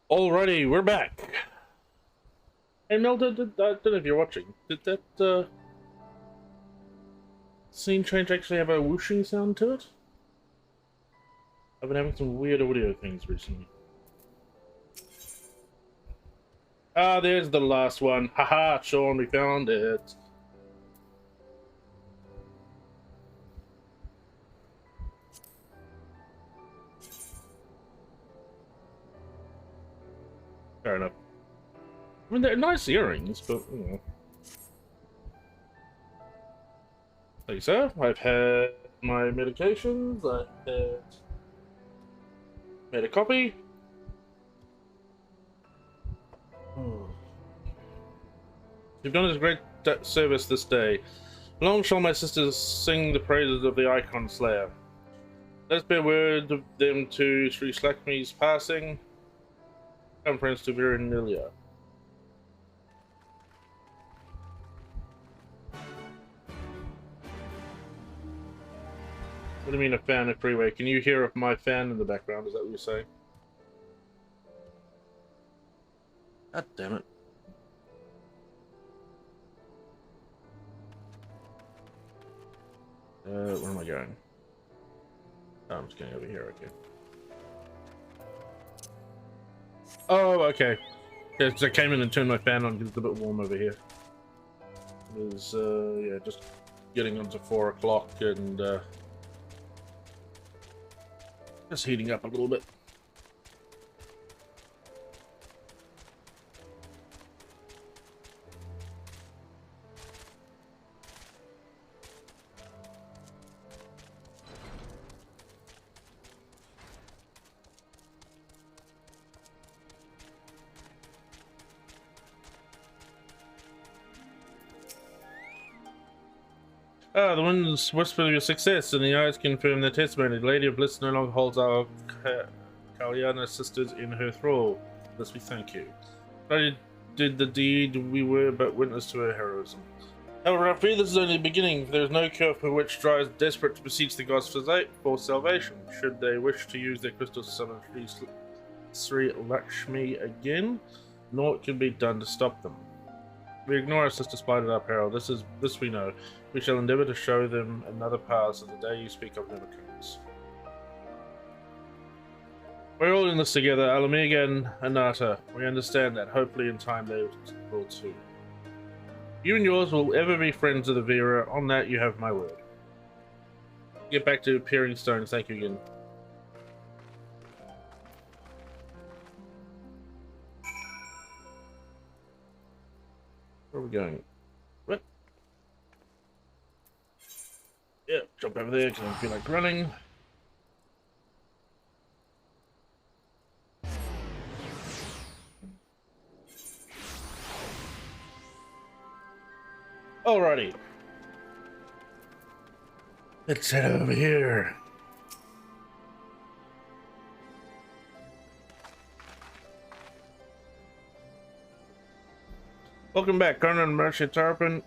Speaker 1: Alrighty, we're back. Hey Mel, I don't know if you're watching. Did that scene change actually have a whooshing sound to it? I've been having some weird audio things recently. Ah, there's the last one. Haha, Sean, we found it. Fair enough. I mean, they're nice earrings, but, you know. Thank you, sir. I've had my medications. I've made a copy. You've done us a great service this day. Long shall my sisters sing the praises of the Icon Slayer. Let's bear word of them to Sri Slakmi's passing. Conference to Viranilia. What do you mean a fan of freeway? Can you hear my fan in the background? Is that what you're saying? God damn it. Where am I going? Oh, I'm just going over here, okay. Oh, okay. Yeah, I came in and turned my fan on because it's a bit warm over here. It was, yeah, just getting on to 4 o'clock and, just heating up a little bit. Ah, the winds whisper of your success, and the eyes confirm their testimony. The Lady of Bliss no longer holds our Kalyana sisters in her thrall. Thus we thank you. I did the deed, we were but witness to her heroism. However, I fear this is only the beginning. There is no cure for which drives desperate to beseech the gods for salvation. Should they wish to use their crystals to summon Sri Lakshmi again, naught can be done to stop them. We ignore our sister spite at our peril. This we know. We shall endeavour to show them another path so the day you speak of never comes. We're all in this together, Alamega and Anata. We understand that. Hopefully in time they will too. You and yours will ever be friends of the Vera. On that you have my word. Get back to Peering Stones. Thank you again. Where are we going? What? Yeah, jump over there because I feel like running. Alrighty. Let's head over here. Welcome back, Colonel Marcia Tarpon.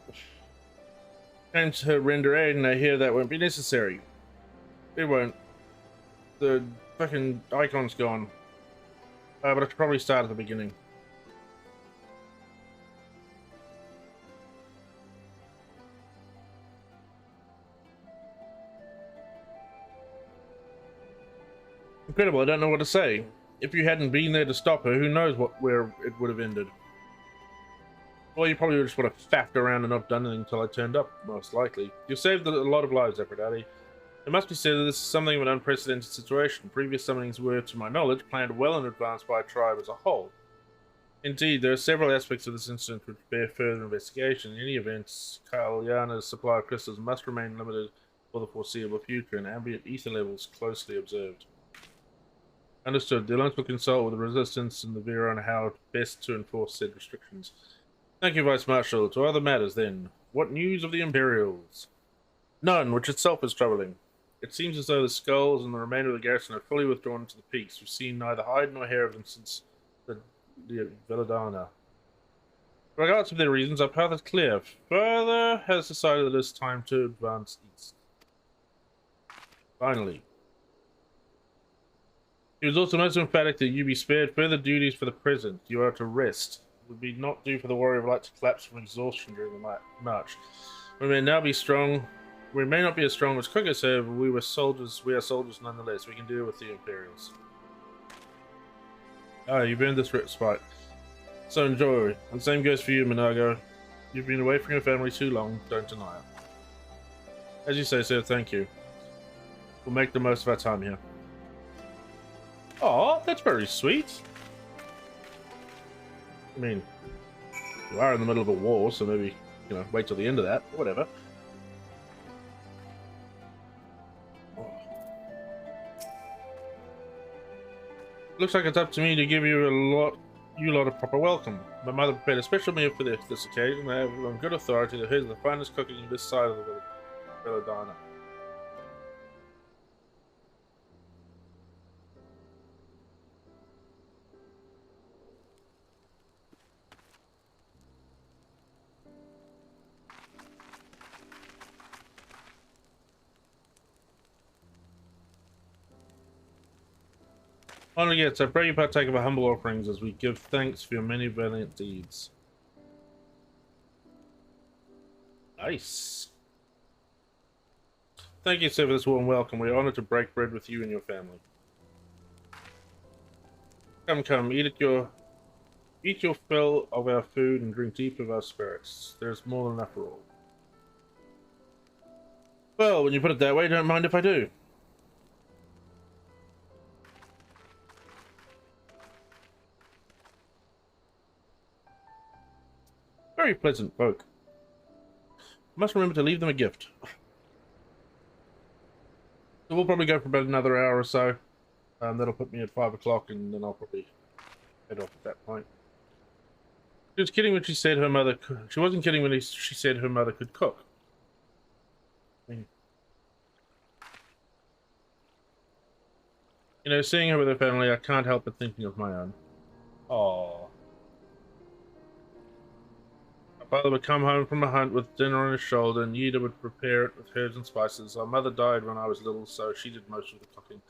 Speaker 1: Came to render aid, and I hear that won't be necessary. It won't. The fucking icon's gone. But I should probably start at the beginning. Incredible, I don't know what to say. If you hadn't been there to stop her, who knows where it would have ended. Well, you probably just would have faffed around and not done anything until I turned up, most likely. You saved a lot of lives, Aphrodite. It must be said that this is something of an unprecedented situation. Previous summonings were, to my knowledge, planned well in advance by a tribe as a whole. Indeed, there are several aspects of this incident which bear further investigation. In any event, Kalyana's supply of crystals must remain limited for the foreseeable future, and ambient ether levels closely observed. Understood. The Alliance will consult with the Resistance and the Vera on how best to enforce said restrictions. Thank you, Vice Marshal. To other matters, then. What news of the Imperials? None, which itself is troubling. It seems as though the skulls and the remainder of the garrison are fully withdrawn to the peaks. We've seen neither hide nor hair of them since the Veladana. Regardless of their reasons, our path is clear. Further has decided that it is time to advance east. Finally. He was also most emphatic that you be spared further duties for the present. You are to rest. It would be not due for the warrior of light to collapse from exhaustion during the march. We may now be strong. We may not be as strong as Crickets, however, we are soldiers nonetheless. We can deal with the Imperials. Ah, you've earned this respite. So enjoy. And the same goes for you, Minago. You've been away from your family too long, don't deny it. As you say, sir, thank you. We'll make the most of our time here. Oh, that's very sweet. I mean, you are in the middle of a war, so maybe, you know, wait till the end of that, or whatever. Looks like it's up to me to give you a lot of proper welcome. My mother prepared a special meal for this occasion. I have on good authority that hers is the finest cooking this side of the village diner. On again, so pray you partake of our humble offerings as we give thanks for your many valiant deeds. Nice. Thank you, sir, for this warm welcome. We are honored to break bread with you and your family. Come, eat your fill of our food and drink deep of our spirits. There's more than enough for all. Well, when you put it that way, don't mind if I do. Very pleasant folk. Must remember to leave them a gift. So we'll probably go for about another hour or so. That'll put me at 5 o'clock, and then I'll probably head off at that point. She was kidding when she said her mother. She wasn't kidding when she said her mother could cook. I mean, you know, seeing her with her family, I can't help but thinking of my own. Aww. Father would come home from a hunt with dinner on his shoulder, and Yida would prepare it with herbs and spices. Our mother died when I was little, so she did most of the cooking.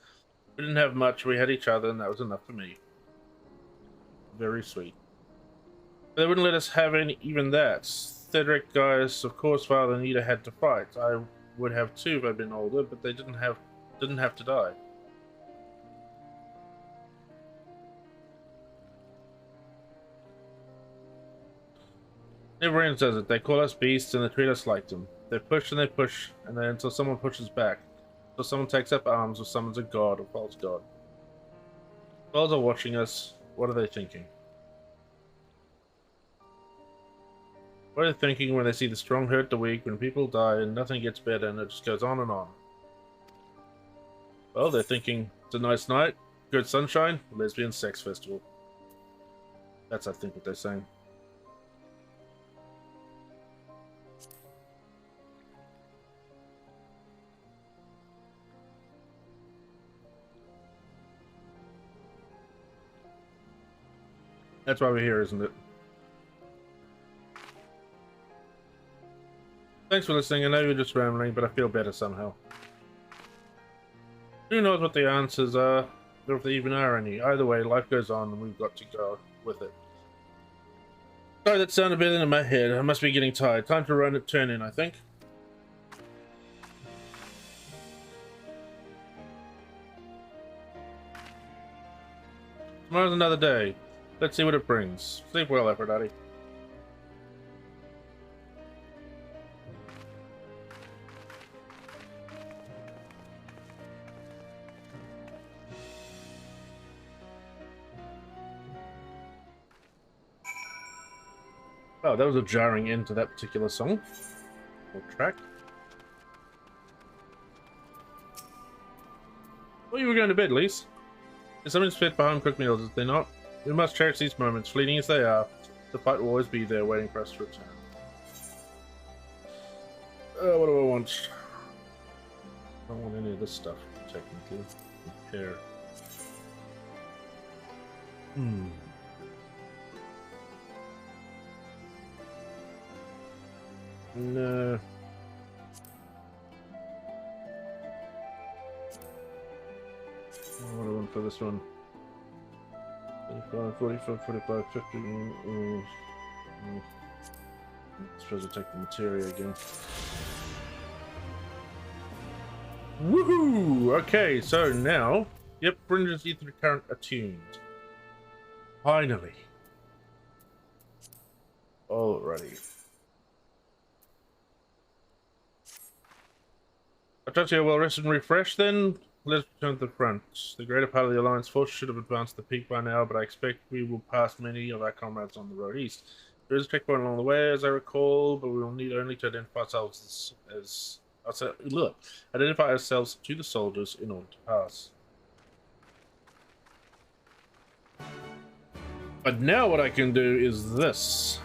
Speaker 1: We didn't have much, we had each other, and that was enough for me. Very sweet. But they wouldn't let us have even that. Cedric, guys, of course, Father and Yida had to fight. I would have too if I'd been older, but they didn't have to die. Never ends, does it? They call us beasts and they treat us like them. They push, and then until someone pushes back. Until someone takes up arms or summons a god or false god. Gods are watching us. What are they thinking? What are they thinking when they see the strong hurt the weak, when people die and nothing gets better and it just goes on and on? Well, they're thinking, it's a nice night, good sunshine, lesbian sex festival. That's, I think, what they're saying. That's why we're here, isn't it? Thanks for listening. I know you're just rambling, but I feel better somehow. Who knows what the answers are, or if there even are any. Either way, life goes on and we've got to go with it. Sorry, that sounded better than in my head. I must be getting tired. Time to turn in, I think. Tomorrow's another day. Let's see what it brings. Sleep well, Aphrodite. Oh, that was a jarring end to that particular song. Or track. Well, you were going to bed, Lise. There's something fit for home-cooked meals, is there not? We must cherish these moments, fleeting as they are. The fight will always be there, waiting for us to return. What do I want? I don't want any of this stuff, technically. Here. No. What do I want for this one? 35, 45, 45, 50. I suppose I'll take the materia again. Woohoo! Okay, so now, yep, Brinder's ether current attuned. Finally. Alrighty. I trust you're well rested and refreshed then. Let's return to the front. The greater part of the Alliance force should have advanced the peak by now, but I expect we will pass many of our comrades on the road east. There is a checkpoint along the way, as I recall, but we will need only to identify ourselves identify ourselves to the soldiers in order to pass. But now what I can do is this.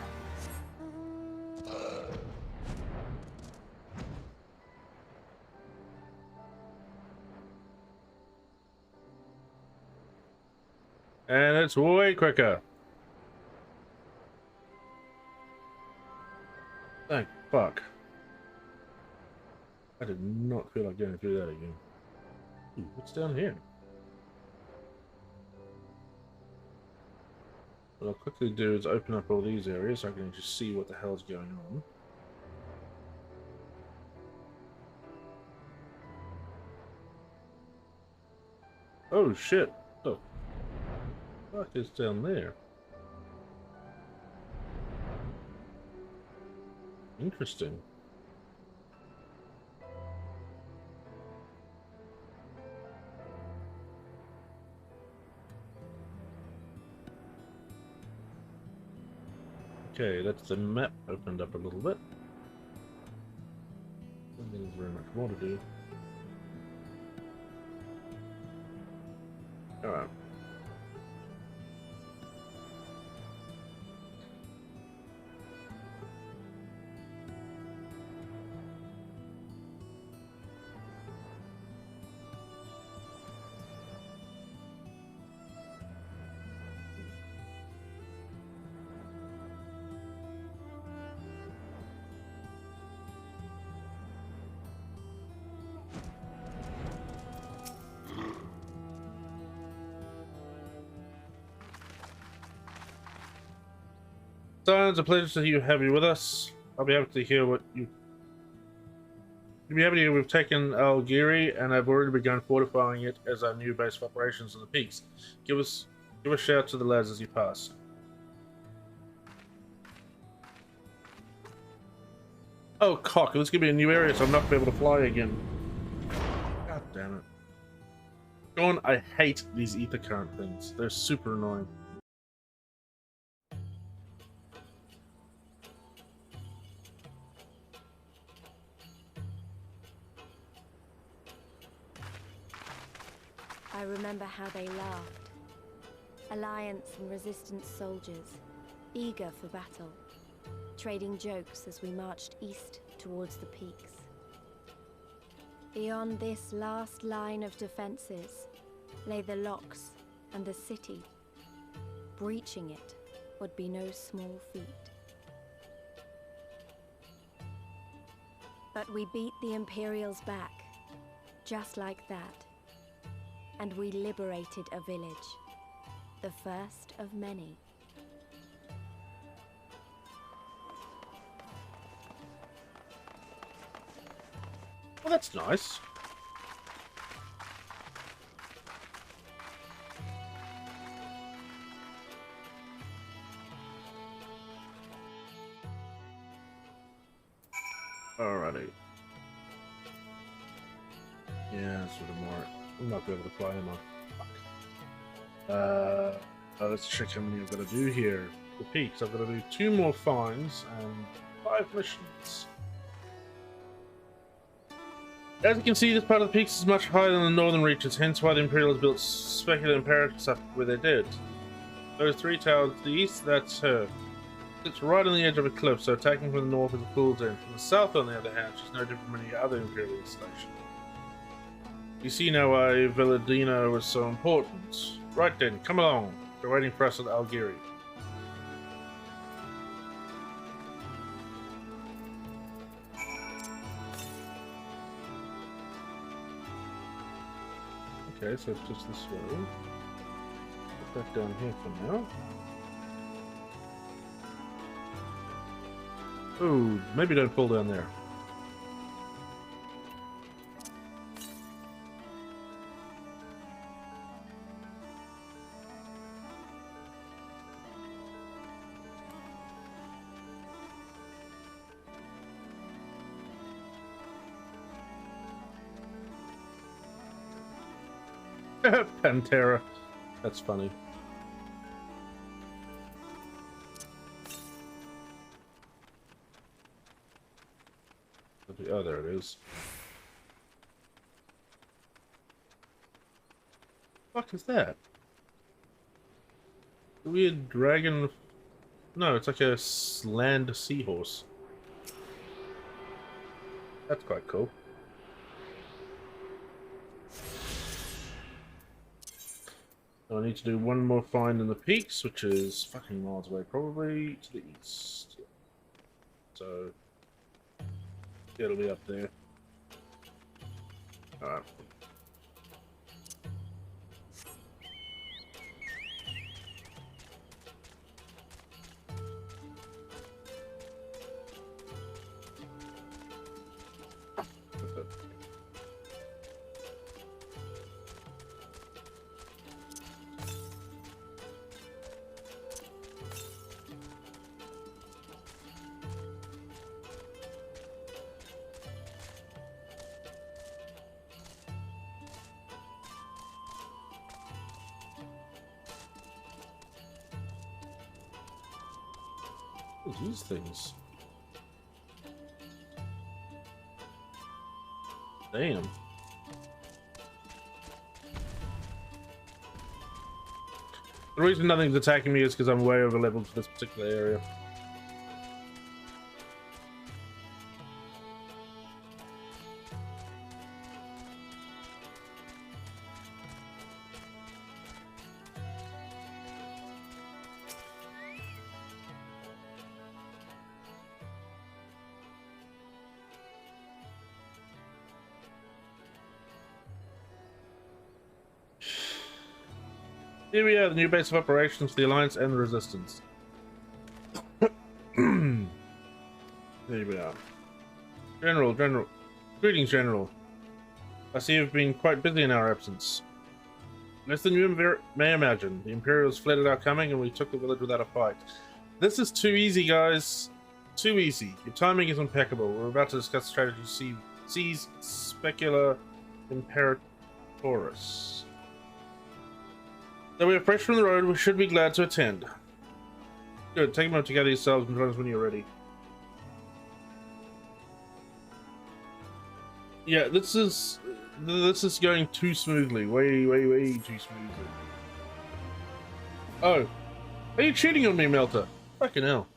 Speaker 1: And it's way quicker. Thank fuck. I did not feel like going through that again. Ooh, what's down here? What I'll quickly do is open up all these areas so I can just see what the hell's going on. Oh shit! Oh, fuck is down there? Interesting. Okay, that's the map opened up a little bit. There's very much more to do. Alright. So it's a pleasure to have you with us. I'll be happy to hear what you. You'll be happy to hear we've taken Algiri and have already begun fortifying it as our new base of operations in the peaks. Give a shout to the lads as you pass. Oh cock! This could be a new area, so I'm not gonna be able to fly again. God damn it! John, I hate these ether current things. They're super annoying.
Speaker 9: I remember how they laughed. Alliance and Resistance soldiers, eager for battle, trading jokes as we marched east towards the peaks. Beyond this last line of defenses lay the locks and the city. Breaching it would be no small feat. But we beat the Imperials back, just like that. And we liberated a village, the first of many.
Speaker 1: Well, that's nice. Alrighty. Yeah, sort of more. I'm not going to be able to fly him off. Fuck. Let's check how many I've got to do here. The peaks. I've got to do 2 more finds and 5 missions. As you can see, this part of the peaks is much higher than the northern reaches, hence why the Imperials built speculative parapets up where they did. Those 3 towers to the east, that's her. It's right on the edge of a cliff, so attacking from the north is a fool's end. From the south, on the other hand, she's no different from any other Imperial installation. You see now why Villadino was so important. Right then, come along. They're waiting for us at Algiri. Okay, so it's just this way. Put that down here for now. Oh, maybe don't fall down there. Pantera. That's funny. Oh, there it is. What the fuck is that? A weird dragon. No, it's like a land seahorse. That's quite cool. I need to do one more find in the peaks, which is fucking miles away, probably to the east. So it'll be up there. Alright. These things. Damn. The reason nothing's attacking me is because I'm way over leveled for this particular area. Here we are, the new base of operations for the Alliance and the Resistance. There we are. General. Greetings, General. I see you've been quite busy in our absence. Less than you may imagine, the Imperials fled at our coming and we took the village without a fight. This is too easy, guys. Too easy. Your timing is impeccable. We're about to discuss strategy seize Specula Imperatorus. Though we are fresh from the road, we should be glad to attend. Good, take a moment to gather yourselves and join us when you're ready. Yeah, this is going too smoothly. Way too smoothly. Oh. Are you cheating on me, Melter? Fucking hell.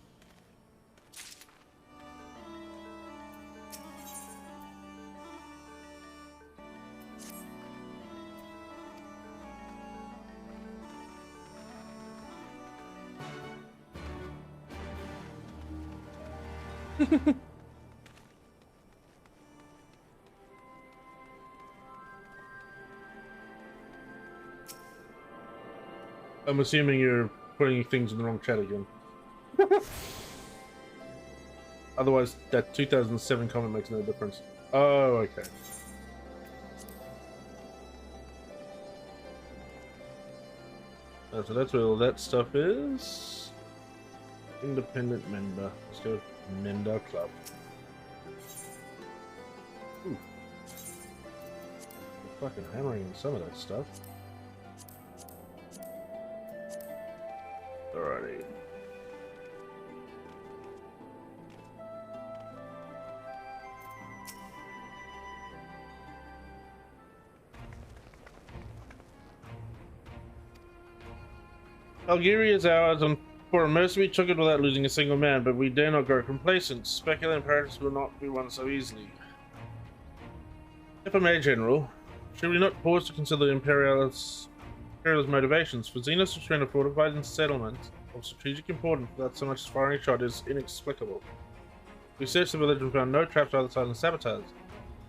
Speaker 1: I'm assuming you're putting things in the wrong chat again. Otherwise, that 2007 comment makes no difference. Oh, okay. So that's where all that stuff is. Independent member. Let's go member club. Ooh. We're fucking hammering in some of that stuff. Alrighty. Algeria is ours, and for a mercy we took it without losing a single man, but we dare not grow complacent. Specula Imperatorus will not be won so easily. If I may, General, should we not pause to consider the Imperial's motivations? For Xenos to train a fortified settlement of strategic importance without so much as firing a shot is inexplicable. We searched the village and found no traps either side and sabotage.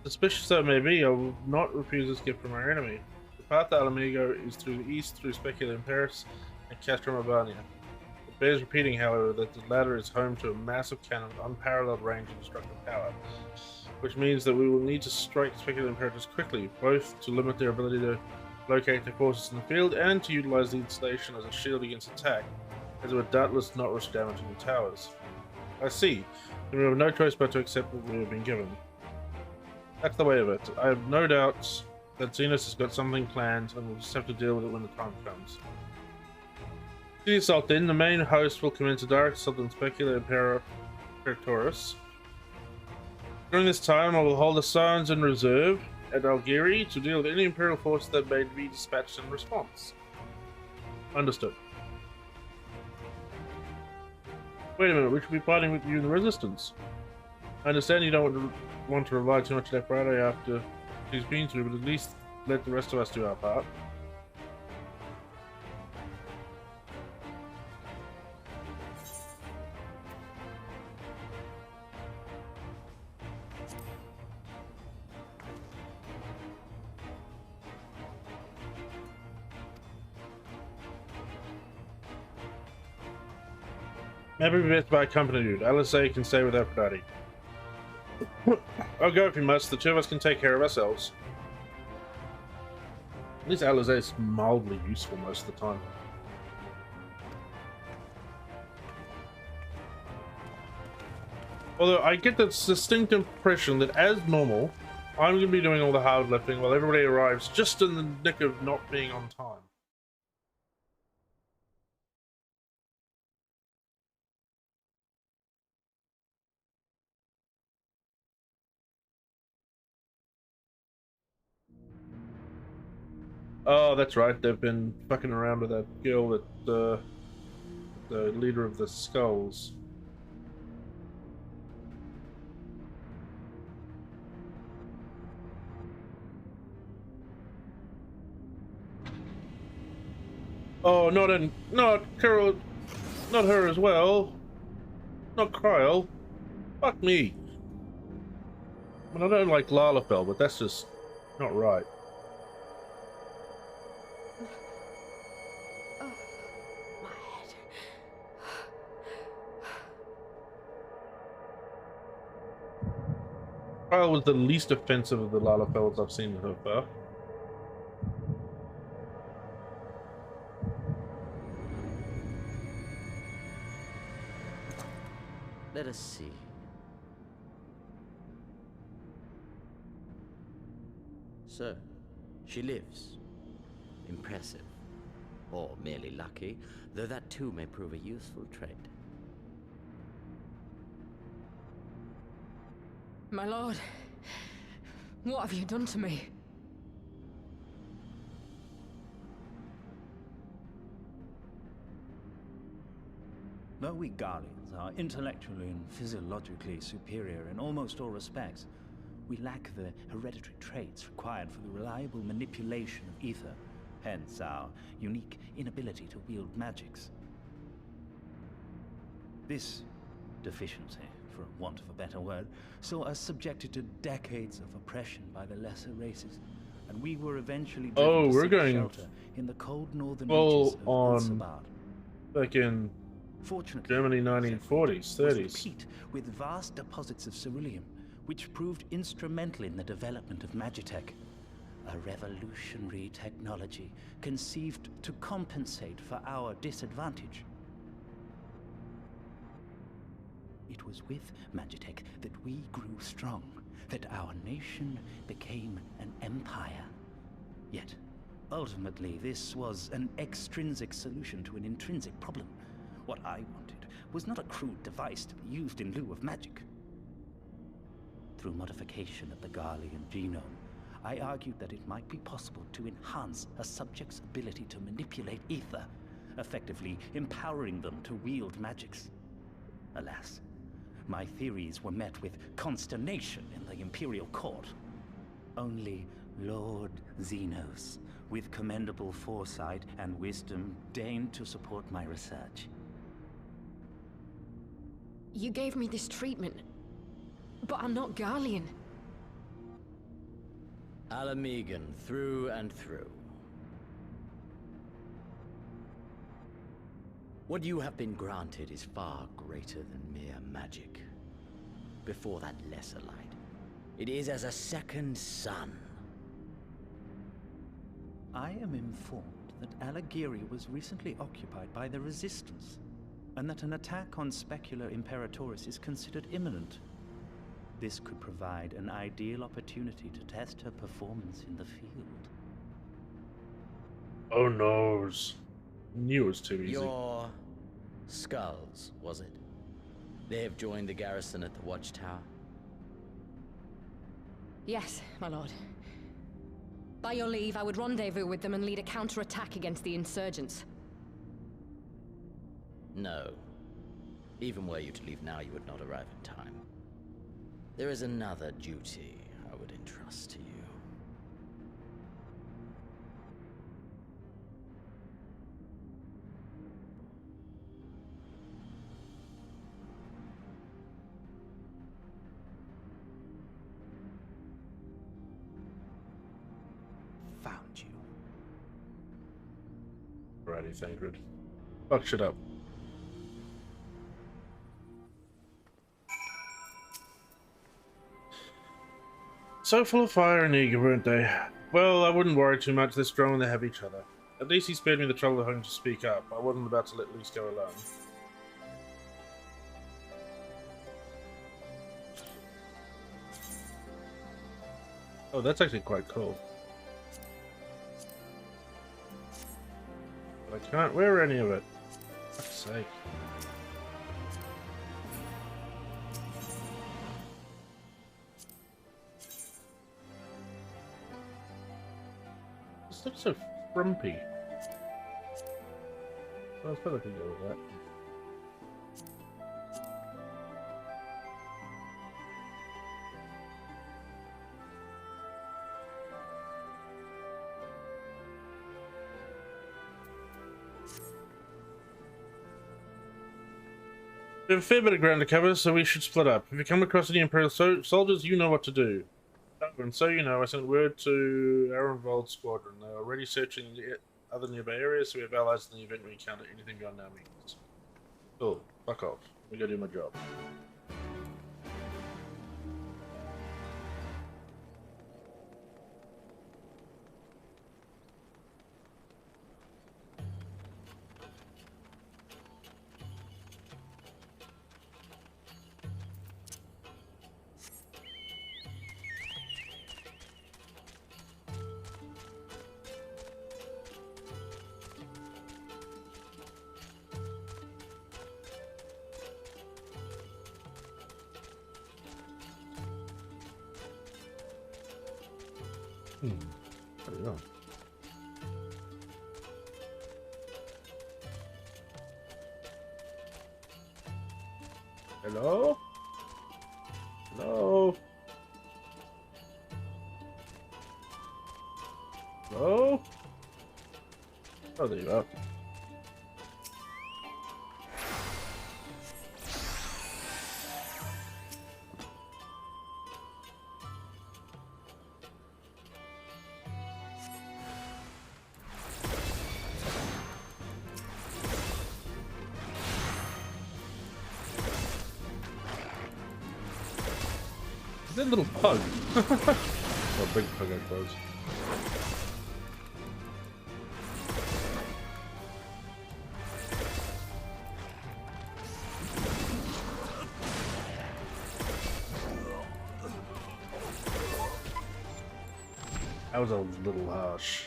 Speaker 1: Suspicious though it may be, I will not refuse this gift from our enemy. The path to Alamigo is through the east through Specula in Paris and Castro Mabania. It bears repeating, however, that the latter is home to a massive cannon with unparalleled range and destructive power, which means that we will need to strike Specula Imperators quickly, both to limit their ability to locate their forces in the field and to utilize the installation as a shield against attack, as it would doubtless not risk damaging the towers. I see. Then we have no choice but to accept what we have been given. That's the way of it. I have no doubts that Zenos has got something planned, and we'll just have to deal with it when the time comes. To the assault then, the main host will commence a direct assault on Specula Imperatoris. During this time, I will hold the Scions in reserve at Algeri to deal with any Imperial force that may be dispatched in response. Understood. Wait a minute, we should be fighting with you in the Resistance. I understand you don't want to rely too much on Friday after she's been through, but at least let the rest of us do our part. Maybe we best buy company, dude. LSA can stay with Aphrodite. I'll go if you must. The two of us can take care of ourselves. At least LSA is mildly useful most of the time. Although I get the distinct impression that as normal, I'm going to be doing all the hard lifting while everybody arrives just in the nick of not being on time. Oh, that's right. They've been fucking around with that girl that, the leader of the Skulls. Oh, not Carol, not her as well. Not Cryle. Fuck me. I mean, I don't like Lalafell, but that's just not right. Cryle was the least offensive of the Lalafells I've seen so far.
Speaker 16: Let us see. So, she lives. Impressive. Or merely lucky, though that too may prove a useful trait.
Speaker 8: My lord, what have you done to me?
Speaker 17: Though we Guardians are intellectually and physiologically superior in almost all respects, we lack the hereditary traits required for the reliable manipulation of ether, hence our unique inability to wield magics. This deficiency, for want of a better word, saw us subjected to decades of oppression by the lesser races, and we were eventually driven to seek shelter in the cold northern reaches of Ulsabard.
Speaker 1: Back in Germany, 1940s, 30s.
Speaker 17: With vast deposits of ceruleum, which proved instrumental in the development of Magitech, a revolutionary technology conceived to compensate for our disadvantage. It was with Magitech that we grew strong, that our nation became an empire. Yet, ultimately, this was an extrinsic solution to an intrinsic problem. What I wanted was not a crude device to be used in lieu of magic. Through modification of the Garlean genome, I argued that it might be possible to enhance a subject's ability to manipulate ether, effectively empowering them to wield magics. Alas, my theories were met with consternation in the Imperial Court. Only Lord Zenos, with commendable foresight and wisdom, deigned to support my research.
Speaker 8: You gave me this treatment, but I'm not Garlean.
Speaker 16: Alamegan, through and through. What you have been granted is far greater than mere magic. Before that lesser light, it is as a second sun.
Speaker 17: I am informed that Alagiri was recently occupied by the Resistance, and that an attack on Specular Imperatoris is considered imminent. This could provide an ideal opportunity to test her performance in the field.
Speaker 1: Oh noes. Knew it was too easy.
Speaker 16: Your skulls, was it? They have joined the garrison at the watchtower?
Speaker 8: Yes, my lord. By your leave, I would rendezvous with them and lead a counterattack against the insurgents.
Speaker 16: No. Even were you to leave now, you would not arrive in time. There is another duty I would entrust to you.
Speaker 17: Found you.
Speaker 1: Alrighty, Thancred. Fuck shit up. So full of fire and eager, weren't they? Well, I wouldn't worry too much. They're strong and they have each other. At least he spared me the trouble of having to speak up. I wasn't about to let Luce go alone. Oh, that's actually quite cool. But I can't wear any of it. For fuck's sake. This looks so frumpy. Well, I suppose I could go with that. We have a fair bit of ground to cover, so we should split up. If you come across any Imperial soldiers, you know what to do. Oh, and so you know, I sent word to Arenvold's squadron. They are already searching the other nearby areas, so we have allies in the event we encounter anything beyond our means. Cool. Fuck off. We gotta do my job. I don't know. Hello? Hello? Hello? Oh, there you are. Is that a little pug? Or a big pug, I suppose. That was a little harsh.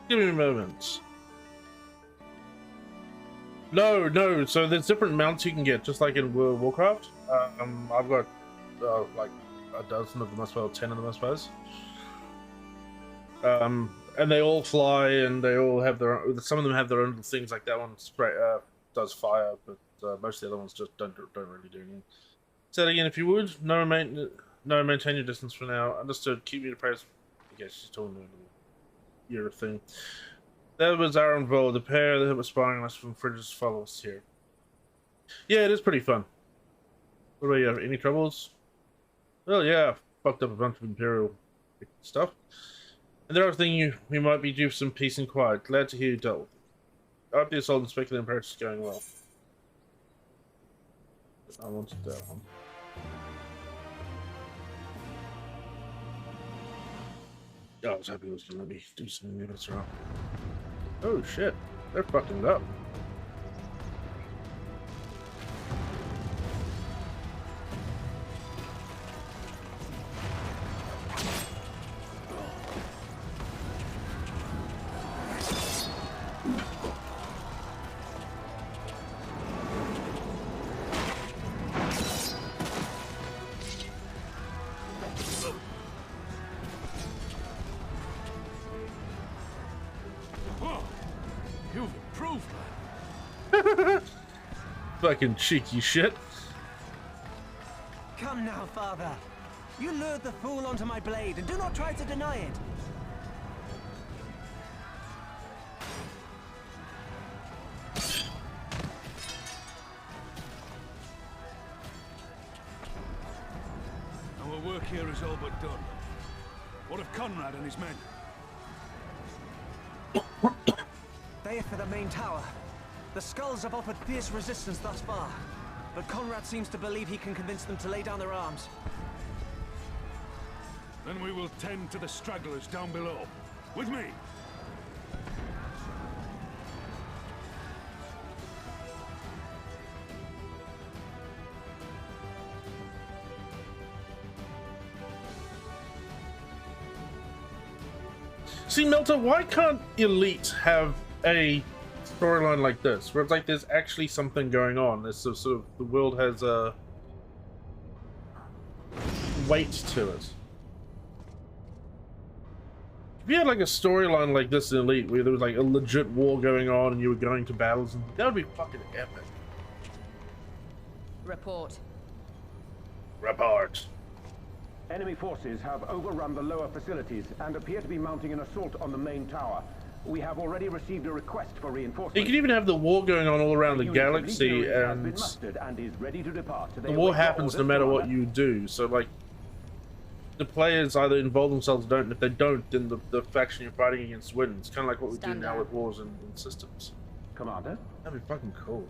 Speaker 1: Give me a moment. No. So there's different mounts you can get, just like in World of Warcraft. I've got like a dozen of them, I suppose, 10 of them, I suppose. And they all fly, and they all have their own. Some of them have their own little things. Like that one does fire, but most of the other ones just don't really do anything. Say that again, if you would. No, maintain your distance for now. Understood. Keep me appraised. I guess she's talking about your thing. That was Aaron Vo, the pair that was spying on us from Fridge's followers here. Yeah, it is pretty fun. What about you? Any troubles? Well, yeah, fucked up a bunch of Imperial stuff. And there I was thinking we might be due for some peace and quiet. Glad to hear you dealt with it. I hope the assault and specular imperative is going well. I wanted that one. I was happy it was gonna let me do some units around. Oh shit, they're fucking up. Fucking cheeky shit.
Speaker 18: Come now, father. You lured the fool onto my blade, and do not try to deny it.
Speaker 4: Our work here is all but done. What of Conrad and his men?
Speaker 18: They are for the main tower. The skulls have offered fierce resistance thus far, but Conrad seems to believe he can convince them to lay down their arms.
Speaker 4: Then we will tend to the stragglers down below. With me!
Speaker 1: See, Melta, why can't Elite have a storyline like this, where it's like there's actually something going on? There's sort of the world has a weight to it. If you had like a storyline like this in Elite, where there was like a legit war going on and you were going to battles, and that would be fucking epic.
Speaker 8: Report.
Speaker 1: Report.
Speaker 19: Enemy forces have overrun the lower facilities and appear to be mounting an assault on the main tower. We have already received a request for reinforcements.
Speaker 1: You could even have the war going on all around the galaxy, and the war happens no matter what you do. So, like, the players either involve themselves or don't, and if they don't, then the faction you're fighting against wins. Kind of like what we do now with wars and systems.
Speaker 19: Commander?
Speaker 1: That'd be fucking cool.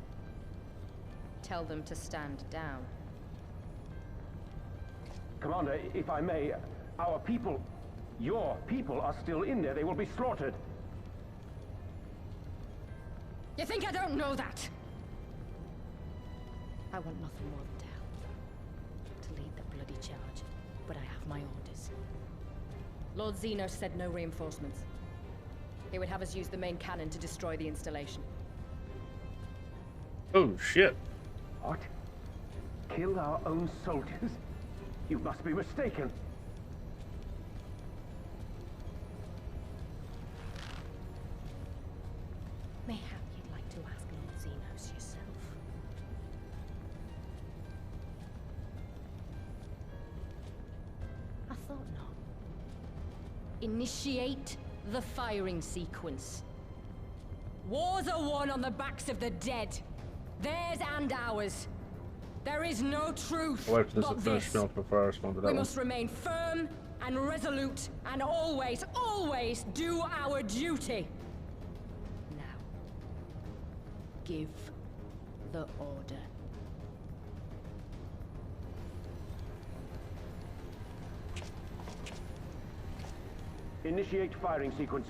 Speaker 8: Tell them to stand down.
Speaker 19: Commander, if I may, our people, your people are still in there. They will be slaughtered.
Speaker 8: You think I don't know that?
Speaker 6: I want nothing more than to help. To lead the bloody charge. But I have my orders.
Speaker 8: Lord Zeno said no reinforcements. He would have us use the main cannon to destroy the installation.
Speaker 1: Oh, shit.
Speaker 19: What? Kill our own soldiers? You must be mistaken.
Speaker 6: Mayhap you'd like to ask Lord Zenos yourself.
Speaker 8: Initiate the firing sequence. Wars are won on the backs of the dead. Theirs and ours. There is no truth
Speaker 1: I'll wait for this to
Speaker 8: but
Speaker 1: finish
Speaker 8: this.
Speaker 1: build before I respond to that
Speaker 8: We
Speaker 1: one.
Speaker 8: must remain firm and resolute and always, always do our duty. Now, give the order.
Speaker 19: Initiate firing sequence.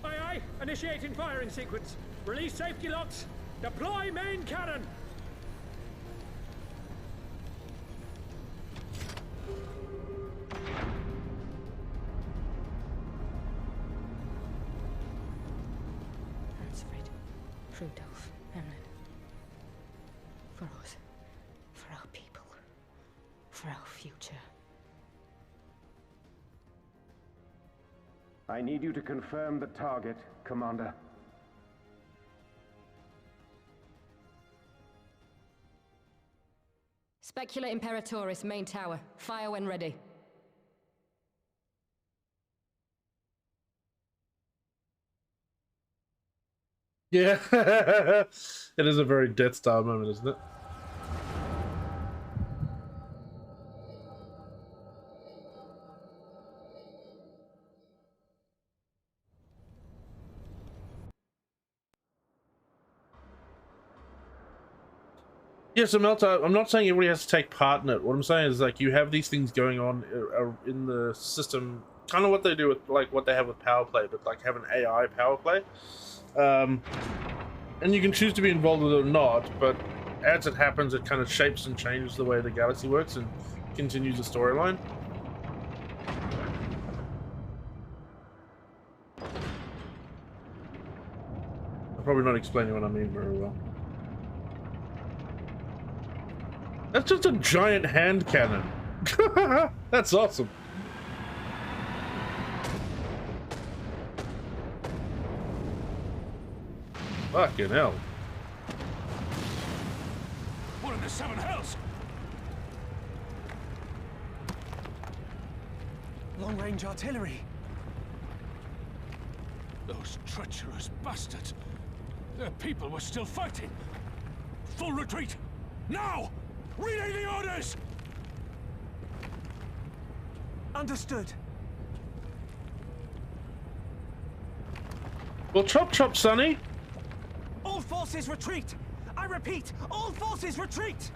Speaker 7: Aye, aye. Initiating firing sequence. Release safety locks. Deploy main cannon.
Speaker 8: Ransford, Rudolph, Hamlin. For us. For our people. For our future.
Speaker 19: I need you to confirm the target, Commander.
Speaker 8: Specula Imperatoris, main tower. Fire when ready.
Speaker 1: Yeah, it is a very Death Star moment, isn't it? Yeah, so Melta, I'm not saying everybody has to take part in it. What I'm saying is, like, you have these things going on in the system, kind of what they do with, like, what they have with power play, but, like, have an AI power play. And you can choose to be involved with it or not, but as it happens, it kind of shapes and changes the way the galaxy works and continues the storyline. I'm probably not explaining what I mean very well. That's just a giant hand cannon. That's awesome. Fucking hell.
Speaker 4: What in the seven hells?
Speaker 18: Long-range artillery.
Speaker 4: Those treacherous bastards. Their people were still fighting. Full retreat. Now! Relay the orders!
Speaker 18: Understood.
Speaker 1: Well, chop chop, Sonny.
Speaker 18: All forces retreat! I repeat, all forces retreat!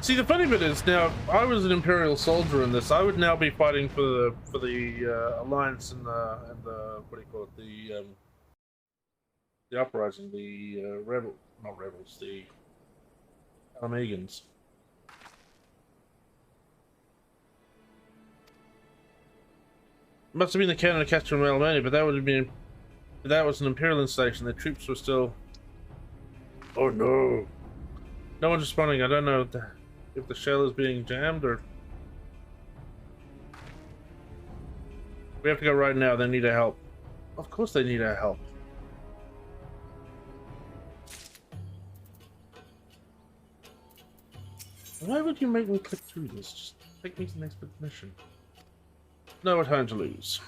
Speaker 1: See, the funny bit is, now, if I was an Imperial soldier in this, I would now be fighting for the Alliance and the what do you call it, the Uprising, the not rebels, the Alamegans. Must have been the cannon of Castro and Alamania, but that would have been, that was an Imperial installation. The troops were still. Oh no! No one's responding. I don't know if the shell is being jammed or. We have to go right now. They need our help. Of course, they need our help. Why would you make me click through this? Just take me to the next mission. No time to lose.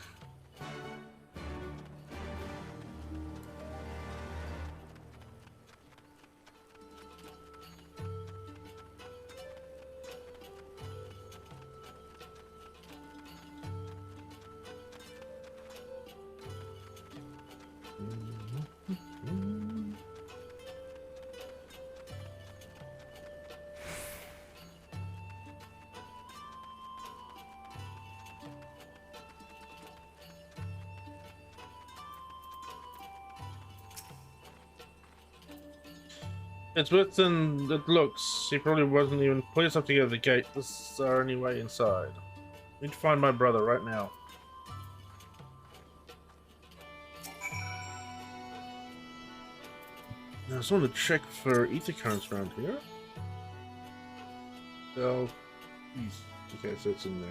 Speaker 1: It's worse than it looks. He probably wasn't even putting stuff together the gate. This is our only way inside. Need to find my brother right now. Now I just want to check for ether currents around here. Oh, okay, so it's in there.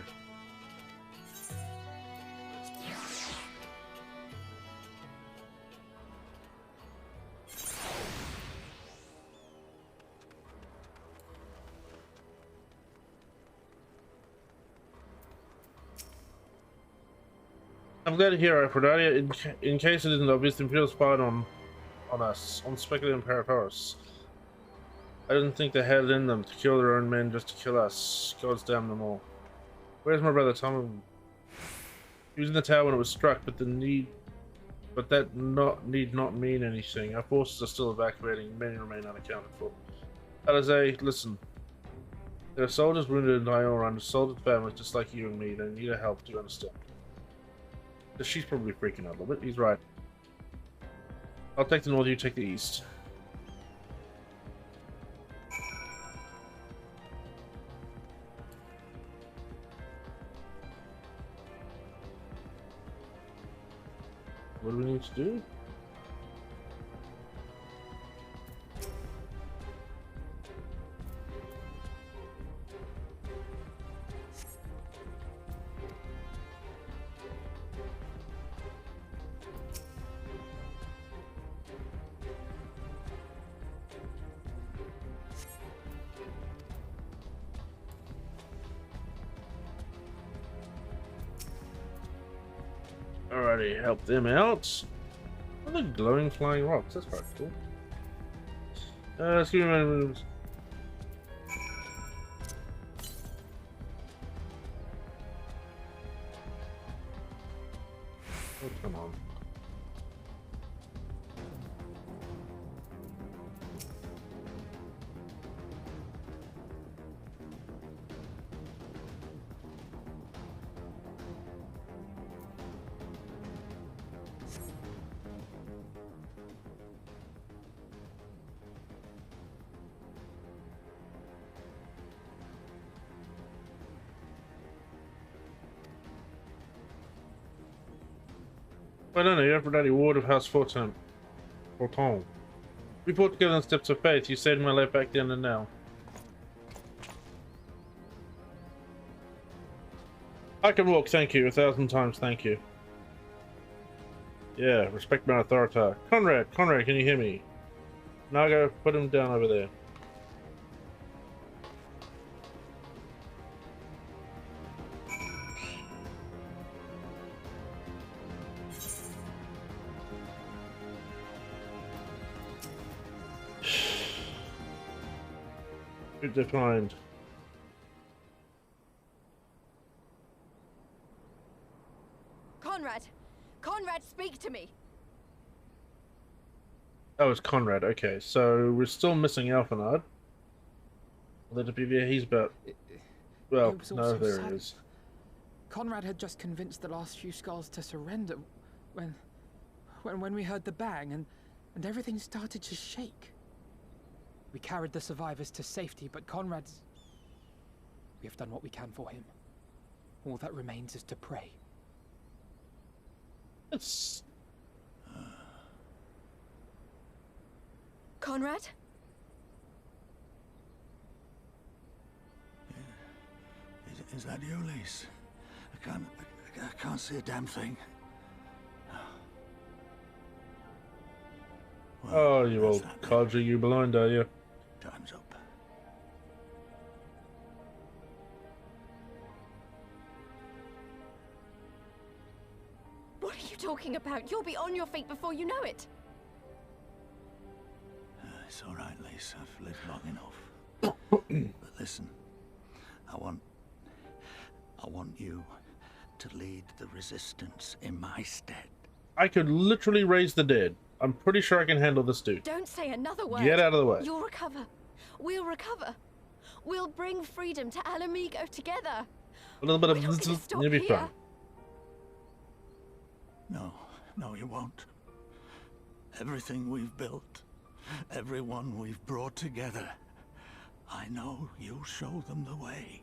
Speaker 1: I'm glad to hear, Aphrodite. In case it isn't obvious, the Imperial spied on us, on Speculative Imperatorus. I didn't think they had it in them to kill their own men just to kill us. Gods damn them all. Where's my brother Tom? He was in the tower when it was struck, but that need not mean anything. Our forces are still evacuating. Many remain unaccounted for. Alize, listen. There are soldiers wounded in Dioran, soldiers families just like you and me. They need our help. Do you understand? She's probably freaking out a little bit. He's right. I'll take the north, you take the east. What do we need to do? Alrighty, help them out. What are the glowing flying rocks? That's quite cool. Excuse me. Oh, come on. I don't know, Aphrodite, Ward of House Forton. We fought together in steps of faith. You saved my life back then and now. I can walk, thank you. 1,000 times, thank you. Yeah, respect my authority. Conrad, can you hear me? Naga, put him down over there. Declined.
Speaker 9: Conrad, speak to me.
Speaker 1: Oh, it's Conrad. Okay, so we're still missing Alphanard. Let it be there. He's about. Well, no, there he is.
Speaker 2: Conrad had just convinced the last few skulls to surrender when we heard the bang and everything started to shake. We carried the survivors to safety, but Conrad's... We have done what we can for him. All that remains is to pray.
Speaker 1: It's...
Speaker 9: Conrad?
Speaker 5: Is that you, Lise? I can't see a damn thing.
Speaker 1: Well, oh, you old codger, you blind, are you?
Speaker 5: Time's up.
Speaker 9: What are you talking about? You'll be on your feet before you know it.
Speaker 5: It's all right, Lise. I've lived long enough. But listen, I want you to lead the resistance in my stead.
Speaker 1: I could literally raise the dead. I'm pretty sure I can handle this dude.
Speaker 9: Don't say another word.
Speaker 1: Get out of the way.
Speaker 9: You'll recover. We'll recover. We'll bring freedom to Alamigo together.
Speaker 1: A little bit of
Speaker 9: you'll
Speaker 1: be fun.
Speaker 5: No, you won't. Everything we've built, everyone we've brought together, I know you'll show them the way.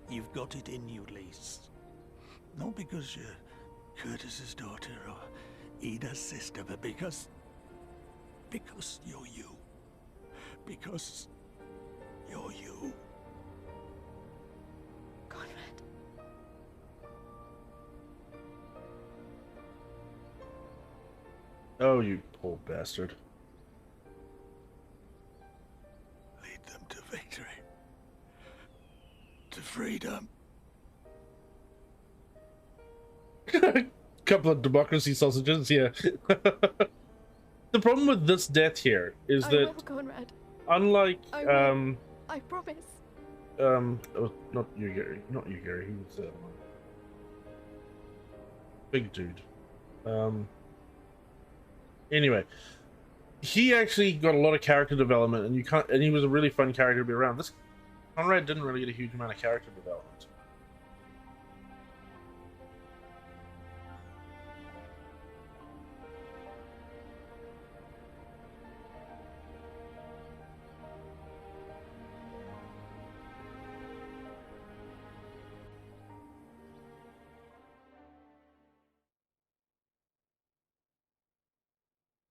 Speaker 5: You've got it in you, Lise. Not because you're Curtis's daughter or Ida's sister, but because you're you. Because you're you.
Speaker 9: Conrad.
Speaker 1: Oh, you poor bastard.
Speaker 5: Lead them to victory. To freedom.
Speaker 1: Couple of democracy sausages, yeah. The problem with this death here is
Speaker 9: I
Speaker 1: that,
Speaker 9: will, Conrad.
Speaker 1: unlike
Speaker 9: I will. I promise.
Speaker 1: oh, not you, Gary. Not you, Gary. He was big dude. Anyway, he actually got a lot of character development, and he was a really fun character to be around. This Conrad didn't really get a huge amount of character development.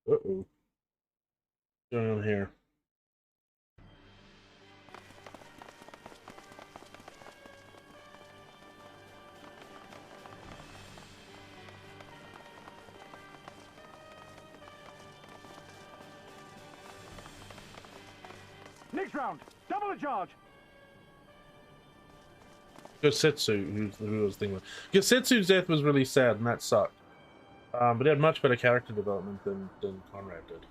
Speaker 1: Uh-oh. What's going on here?
Speaker 19: Next round, double the charge.
Speaker 1: Gosetsu, who was thinking. Gosetsu's death was really sad, and that sucked. But he had much better character development than Conrad did.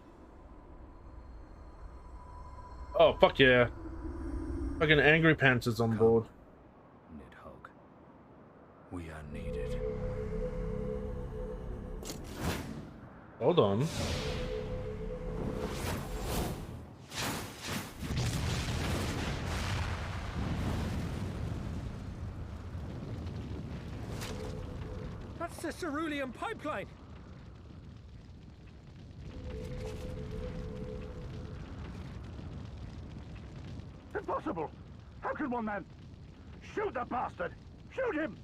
Speaker 1: Oh, fuck yeah. Fucking Angry Pants is on board.
Speaker 4: Nidhogg. We are needed.
Speaker 1: Hold on.
Speaker 7: That's the cerulean pipeline.
Speaker 19: Impossible! How can one man... Shoot the bastard! Shoot him!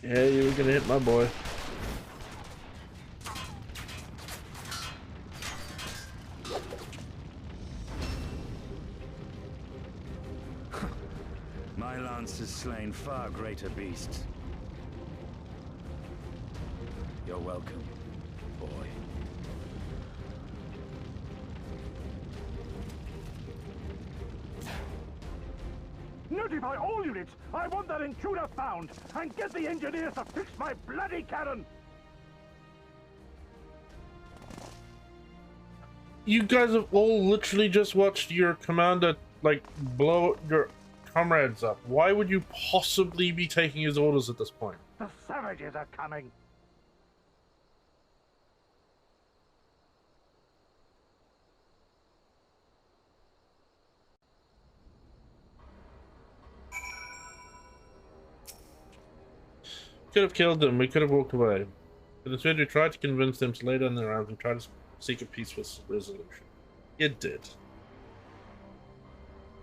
Speaker 1: Yeah, you were gonna hit my boy.
Speaker 4: My lance has slain far greater beasts. You're welcome, boy.
Speaker 19: Notify all units! I want that intruder found! And get the engineers to fix my bloody cannon!
Speaker 1: You guys have all literally just watched your commander, like, blow your comrades up. Why would you possibly be taking his orders at this point?
Speaker 19: The savages are coming!
Speaker 1: Could have killed them, we could have walked away. But instead we tried to convince them to lay down their arms and try to seek a peaceful resolution. You did.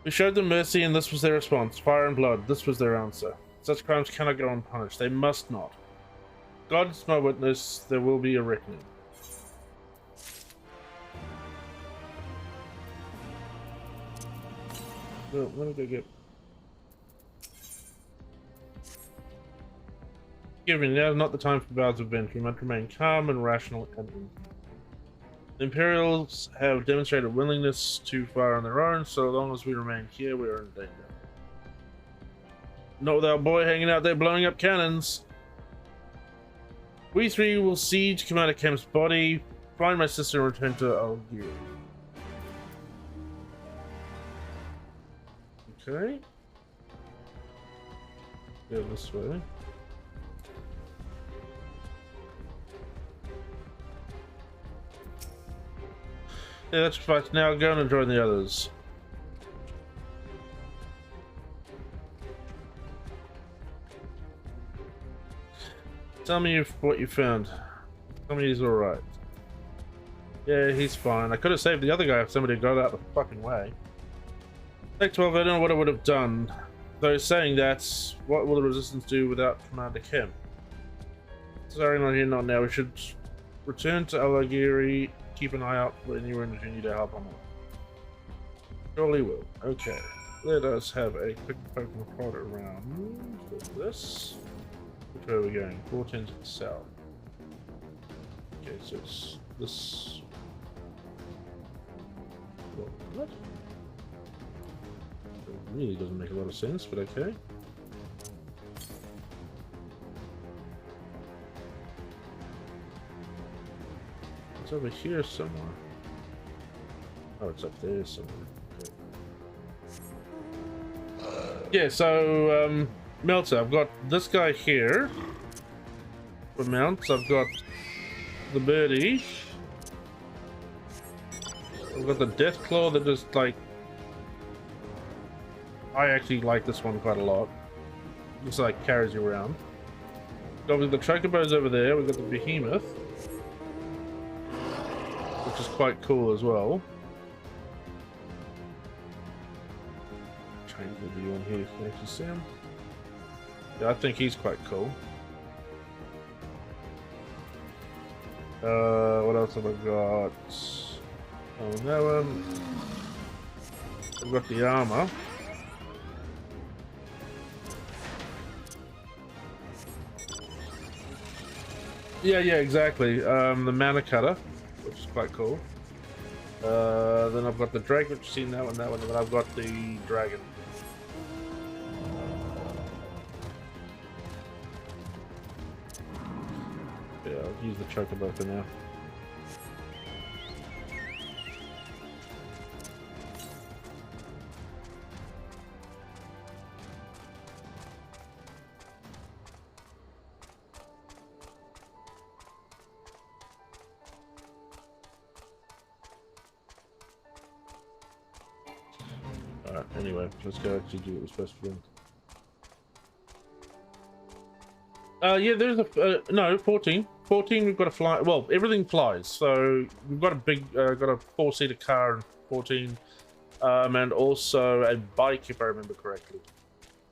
Speaker 1: We showed them mercy and this was their response. Fire and blood, this was their answer. Such crimes cannot go unpunished, they must not. God is my witness, there will be a reckoning. So, let me go get... Give me now, not the time for bouts of vengeance. We must remain calm and rational. The Imperials have demonstrated willingness to fire on their own, so long as we remain here, we are in danger. Not without boy hanging out there blowing up cannons. We three will siege Commander Kemp's body, find my sister and return to Algiers. Okay. Go this way. Yeah, that's fine. Now go and join the others. Tell me what you found. Tell me he's alright. Yeah, he's fine. I could have saved the other guy if somebody got out of the fucking way. Take 12, I don't know what I would have done. Though saying that, what will the resistance do without Commander Kemp? Sorry, not here, not now. We should return to Algiers. Keep an eye out for anyone who need our help on it. Surely will. Okay. Let us have a quick Pokemon prod around this. Which way are we going? 410 to the south. Okay, so it's this. What? It really doesn't make a lot of sense, but okay. over here somewhere. Oh, it's up there somewhere. Okay. Yeah, so, Melter, I've got this guy here for mounts. I've got the birdie. I've got the death claw that just, like... I actually like this one quite a lot. Just like carries you around. Got the chocobos over there. We've got the behemoth, which is quite cool as well. Change the view on here. Can you actually see him? Yeah, I think he's quite cool. What else have I got? Oh, no, I've got the armor. Yeah, exactly. The mana cutter, which is quite cool. Then I've got the drake, which you've seen that one, and then I've got the dragon. Yeah, I'll use the chocobo for now. Alright, anyway, let's go actually do what we're supposed to be doing. Yeah, there's a no 14. 14. We've got a fly. Well, everything flies. So we've got a big, got a 4-seater car in 14, and also a bike, if I remember correctly.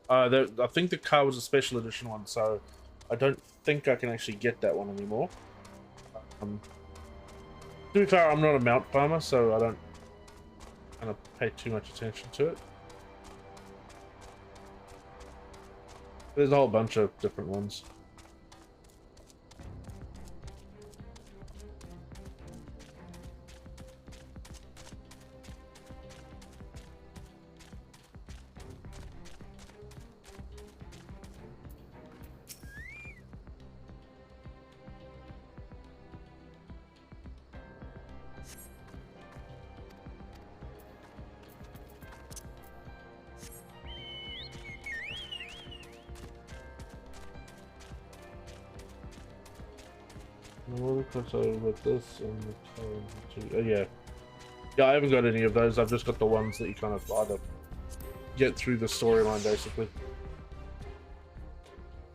Speaker 1: I think the car was a special edition one, so I don't think I can actually get that one anymore. To be fair, I'm not a mount farmer, so I don't kind of pay too much attention to it. There's a whole bunch of different ones. With this and yeah, I haven't got any of those. I've just got the ones that you kind of either get through the storyline, basically.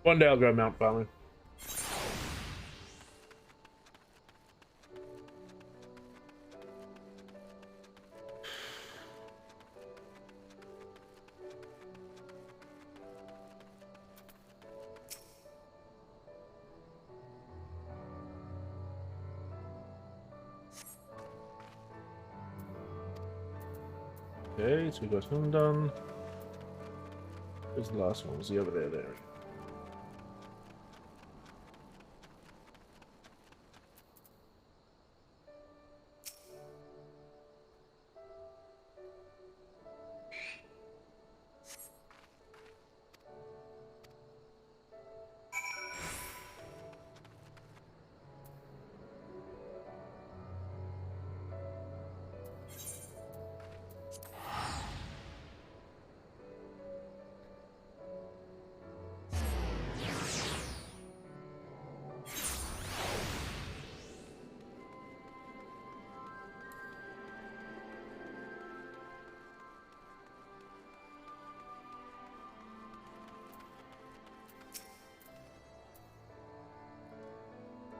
Speaker 1: One day I'll go mount farming. Okay, so we got him done. Where's the last one? Was he over there? There.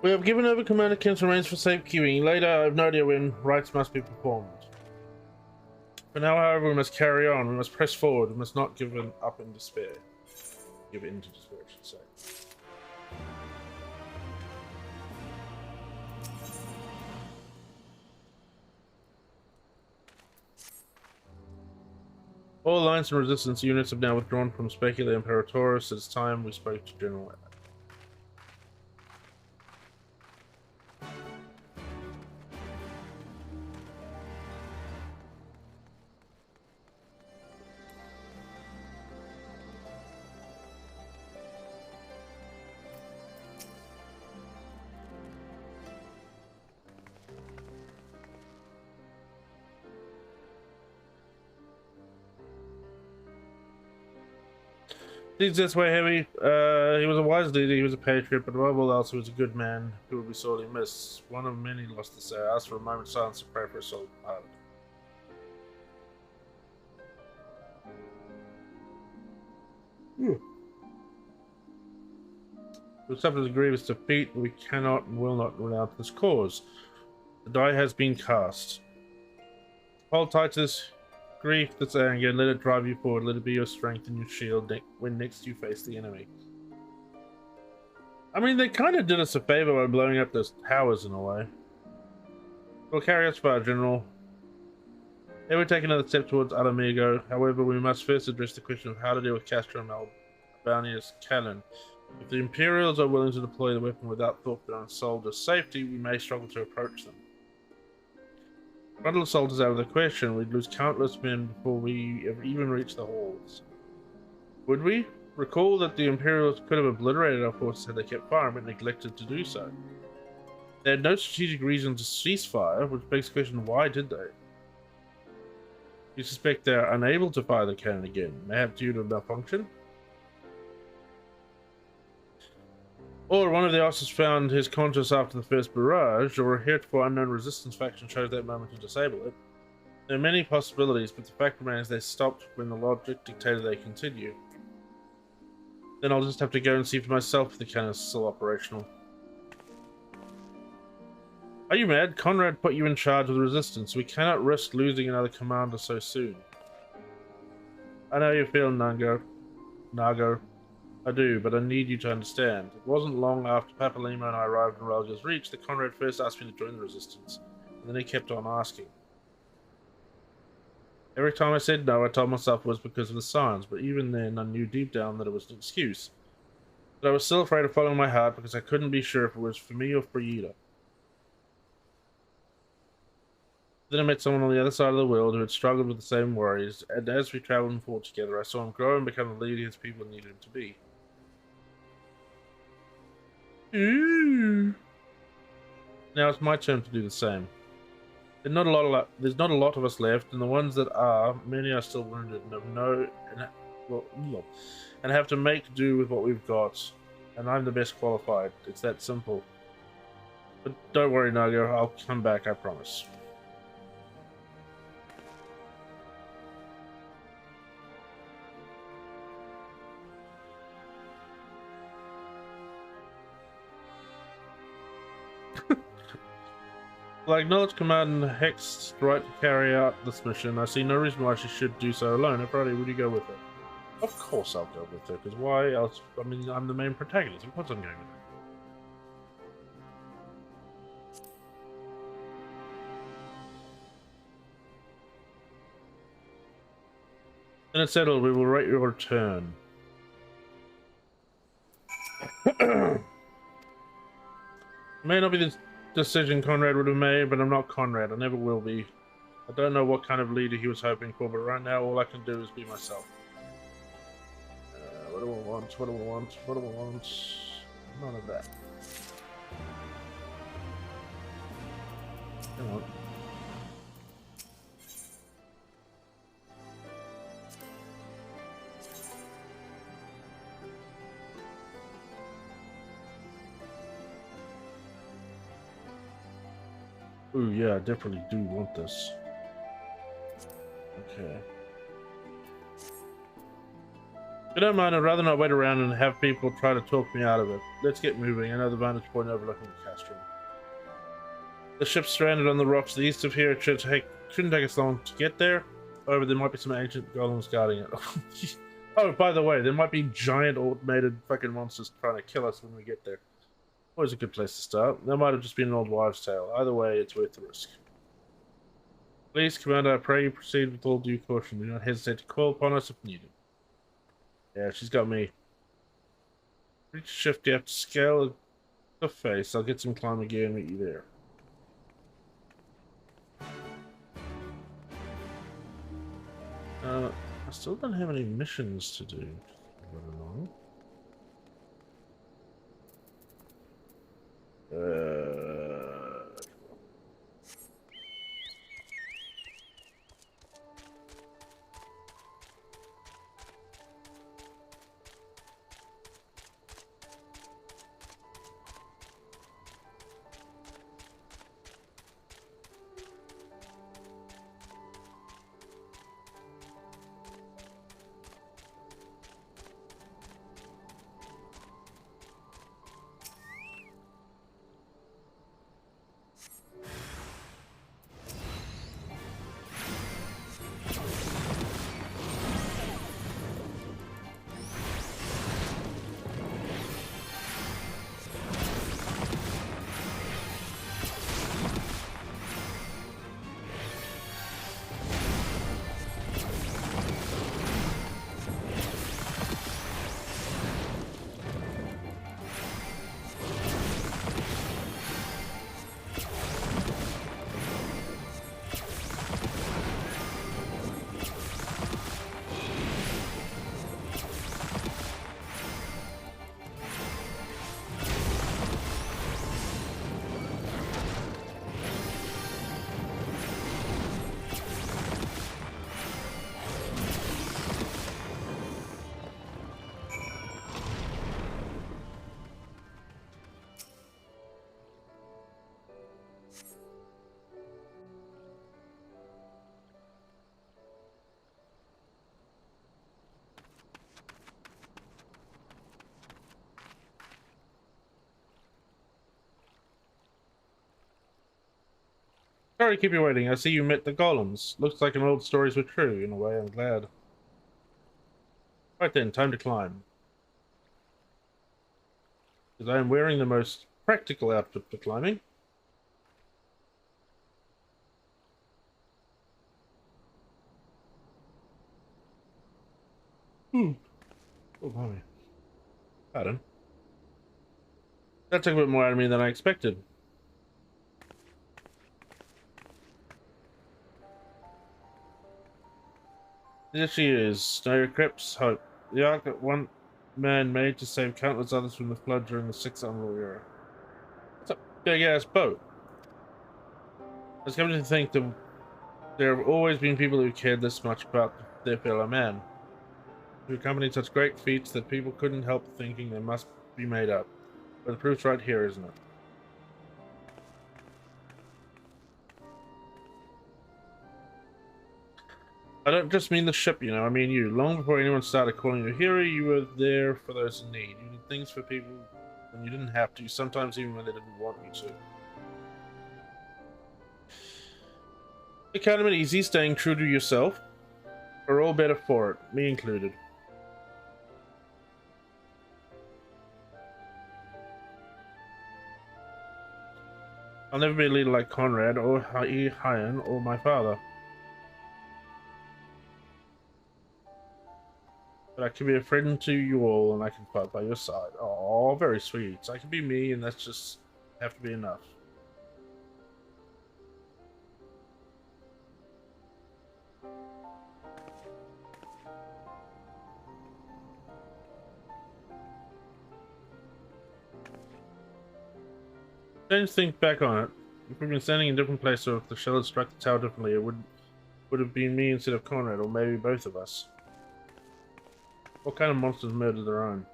Speaker 1: We have given over Commander Kent's remains for safe queuing. Later, I have no idea when rites must be performed. For now, however, we must carry on. We must press forward. We must not give up in despair. Give in to despair, I should say. All Alliance and Resistance units have now withdrawn from Specula Imperatoris. It's time we spoke to General. He's this way heavy. He was a wise leader, he was a patriot, but above all else, he was a good man who would be sorely missed. One of many lost to say. I asked for a moment's silence to pray for his soul. We suffered a grievous defeat, but we cannot and will not renounce this cause. The die has been cast. Hold tight to this grief, this anger, and let it drive you forward. Let it be your strength and your shield when next you face the enemy. I mean, they kind of did us a favor by blowing up those towers in a way. We'll carry us far, General. Here we take another step towards Alamigo. However, we must first address the question of how to deal with Castro and Albania's cannon. If the Imperials are willing to deploy the weapon without thought for their own soldiers' safety, we may struggle to approach them. Frontal assault is out of the question. We'd lose countless men before we even reach the halls. Would we? Recall that the Imperials could have obliterated our forces had they kept firing, but neglected to do so. They had no strategic reason to cease fire, which begs the question, why did they? You suspect they are unable to fire the cannon again, mayhap due to malfunction? Or one of the officers found his conscious after the first barrage, or a heretofore unknown resistance faction chose that moment to disable it. There are many possibilities, but the fact remains they stopped when the logic dictated they continue. Then I'll just have to go and see for myself if the cannon is still operational. Are you mad? Conrad put you in charge of the resistance. We cannot risk losing another commander so soon. I know you feel, Nago. I do, but I need you to understand. It wasn't long after Papalima and I arrived in Relga's Reach that Conrad first asked me to join the resistance, and then he kept on asking. Every time I said no, I told myself it was because of the signs, but even then I knew deep down that it was an excuse. But I was still afraid of following my heart because I couldn't be sure if it was for me or for Yida. Then I met someone on the other side of the world who had struggled with the same worries, and as we traveled and fought together, I saw him grow and become the leader his people needed him to be. Now it's my turn to do the same. There's not a lot of us left, and the ones that are, many are still wounded and have to make do with what we've got. And I'm the best qualified. It's that simple. But don't worry, Nago. I'll come back, I promise. Well, I acknowledge Commander Hex's right to carry out this mission. I see no reason why she should do so alone. If Friday, would you go with her? Of course I'll go with her, because why else? I mean, I'm the main protagonist. Of course I'm going with her. Then it's settled. We will write your return. May not be the decision Conrad would have made, but I'm not Conrad. I never will be. I don't know what kind of leader he was hoping for, but right now all I can do is be myself. What do I want? What do I want? What do I want? None of that. Come on. Ooh, yeah, I definitely do want this. Okay. I don't mind, I'd rather not wait around and have people try to talk me out of it. Let's get moving. Another vantage point overlooking the Castro. The ship's stranded on the rocks to the east of here. It shouldn't take us long to get there. However, there might be some ancient golems guarding it. Oh, by the way, there might be giant automated fucking monsters trying to kill us when we get there. Always a good place to start. That might have just been an old wives' tale. Either way, it's worth the risk. Please, Commander, I pray you proceed with all due caution. Do not hesitate to call upon us if needed. Yeah, she's got me. Reach shift, you have to scale the face. I'll get some climber gear and meet you there. I still don't have any missions to do. Sorry to keep you waiting. I see you met the golems. Looks like an old stories were true. In a way, I'm glad. Right then, time to climb. Because I am wearing the most practical outfit for climbing. Oh, blimey. Pardon. That took a bit more out of me than I expected. There she is, Snow Crypt's hope. The ark that one man made to save countless others from the flood during the 6th Unreal Era. That's a big-ass boat. I was coming to think that there have always been people who cared this much about their fellow man, who accompanied such great feats that people couldn't help thinking they must be made up. But the proof's right here, isn't it? I don't just mean the ship, you know, I mean you. Long before anyone started calling you a hero, you were there for those in need. You did things for people when you didn't have to, sometimes even when they didn't want you to. It kind of been easy staying true to yourself. We're all better for it, me included. I'll never be a leader like Conrad or Hyan or my father. But I can be a friend to you all and I can fight by your side. Oh, very sweet. So I can be me and that's just have to be enough. Don't just think back on it. If we'd been standing in a different place or if the shell had struck the tower differently, it would have been me instead of Conrad, or maybe both of us. What kind of monsters murdered their own?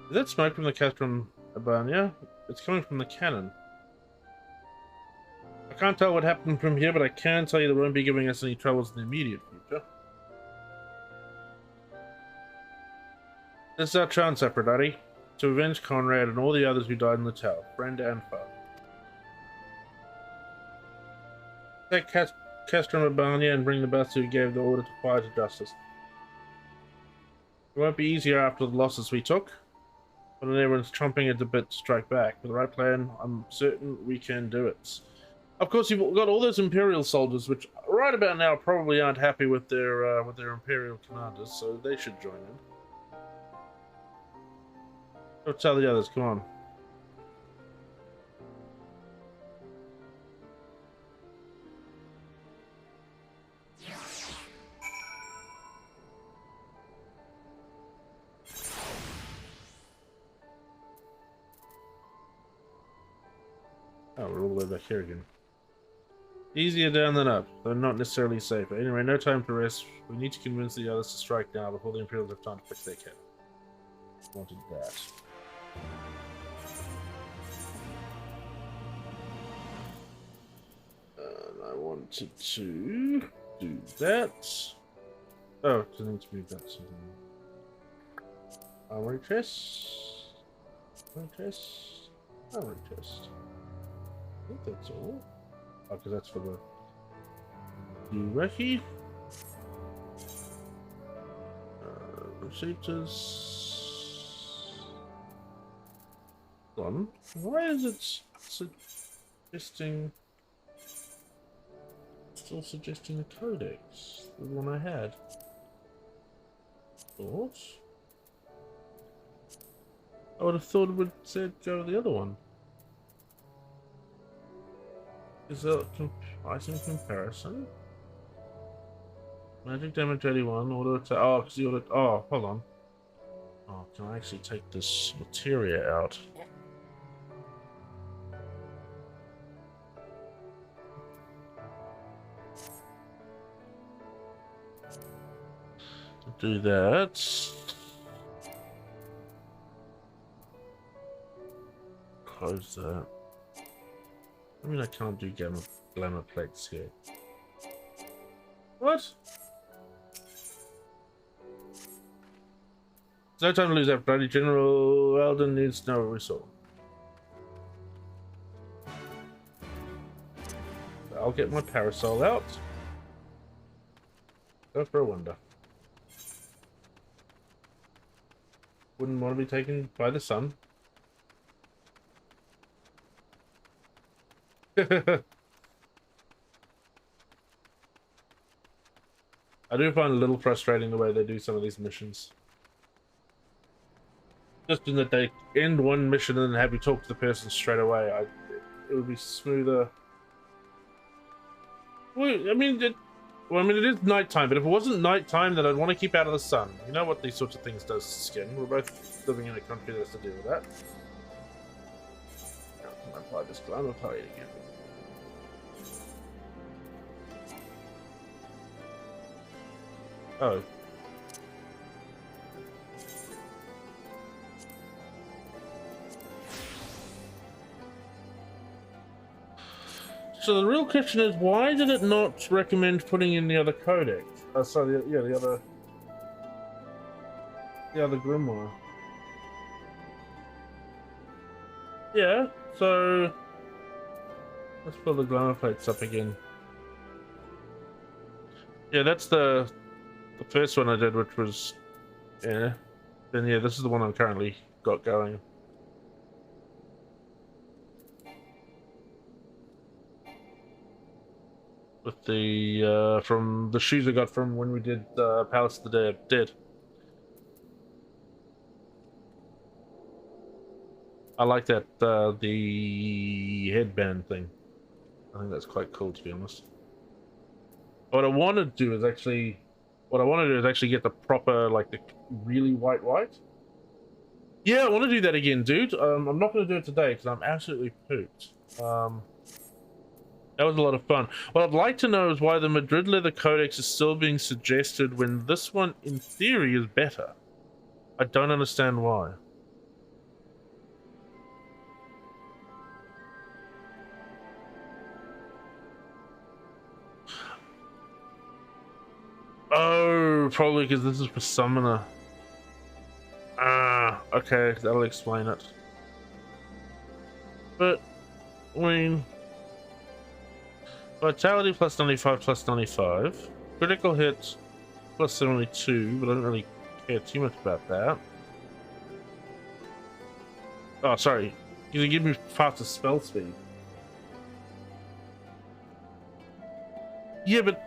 Speaker 1: Is that smoke from the castrum Abania? It's coming from the cannon. I can't tell what happened from here, but I can tell you that won't be giving us any troubles in the immediate future. This is our chance, Aphrodite, to avenge Conrad and all the others who died in the tower, friend and foe. Take Castrum Abania and bring the bastard who gave the order to fire to justice. It won't be easier after the losses we took, but everyone's chomping at the bit to strike back. With the right plan, I'm certain we can do it. Of course, you've got all those Imperial soldiers, which right about now probably aren't happy with their Imperial commanders, so they should join in. Go tell the others, come on. Oh, we're all the way back here again. Easier down than up, though not necessarily safer. Anyway, no time to rest. We need to convince the others to strike now before the Imperials have time to fix their kit. Wanted that. And I wanted to do that. Oh, I need to move that something. Armory chest. Armory chest. Armory chest. I think that's all. Oh, because that's for the Ureki. Receptors. One. Why is it suggesting? Still suggesting the codex, the one I had. Thought. I would have thought it would say go to the other one. Is that item comparison? Magic damage 81, auto attack. Oh, because the auto. Oh, hold on. Oh, can I actually take this materia out? Do that. Close that. I mean, I can't do glamour plates here. What? There's no time to lose, Aphrodite. General Eldon needs to know what we saw. I'll get my parasol out. Go for a wander. Wouldn't want to be taken by the sun. I do find it a little frustrating the way they do some of these missions. Just in that they end one mission and then have you talk to the person straight away. It would be smoother. Well, I mean, it is nighttime, but if it wasn't nighttime, then I'd want to keep out of the sun. You know what these sorts of things does to skin. We're both living in a country that has to deal with that. Now, can I apply this glamour plate again? Oh. So the real question is, why did it not recommend putting in the other codex? Sorry, the other grimoire. Yeah, so let's pull the glamour plates up again. Yeah, that's the first one I did, which was, yeah. Then yeah, this is the one I'm currently got going. With the from the shoes I got from when we did Palace of the Dead. I like that the headband thing. I think that's quite cool, to be honest. What I want to do is actually get the proper, like the really white. Yeah, I want to do that again, dude. I'm not going to do it today because I'm absolutely pooped. That was a lot of fun. What I'd like to know is why the Madrid Leather Codex is still being suggested when this one, in theory, is better. I don't understand why. Oh, probably because this is for Summoner. Ah, okay, that'll explain it. But, I mean... Vitality plus 95 plus 95. Critical hit plus 72, but I don't really care too much about that. Oh, sorry. You give me faster spell speed. Yeah, but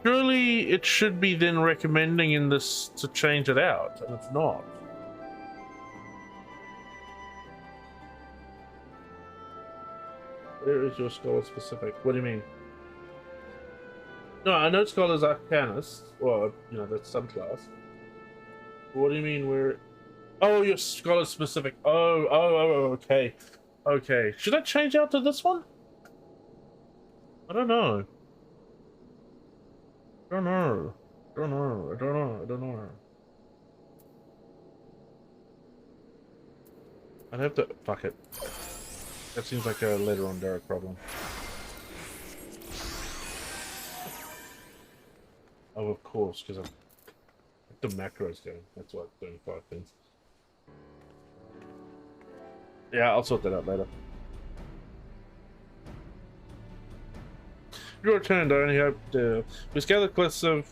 Speaker 1: surely it should be then recommending in this to change it out, and it's not. Where is your scholar specific? What do you mean? No, I know Scholar's Arcanist. Well, you know, that's subclass. What do you mean where... Oh, your Scholar specific. Oh, okay. Okay. Should I change out to this one? I don't know. I don't know. I'd have to... Fuck it. That seems like a later on Derek problem. Oh, of course, because the macros going. That's what, doing 5 things. Yeah, I'll sort that out later. Your turn, I only hope we scale the cliffs of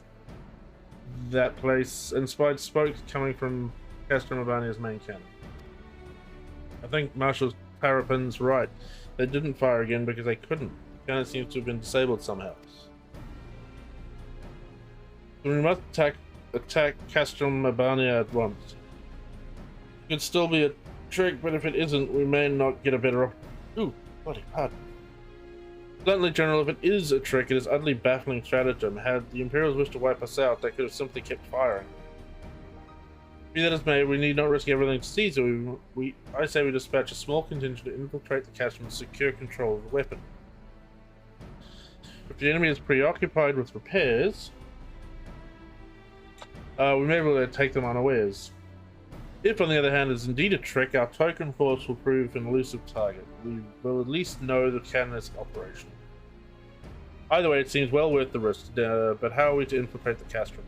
Speaker 1: that place and spied smoke coming from Castro Mabania's main cannon. I think Marshall's Parapin's right. They didn't fire again because they couldn't. The cannon seems to have been disabled somehow. So we must attack Castrum Mabania at once. It could still be a trick, but if it isn't, we may not get a better op— Ooh, bloody pardon. Bluntly, General, if it is a trick, it is utterly baffling stratagem. Had the Imperials wished to wipe us out, they could have simply kept firing. Be that as may, we need not risk everything to Caesar. I say we dispatch a small contingent to infiltrate the Castrum and secure control of the weapon. If the enemy is preoccupied with repairs, we may be able to take them unawares. If, on the other hand, it is indeed a trick, our token force will prove an elusive target. We will at least know the cannon is operational. Either way, it seems well worth the risk, but how are we to infiltrate the Castrum?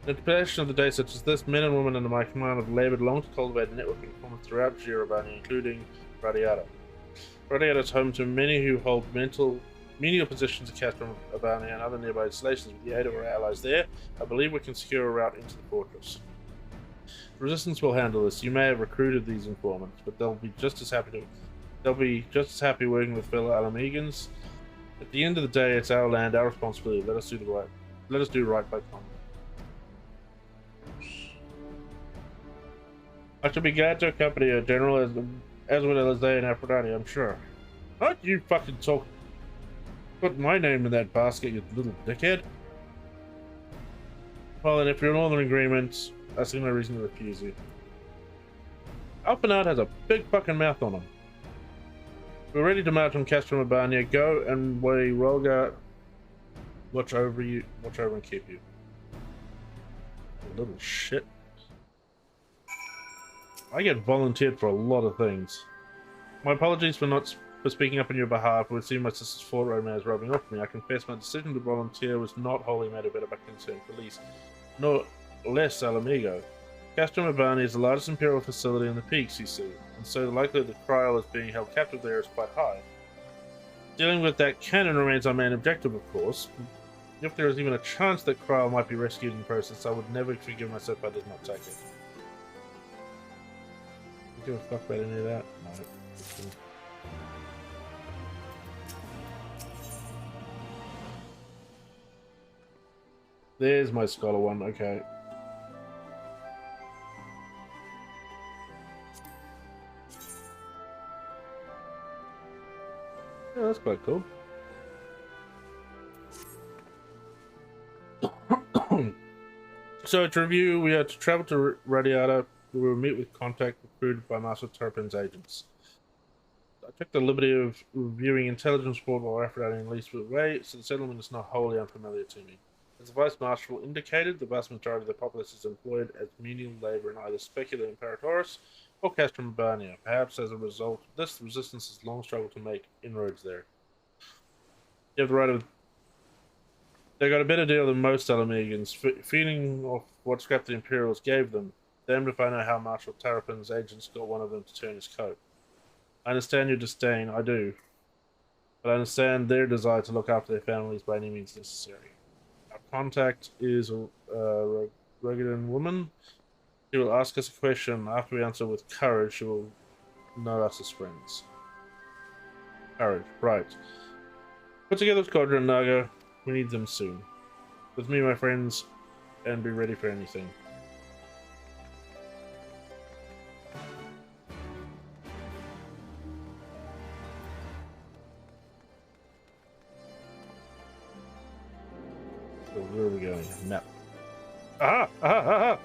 Speaker 1: In preparation of the day such as this, men and women under my command have laboured long to cultivate a network of informants throughout Girobani, including Radiata. Radiata is home to many who hold menial positions in Castrum, Albania, and other nearby installations. With the aid of our allies there, I believe we can secure a route into the fortress. Resistance will handle this. You may have recruited these informants, but they'll be just as happy working with fellow Alamegans. At the end of the day, it's our land, our responsibility. Let us do right by Conrad. I should be glad to accompany a general as well as they in Aphrodite, I'm sure. Don't you fucking put my name in that basket, you little dickhead. Well, then if you're all in agreement, I see no reason to refuse you. Alphanard has a big fucking mouth on him. We're ready to march on Castrum, Albania. Go and we Rolga watch over and keep you. You little shit. I get volunteered for a lot of things. My apologies for speaking up on your behalf. It would seem my sister's fault romance rubbing off me. I confess my decision to volunteer was not wholly made about my concern for police, nor less Alamigo. Castrum Albania is the largest imperial facility in the peaks, you see, and so the likelihood that Kryl is being held captive there is quite high. Dealing with that cannon remains our main objective, of course. If there is even a chance that Kryl might be rescued in the process, I would never forgive myself if I did not take it. Give a fuck about any of that? No. There's my scholar one, okay. Yeah, that's quite cool. So to review, we are to travel to Radiata. We will meet with contact recruited by Master Turpin's agents. I took the liberty of reviewing intelligence report while Aphrodite and Least were away, so the settlement is not wholly unfamiliar to me. As the Vice Marshal indicated, the vast majority of the populace is employed as menial labor in either Specula Imperatoris or Castrum Albania. Perhaps as a result of this, the resistance has long struggled to make inroads there. You have the right of... They got a better deal than most Alamegans, feeding off what scrap the Imperials gave them. Damned if I know how Marshal Terrapin's agents got one of them to turn his coat. I understand your disdain, I do. But I understand their desire to look after their families by any means necessary. Our contact is a Rogadan woman. She will ask us a question. After we answer with courage, she will know us as friends. Courage, right. Put together a squadron, Naga. We need them soon. With me, my friends, and be ready for anything. So where are we going? Map. Aha! Aha! Aha!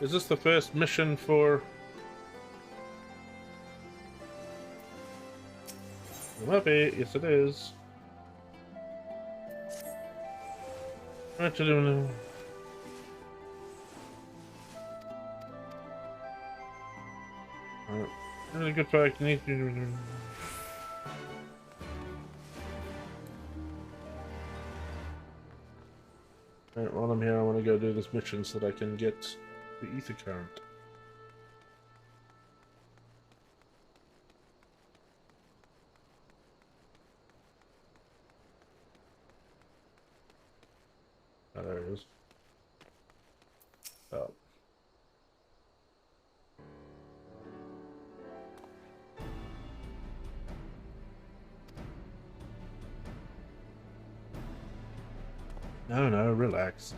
Speaker 1: Is this the first mission for... It might be. Yes, it is. What to do now? Really good fight. Need to... Alright, while I'm here, I want to go do this mission so that I can get the ether current. Oh, there it is. Oh. No, relax.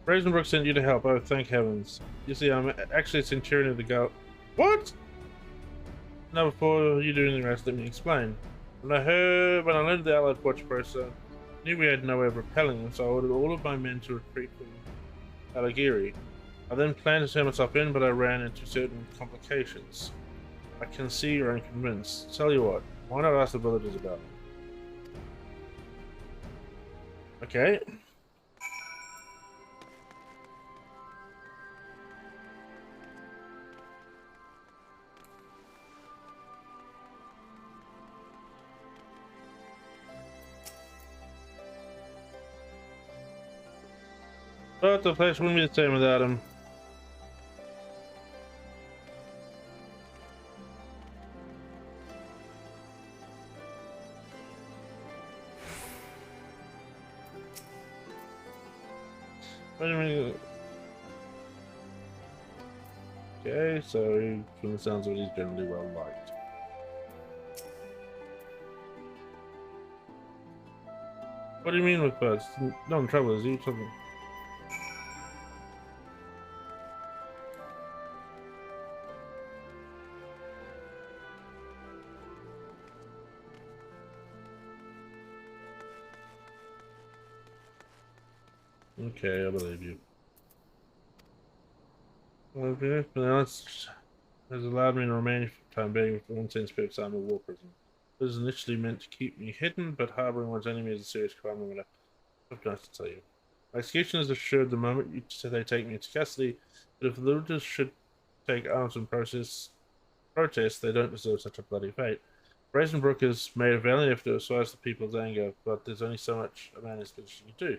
Speaker 1: Ravenbrook sent you to help. Oh, thank heavens. You see, I'm actually a Centurion of the Guard. What? Now, before you do anything else, let me explain. When I learned the Allied Watch process, I knew we had no way of repelling them, so I ordered all of my men to retreat from Alagiri. I then planned to turn myself in, but I ran into certain complications. I can see you're unconvinced. Tell you what, why not ask the villagers about it? Okay. But the place wouldn't be the same without him. What do you mean? Okay, so from the sounds of it, he's generally well liked. What do you mean with birds? No trouble, is he? Something? Okay, I believe you. Well, if anything else has allowed me to remain for the time being with the one-cent spirits armor war prison. It was initially meant to keep me hidden, but harboring one's enemy is a serious crime. I'm going to tell you. My execution is assured the moment they take me into custody, but if the looters should take arms and protest, they don't deserve such a bloody fate. Brazenbrook has made a valiant effort to assuage the people's anger, but there's only so much a man in his position can do.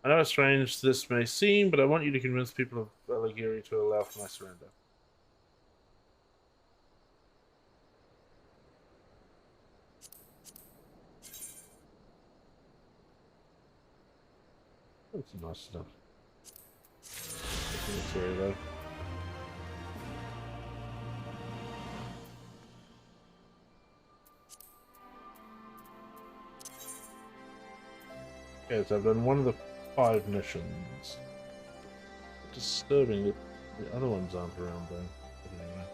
Speaker 1: I know how strange this may seem, but I want you to convince people of Aligiri to allow for my surrender. That's nice stuff. Sorry, though. Okay, so I've done one of the 5 missions. Disturbing that the other ones aren't around though. But anyway.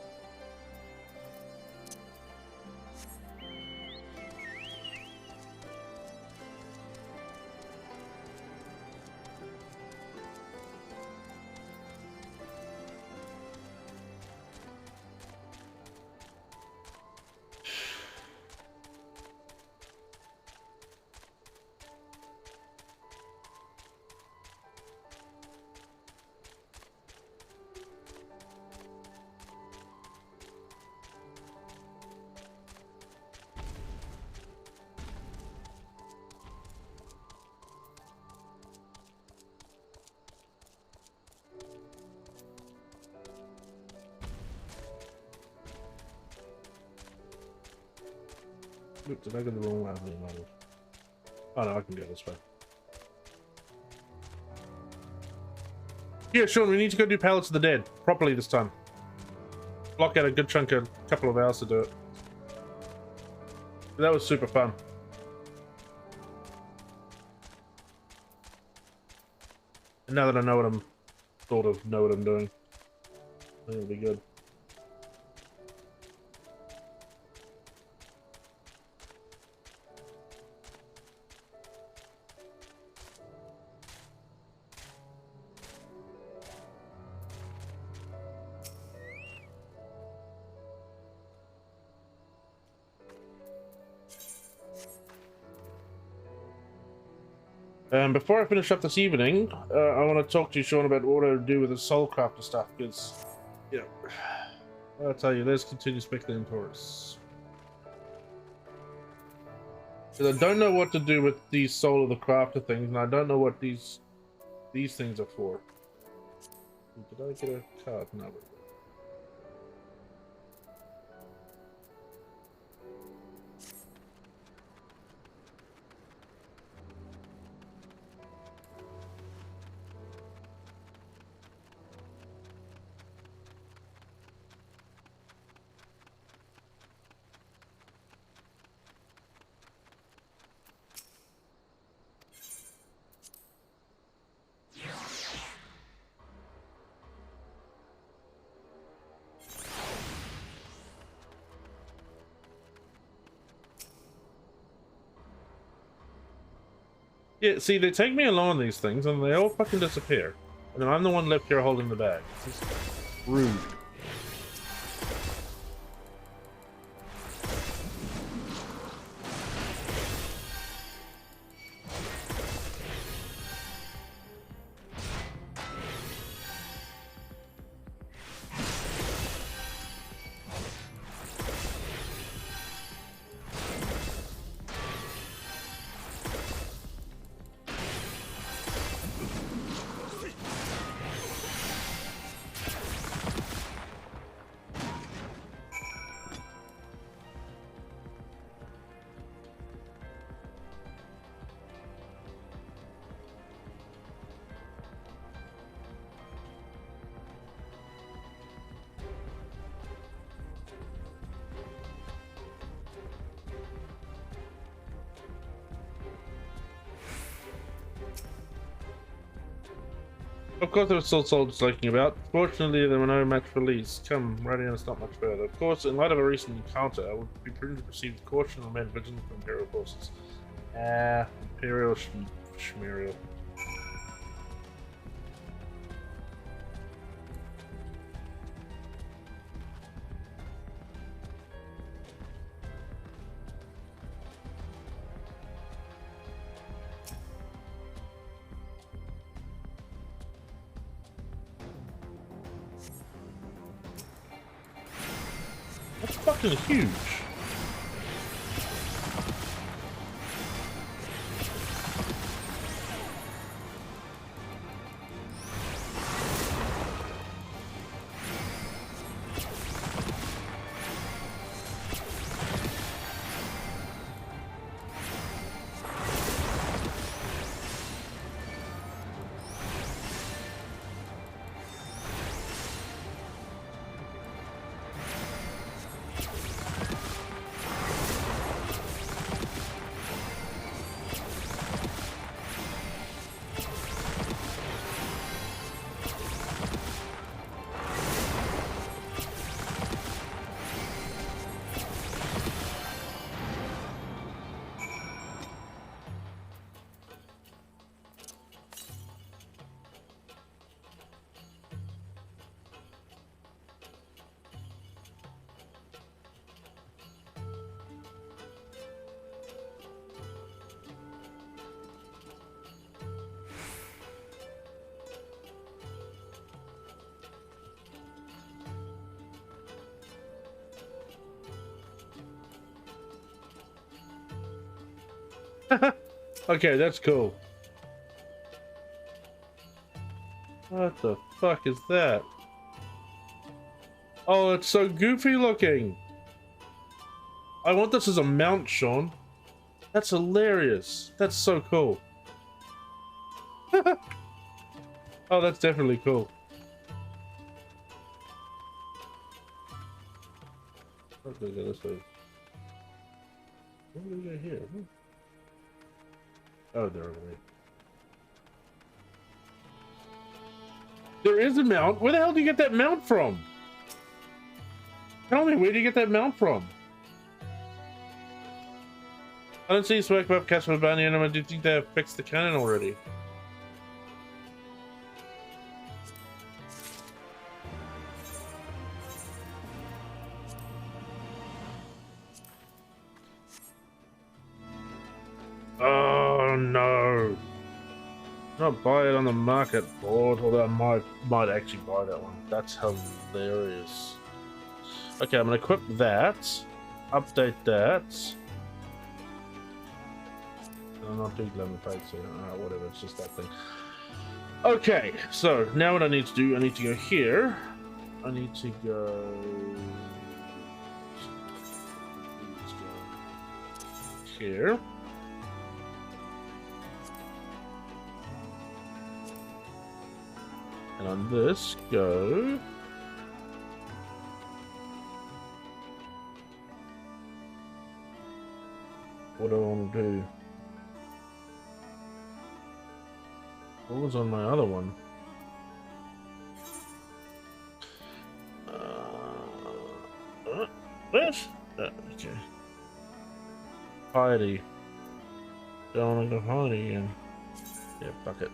Speaker 1: Look, did I go the wrong way? I think I might have. Oh no, I can go this way. Yeah, Sean, we need to go do Pallets of the Dead properly this time. Block out a good chunk of a couple of hours to do it. That was super fun. And now that I know what I'm know what I'm doing, I think it'll be good. Before I finish up this evening, I want to talk to you, Sean, about what I do with the soul crafter stuff, because, you know, I'll tell you, let's continue speculating Taurus. Because I don't know what to do with these soul of the crafter things, and I don't know what these things are for. Did I get a card? No. Yeah, see, they take me along on these things, and they all fucking disappear. And then I'm the one left here holding the bag. This is rude. Of course, there were still soldiers lurking about. Fortunately, there were no match for Lee's. Come, riding on us not much further. Of course, in light of a recent encounter, I would be prudent to proceed with caution and remain vigilant for Imperial forces. Imperial Schmerial. That's fucking huge. Okay, that's cool. What the fuck is that? Oh, it's so goofy looking. I want this as a mount, Sean. That's hilarious. That's so cool. Oh, that's definitely cool. Let's go this way. Where do we go here? Oh, there we go. There is a mount. Where the hell do you get that mount from? Tell me, where do you get that mount from? I don't see you smoke up Casper Bunny, and do you think they have fixed the cannon already? Oh no! Not buy it on the market board, although I might actually buy that one. That's hilarious. Okay, I'm gonna equip that, update that. I'm not doing level fights here. Whatever, it's just that thing. Okay, so now what I need to do, I need to go here. I need to go. Let's go here. And on this, go. What do I want to do? What was on my other one? This? Okay. Piety. Don't want to go piety again. Yeah, fuck it.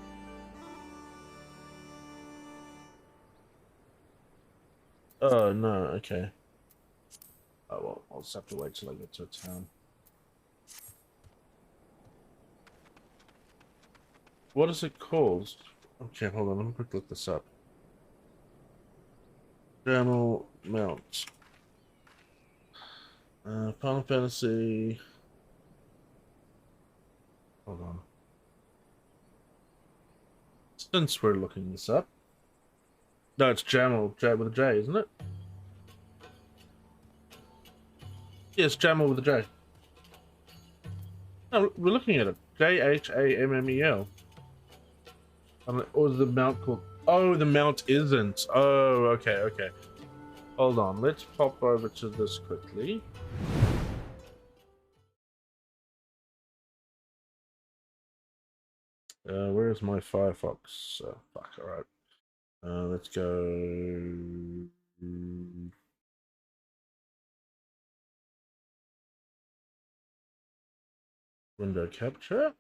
Speaker 1: Oh, no, okay. Oh, well, I'll just have to wait till I get to a town. What is it called? Okay, hold on, let me quick look this up. Journal Mount. Final Fantasy. Hold on. Since we're looking this up. No, it's Jamal, J with a J, isn't it? Yes, Jamal with a J. No, we're looking at it. Jammel. Or the mount called... Oh, the mount isn't. Oh, okay, okay. Hold on, let's pop over to this quickly. Where's my Firefox? Fuck, alright. Let's go. Window capture.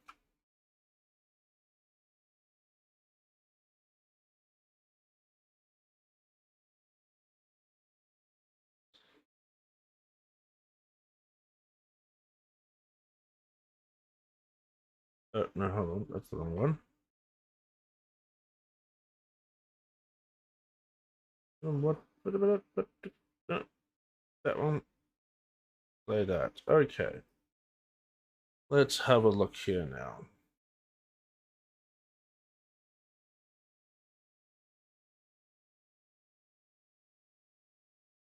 Speaker 1: Oh, no, hold on. That's the wrong one. What? No, that one. Play that. Okay. Let's have a look here now.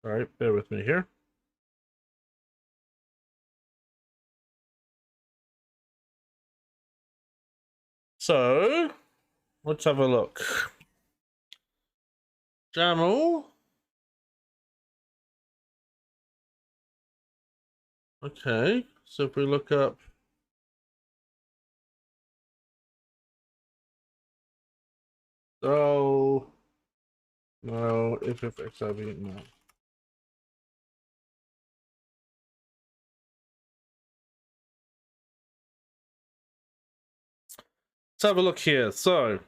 Speaker 1: All right, bear with me here. So, let's have a look. Jamal. Okay, so if we look up no, FFXIV, no. Let's have a look here. So,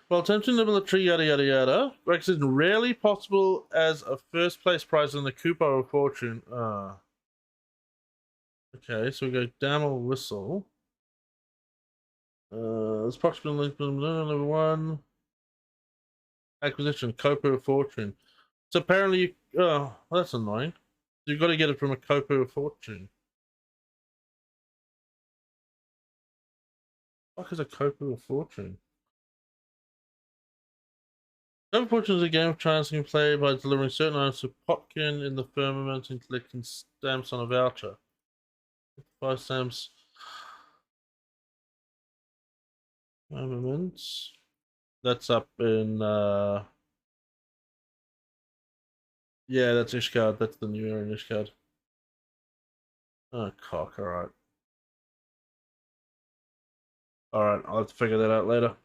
Speaker 1: while attempting the military, yada yada yada, Rex is rarely possible as a first place prize in the Coupo of Fortune. Okay, so we go Damel Whistle. It's approximately number 1. Acquisition, Coupo of Fortune. So apparently, well, that's annoying. You've got to get it from a Coupo of Fortune. What is a Coupo of Fortune? Coupo of Fortune is a game of chance you can play by delivering certain items to Potkin in the firmament and collecting stamps on a voucher. 5 stamps. Firmaments. That's up in yeah, that's Ishgard. That's the new era in Ishgard. Oh cock, alright. Alright, I'll have to figure that out later.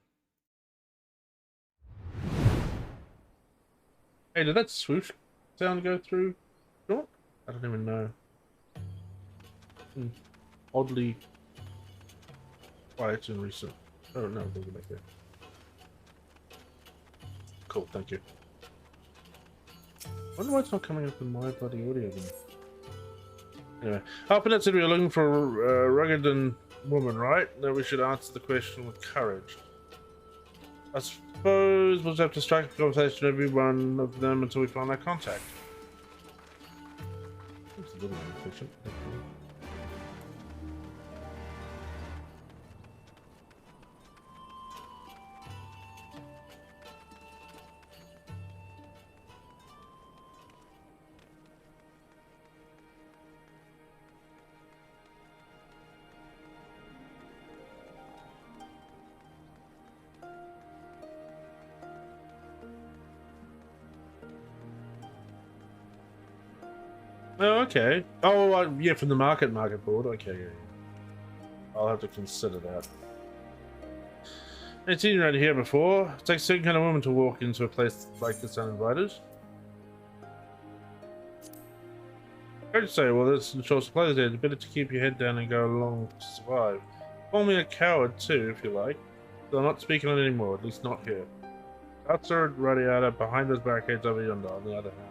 Speaker 1: Hey, did that swoosh sound go through? Sure? I don't even know. Oddly quiet and recent. Oh no, we'll go back there. Cool, thank you. I wonder why it's not coming up in my bloody audio then. Anyway, Harpinette said we were looking for a rugged and woman, right? That we should answer the question with courage. I suppose we'll just have to strike a conversation with every one of them until we find our contact. It's a little inefficient. Oh, okay. Oh, yeah, from the market board. Okay, yeah. I'll have to consider that. I've seen you around here before. It takes a certain kind of woman to walk into a place like this uninvited. I'd say, well, there's some short supplies there. It's better to keep your head down and go along to survive. Call me a coward too, if you like. But I'm not speaking on it anymore, at least not here. Outside Radiata, behind those barricades over yonder, on the other hand.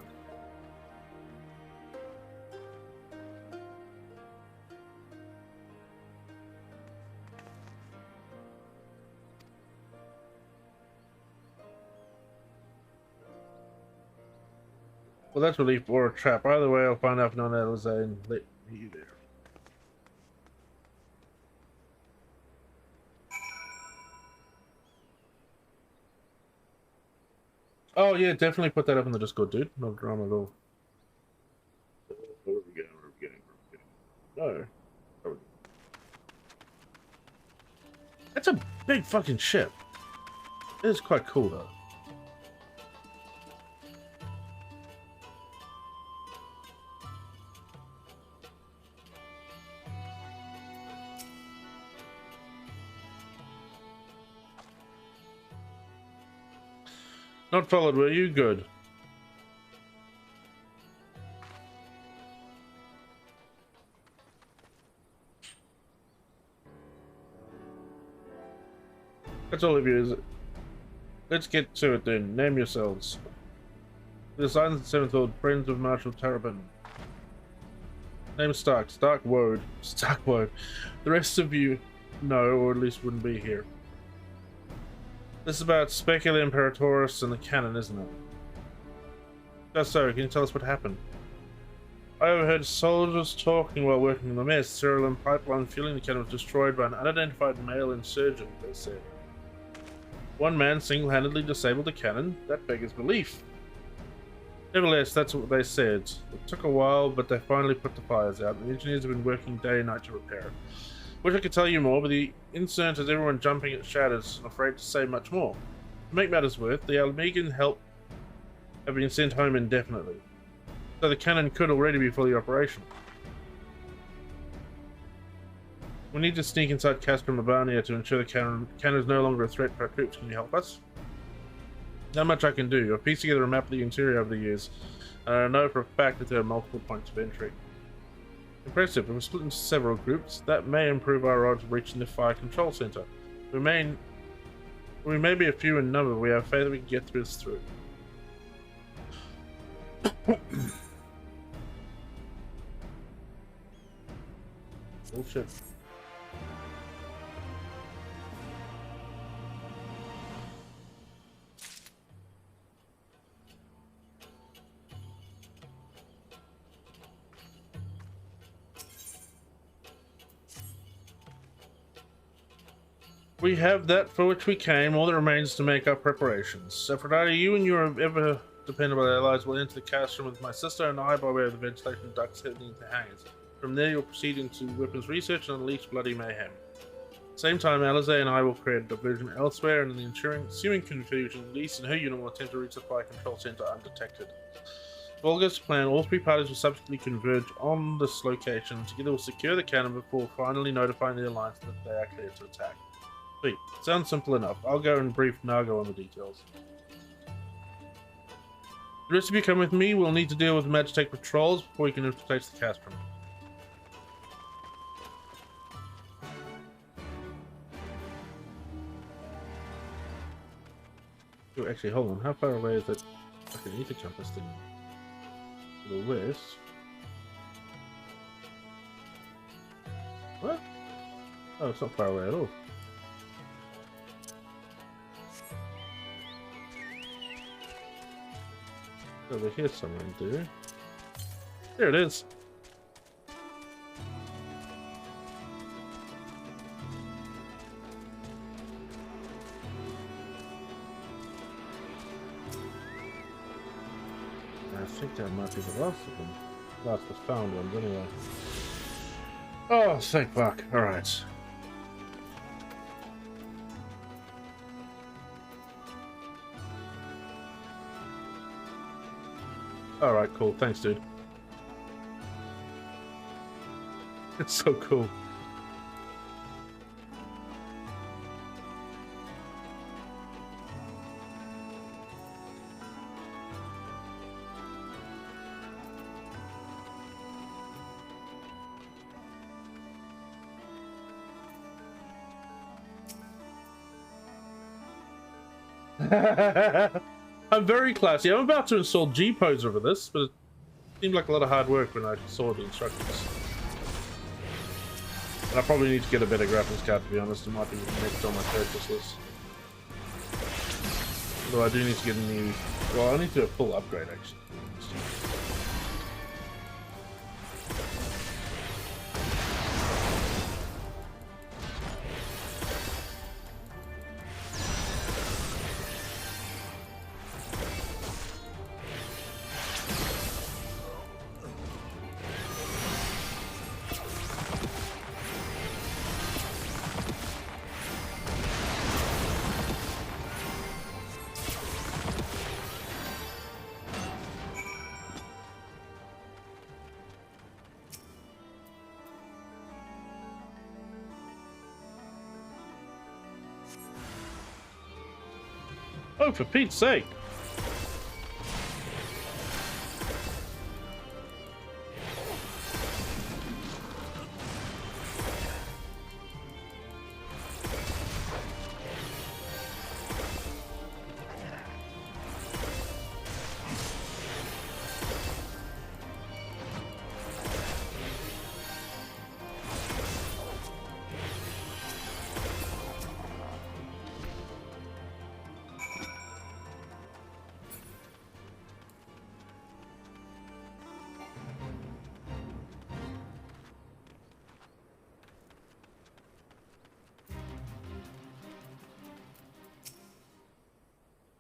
Speaker 1: Well, that's relief or a trap. Either way, I'll find out if none of that and let you there. Oh yeah, definitely put that up in the Discord, dude. No drama at all. Where are we going? No. That's a big fucking ship. It is quite cool though. Not followed, were you? Good. That's all of you, is it? Let's get to it then. Name yourselves. The Silence and Seventh Lord, friends of Marshal Tarabin. Name Stark. Stark Woad. Stark Woad. The rest of you know, or at least wouldn't be here. This is about Specula Imperatoris and the cannon, isn't it? Just so, can you tell us what happened? I overheard soldiers talking while working in the mess. Serial and pipeline fueling the cannon was destroyed by an unidentified male insurgent, they said. One man single-handedly disabled the cannon? That beggars belief. Nevertheless, that's what they said. It took a while, but they finally put the fires out, and the engineers have been working day and night to repair it. Wish I could tell you more, but the incident has everyone jumping at shadows and afraid to say much more. To make matters worse, the Almegan help have been sent home indefinitely, so the cannon could already be fully operational. We need to sneak inside Castrum Urbania to ensure the cannon is no longer a threat for our troops. Can you help us? Not much I can do. I've pieced together a map of the interior over the years, and I know for a fact that there are multiple points of entry. Impressive. We're split into several groups. That may improve our odds of reaching the fire control center. We may be a few in number, but we have faith that we can get this through. Bullshit. We have that for which we came. All that remains to make our preparations. Aphrodite, you and your ever dependable allies will enter the cast room with my sister and I by way of the ventilation ducts heading into hangars. From there, you'll proceed into weapons research and unleash bloody mayhem. At the same time, Alize and I will create a diversion elsewhere, and in the ensuing confusion, Lise and her unit will attempt to reach the fire control center undetected. If all goes to plan, all three parties will subsequently converge on this location. Together, we'll secure the cannon before finally notifying the Alliance that they are clear to attack. Sweet. Sounds simple enough. I'll go and brief Nago on the details. The rest of you come with me. We'll need to deal with Magitech patrols before we can infiltrate the castrum. Oh, actually, hold on. How far away is it? Okay, I need to jump this thing to the west. What? Oh, it's not far away at all. Over here somewhere, dude. There it is. I think that might be the last of them. Last of the found ones, anyway. Oh, thank fuck. Alright. Alright, cool. Thanks, dude. It's so cool. I'm very classy. I'm about to install G-pose over this, but it seemed like a lot of hard work when I saw the instructions. And I probably need to get a better graphics card, to be honest. It might be next on my purchase list. Although I do need to get a new... Well, I need to do a full upgrade, actually. Oh, for Pete's sake!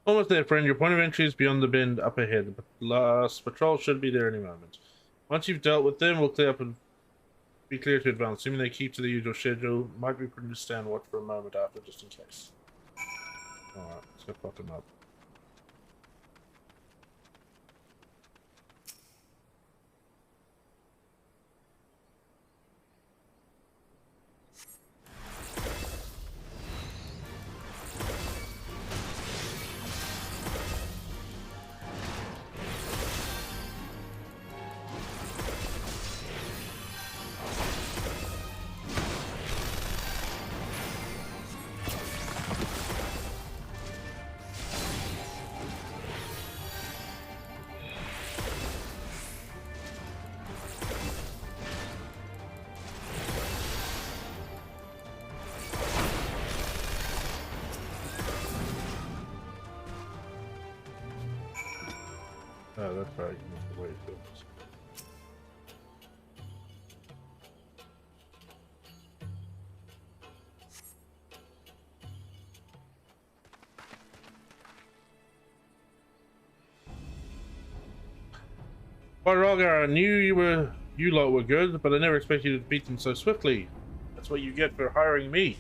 Speaker 1: Almost there, friend. Your point of entry is beyond the bend up ahead. The last patrol should be there any moment. Once you've dealt with them, we'll clear up and be clear to advance. Assuming they keep to the usual schedule, might be prudent to stand watch for a moment after, just in case. Alright, let's go fuck them up. Oh, that's right. You must have waited for this. By Rolgar, I knew you lot were good, but I never expected you to defeat them so swiftly. That's what you get for hiring me.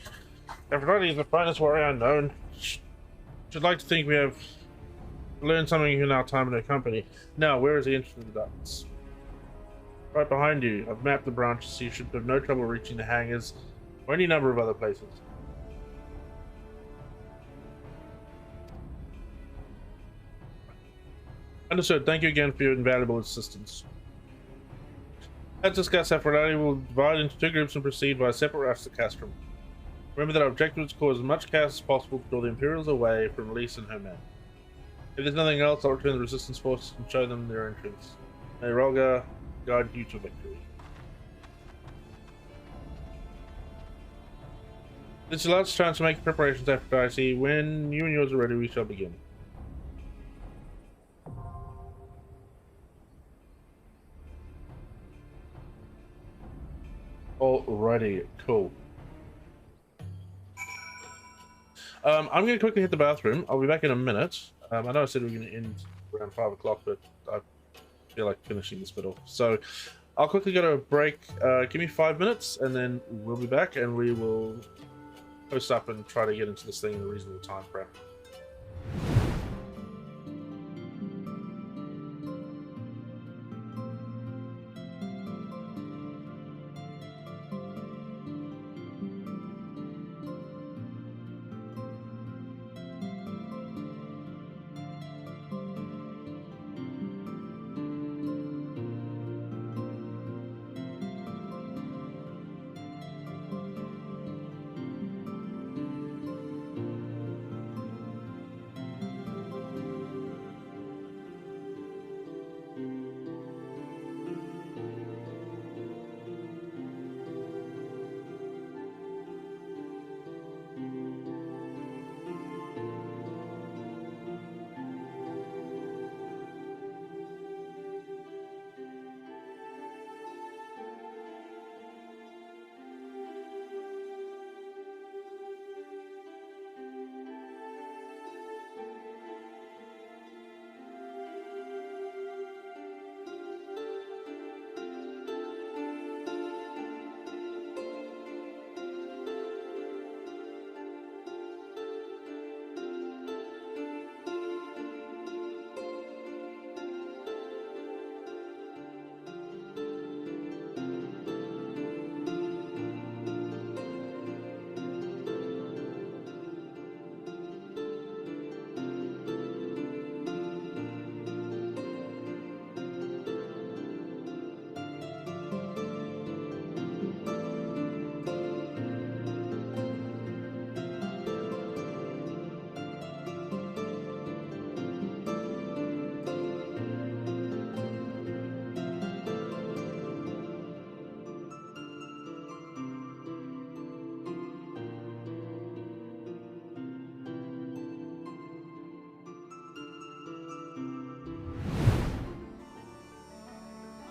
Speaker 1: Aphrodite is the finest warrior unknown. Should like to think we have learned something in our time in her company. Now, where is the entrance to the darkness? Right behind you. I've mapped the branches so you should have no trouble reaching the hangars or any number of other places. Understood. Thank you again for your invaluable assistance. As discussed, Aphrodite will divide into two groups and proceed by separate routes to Castrum. Remember that our objective is to cause as much chaos as possible to draw the Imperials away from Elise and her men. If there's nothing else, I'll return the Resistance forces and show them their entrance. May Rolgar guide you to victory. This is your last chance to make preparations, Aphrodite. When you and yours are ready, we shall begin. Alrighty, cool. I'm going to quickly hit the bathroom. I'll be back in a minute. I know I said we were going to end around 5 o'clock, but I feel like finishing this bit off. So I'll quickly go to a break. Give me 5 minutes, and then we'll be back, and we will post up and try to get into this thing in a reasonable time frame.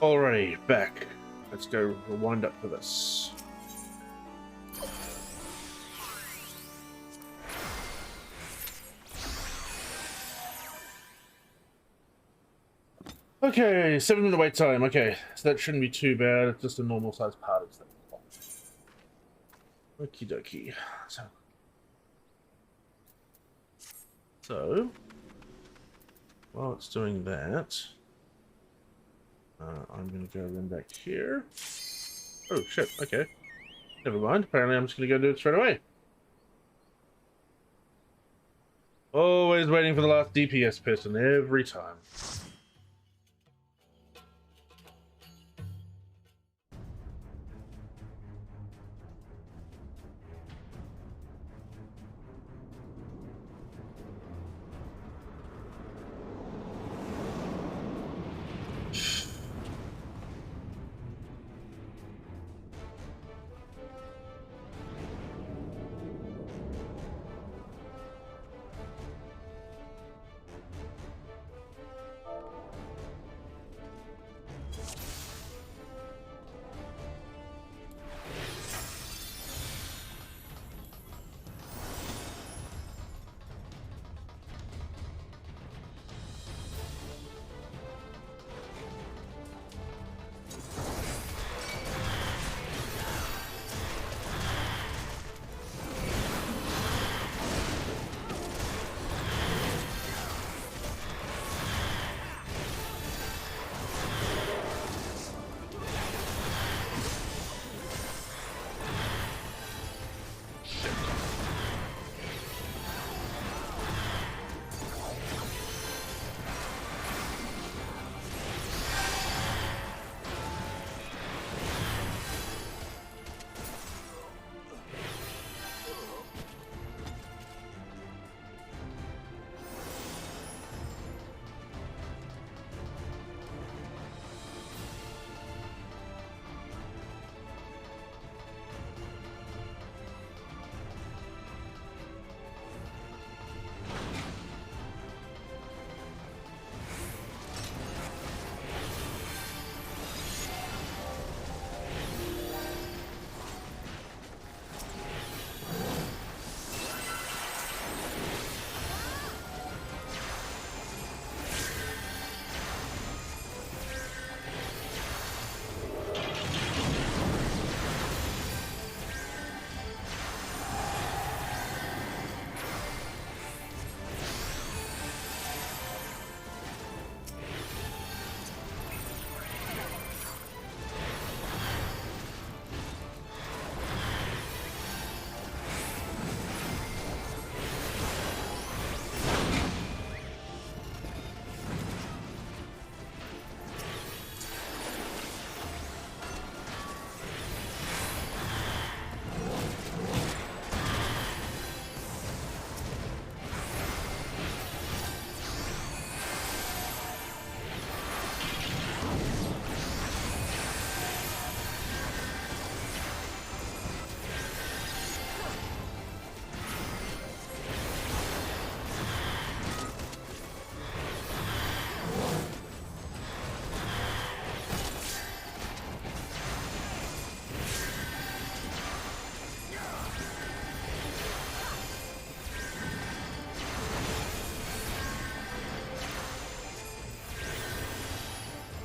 Speaker 1: Alrighty, back. Let's go rewind up for this. Okay, 7-minute wait time. Okay, so that shouldn't be too bad. It's just a normal size party. Okie dokie. So while it's doing that, I'm going to go then back here. Oh shit, okay. Never mind. Apparently I'm just going to go do it straight away. Always waiting for the last DPS person every time.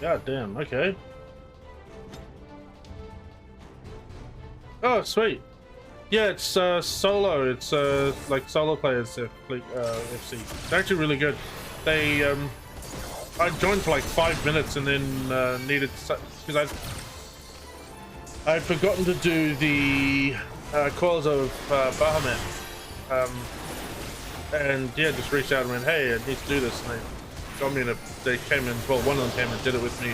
Speaker 1: God damn, okay. Oh, sweet. Yeah, it's solo. It's like solo players FC. It's actually really good. They I joined for like 5 minutes and then needed because I'd forgotten to do the Coils of Bahamut. And yeah, just reached out and went, hey, I need to do this, and they got me in they came in, well, one of them came and did it with me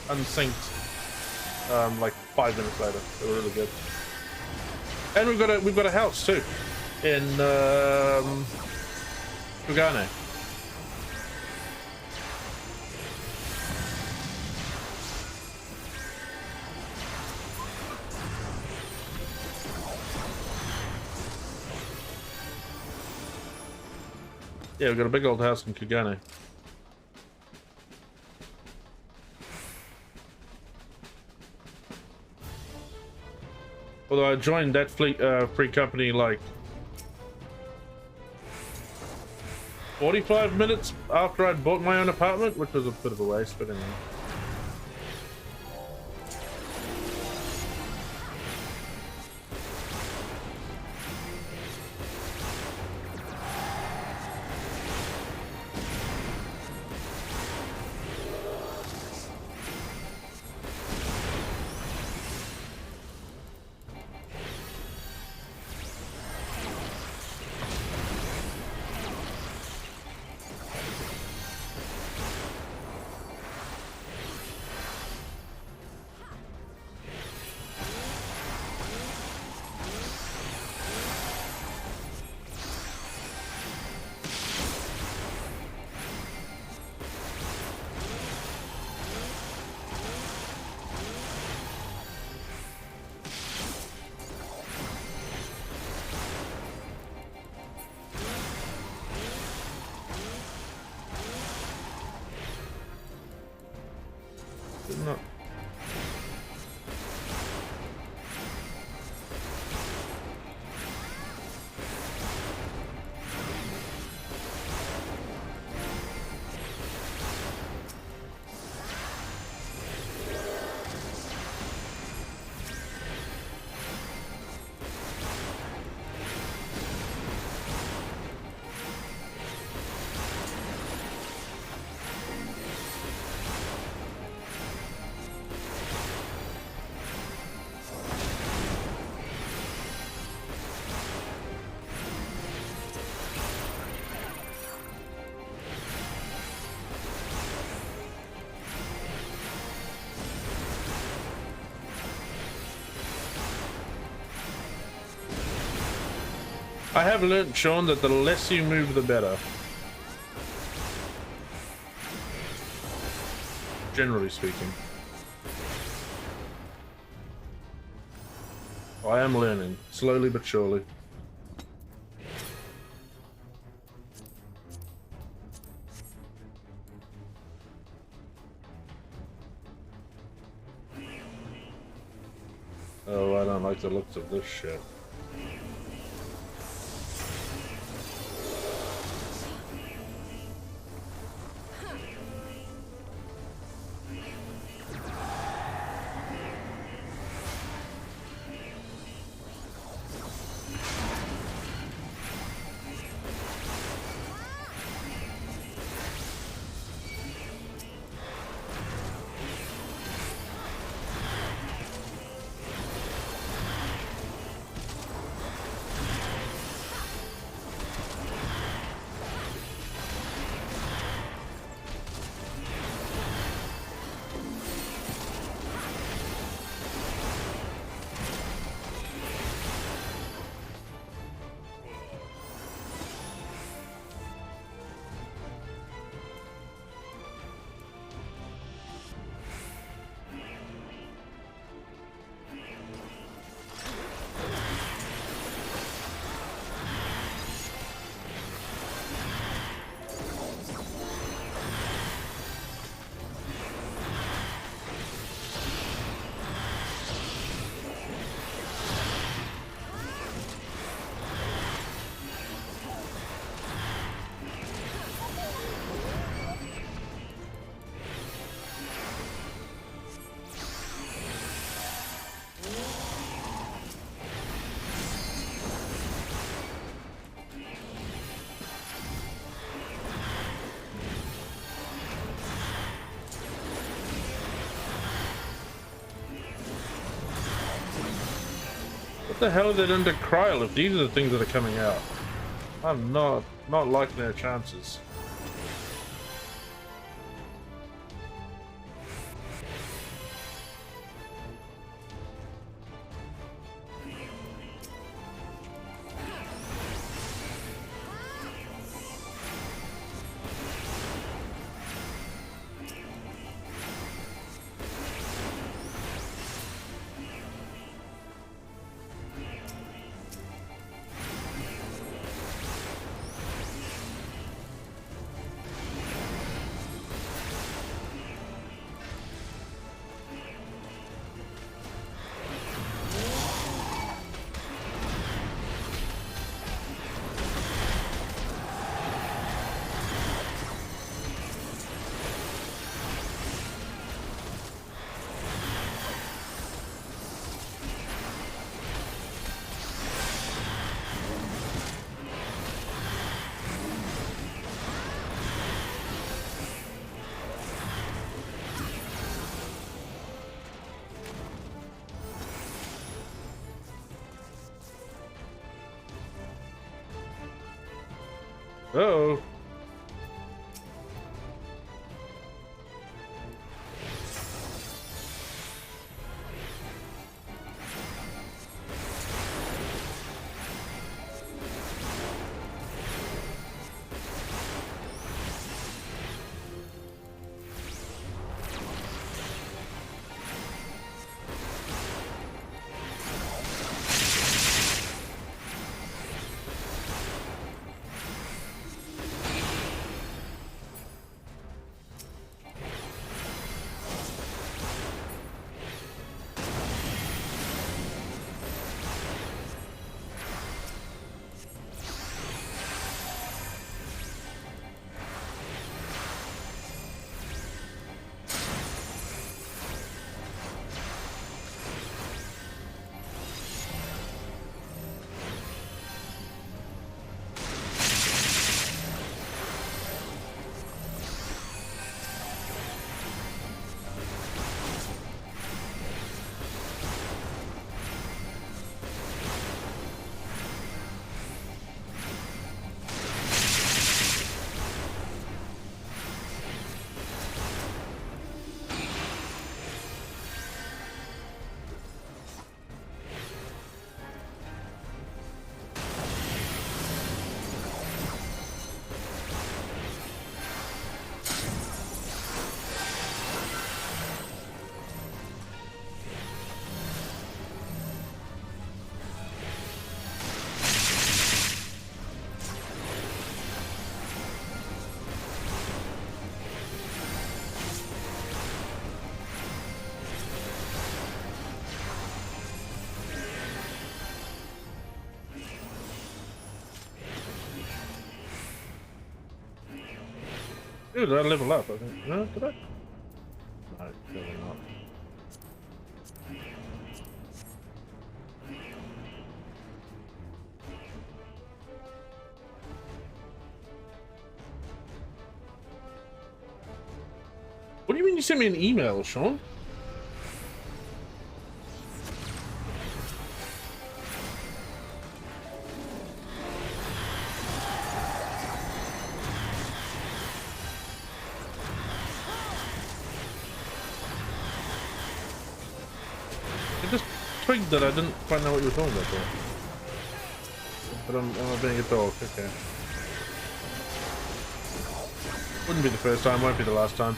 Speaker 1: unsynced like 5 minutes later. They were really good. And we've got a house too in Kugane. Yeah, we've got a big old house in Kugane. Although I joined that free company like 45 minutes after I'd bought my own apartment, which was a bit of a waste, but anyway. No. I have learnt, Sean, that the less you move, the better. Generally speaking. I am learning, slowly but surely. Oh, I don't like the looks of this shit. What the hell are they done to Kryl if these are the things that are coming out? I'm not liking their chances. Uh-oh. Did I level up? I think. No, did I? No, clearly not. What do you mean you sent me an email, Sean? I just twigged that I didn't quite know what you were talking about there. But I'm being a dog, okay. Wouldn't be the first time, won't be the last time.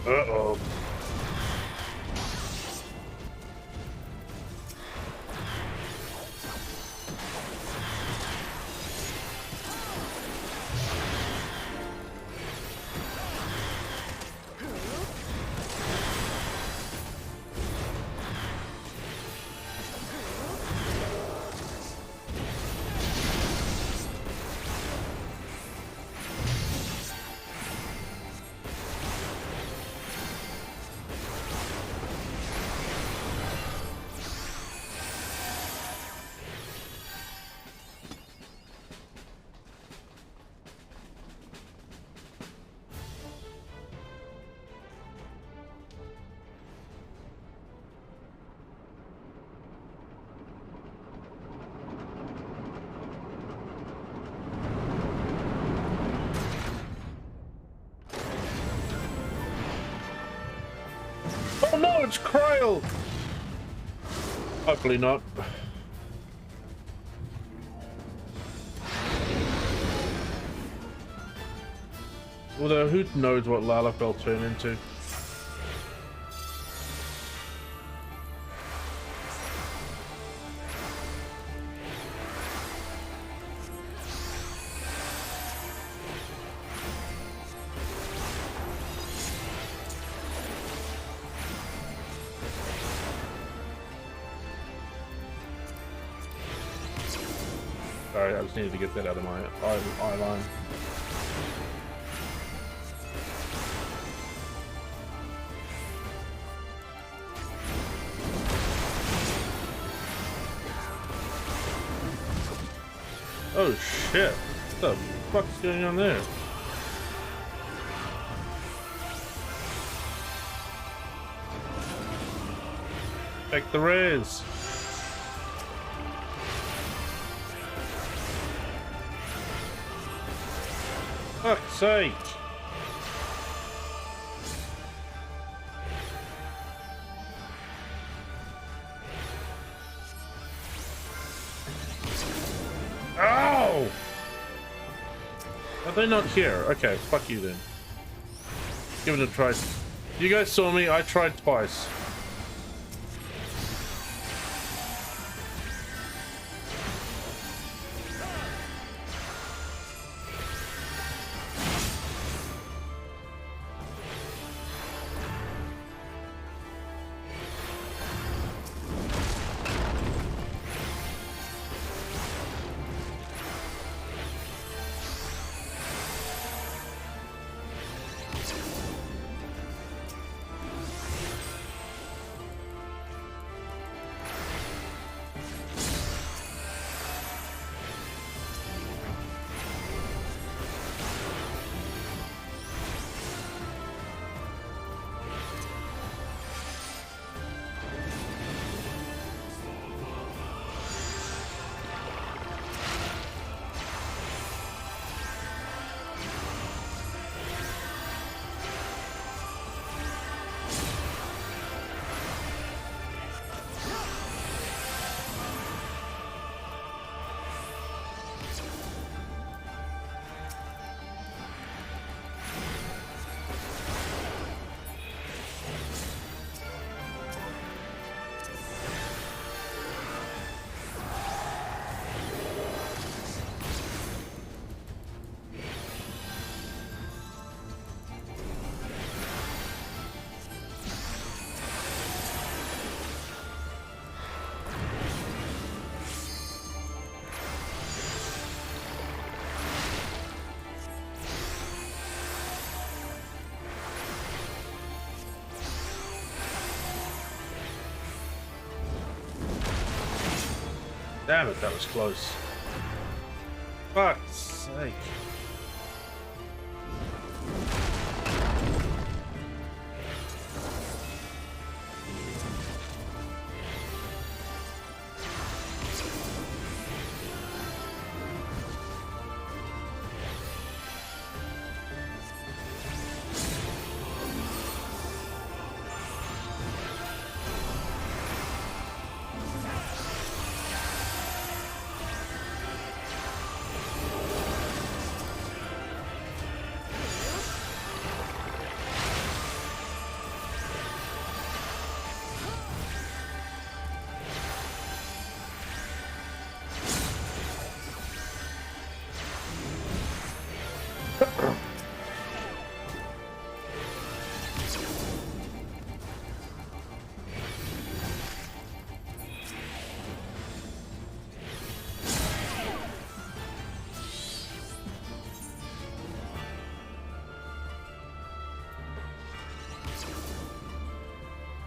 Speaker 1: Uh-oh. it's Kryl! Hopefully not. Although, who knows what Lalafell turn into? Sorry, I just needed to get that out of my eye line. Oh shit, what the fuck's going on there? Take the raise. Fuck's sake. Ow! Are they not here? Okay, fuck you then. Give it a try. You guys saw me, I tried twice. Damn it, that was close. Fuck's sake.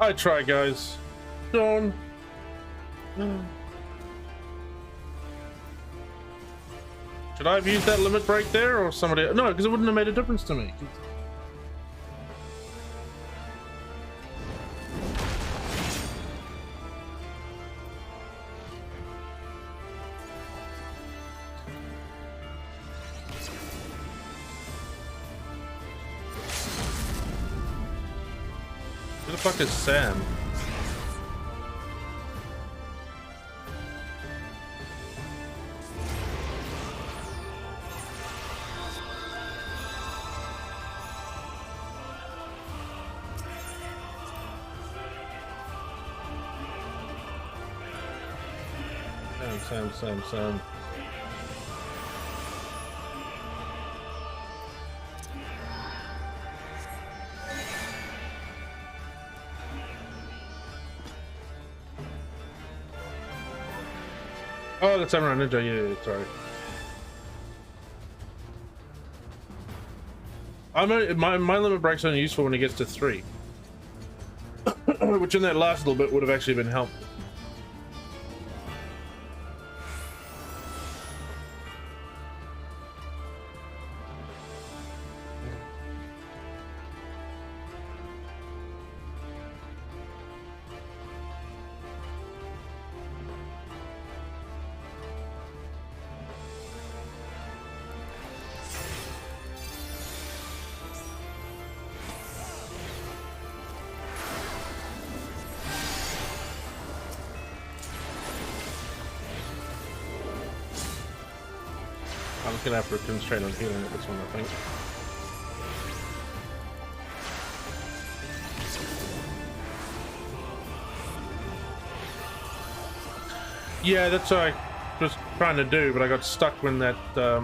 Speaker 1: I try, guys. Don't. Should I have used that limit break there, or somebody? No, because it wouldn't have made a difference to me. Where the fuck is Sam? Sam. Oh, that's Samurai Ninja. Yeah, sorry. My limit break's only useful when it gets to 3, which in that last little bit would have actually been helpful. I'm gonna have to concentrate on healing at this one, I think. Yeah, that's what I was trying to do, but I got stuck when that I've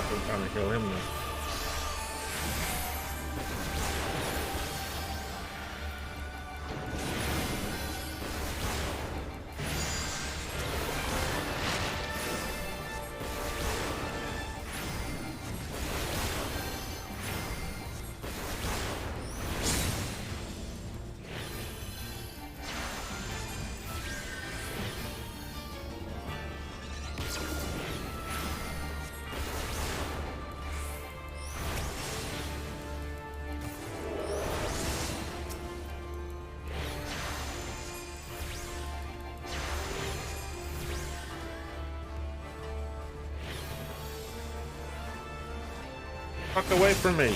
Speaker 1: been trying to kill him now. Fuck away from me.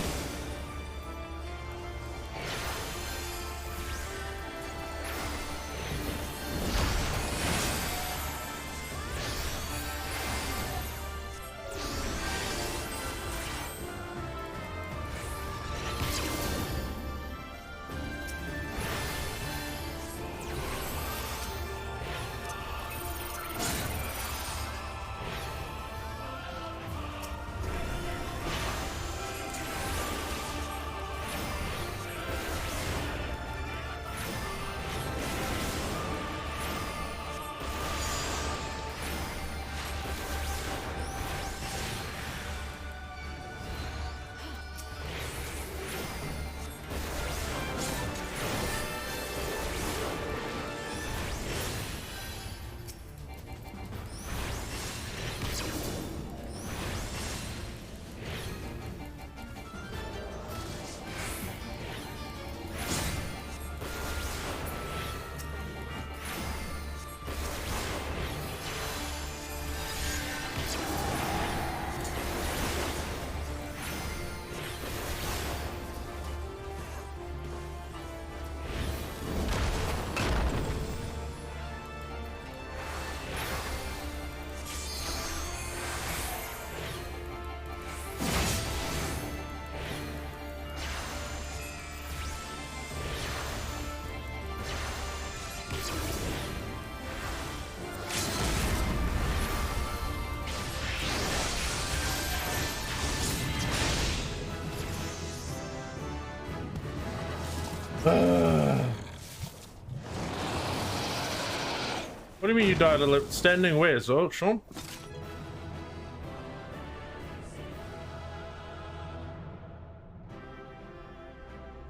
Speaker 1: What do you mean you died standing where, so Sean?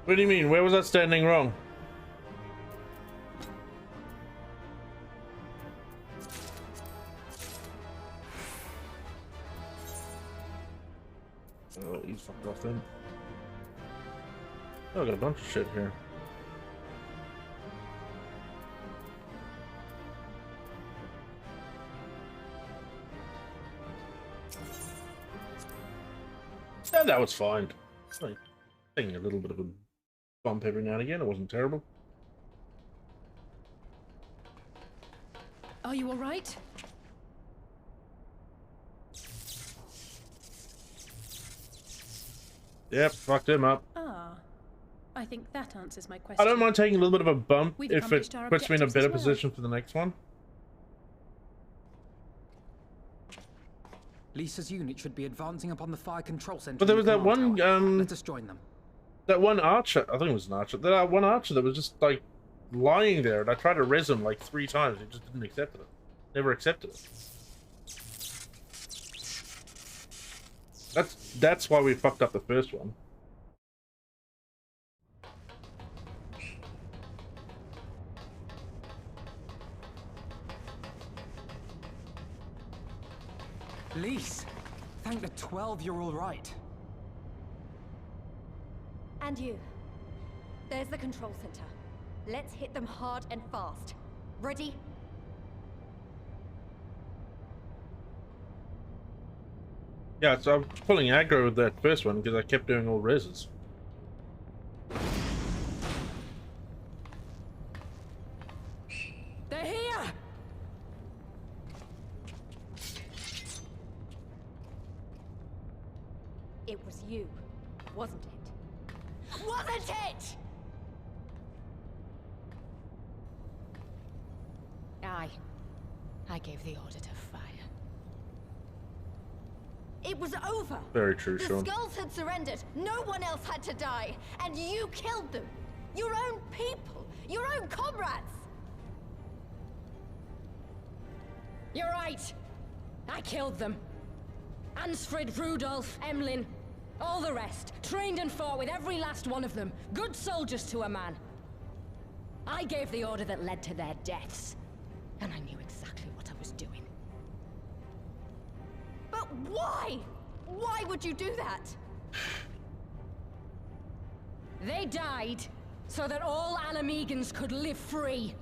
Speaker 1: What do you mean? Where was that standing wrong? Oh, he's fucked off then. Oh, I got a bunch of shit here. Yeah, that was fine. Like, taking a little bit of a bump every now and again. It wasn't terrible.
Speaker 3: Are you all right?
Speaker 1: Yep, fucked him up.
Speaker 3: Ah, I think that answers my question.
Speaker 1: I don't mind taking a little bit of a bump
Speaker 3: We've
Speaker 1: if it
Speaker 3: accomplished our
Speaker 1: puts me in a
Speaker 3: objectives
Speaker 1: better
Speaker 3: as well.
Speaker 1: position for the next one.
Speaker 2: Lisa's unit should be advancing upon the fire control center.
Speaker 1: But there was that one,
Speaker 2: Let us join them.
Speaker 1: that one archer, I think it was an archer, that one archer that was just, like, lying there, and I tried to res him, like, 3 times, he just didn't accept it. Never accepted it. That's why we fucked up the first one.
Speaker 2: Lise, thank the 12 you're all right.
Speaker 9: And you. There's the control center. Let's hit them hard and fast. Ready?
Speaker 1: Yeah, so I'm pulling aggro with that first one because I kept doing all reses.
Speaker 8: They're here!
Speaker 9: It was you, wasn't it? Wasn't it?
Speaker 8: I gave the order to fire.
Speaker 9: It was over.
Speaker 1: Very true,
Speaker 9: The
Speaker 1: Sean.
Speaker 9: skulls had surrendered. No one else had to die. And you killed them. Your own people. Your own comrades.
Speaker 8: You're right. I killed them. Ansfrid, Rudolph, Emlyn, all the rest. Trained and fought with every last one of them. Good soldiers to a man. I gave the order that led to their deaths. And I knew exactly what I was doing.
Speaker 9: But why? Why would you do that?
Speaker 8: They died so that all Alamegans could live free.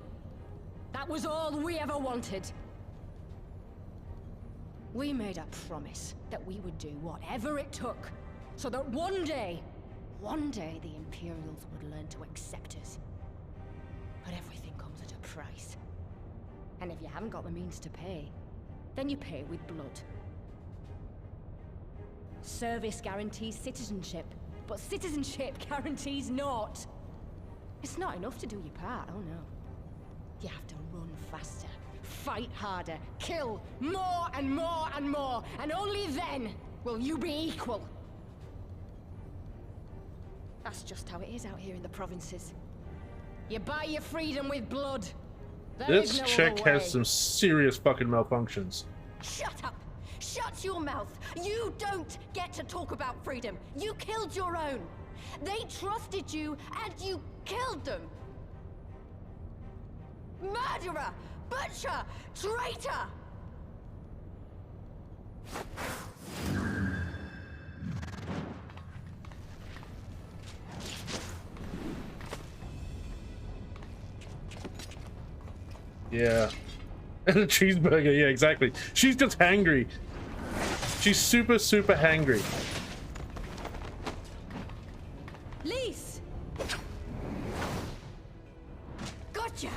Speaker 8: That was all we ever wanted. We made a promise that we would do whatever it took, so that one day the Imperials would learn to accept us. But everything comes at a price. And if you haven't got the means to pay, then you pay with blood. Service guarantees citizenship, but citizenship guarantees naught. It's not enough to do your part, oh no. You have to run faster, fight harder, kill more and more and more, and only then will you be equal. That's just how it is out here in the provinces. You buy your freedom with blood. There
Speaker 1: This
Speaker 8: is no
Speaker 1: chick
Speaker 8: other way.
Speaker 1: has some serious fucking malfunctions.
Speaker 9: Shut up! Shut your mouth! You don't get to talk about freedom! You killed your own! They trusted you, and you killed them! Murderer! Butcher! Traitor!
Speaker 1: Yeah. And a cheeseburger, yeah, exactly. She's just hangry. She's super, super hangry.
Speaker 9: Lise! Gotcha!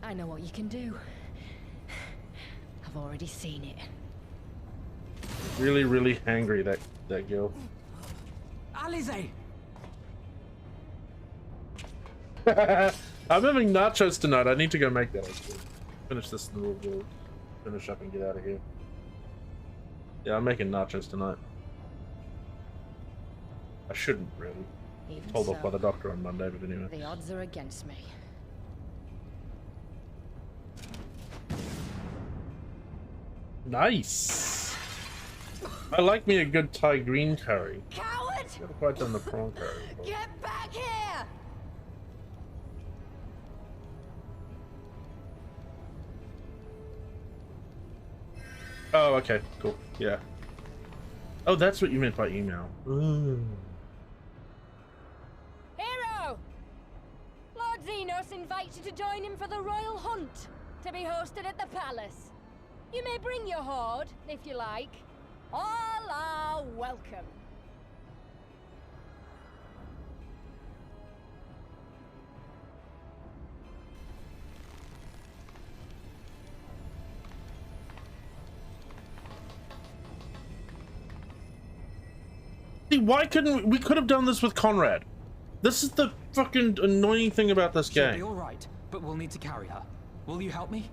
Speaker 8: I know what you can do. I've already seen it.
Speaker 1: Really, really hangry, that girl.
Speaker 2: Alize!
Speaker 1: I'm having nachos tonight. I need to go make that. Actually. Finish this and we'll finish up and get out of here. Yeah, I'm making nachos tonight. I shouldn't really.
Speaker 8: Even
Speaker 1: Told off
Speaker 8: so,
Speaker 1: by the doctor on Monday, but anyway.
Speaker 8: the odds are against me.
Speaker 1: Nice. I like me a good Thai green curry.
Speaker 9: Coward!
Speaker 1: Never quite done the prawn curry before.
Speaker 9: Get back here!
Speaker 1: Oh, okay, cool. Yeah. Oh, that's what you meant by email. Ooh.
Speaker 8: Hero! Xenos invites you to join him for the royal hunt, to be hosted at the palace. You may bring your horde, if you like. All are welcome.
Speaker 1: See, why couldn't we could have done this with Conrad? This is the fucking annoying thing about this game.
Speaker 2: She'll be all right, but we'll need to carry her. Will you help me?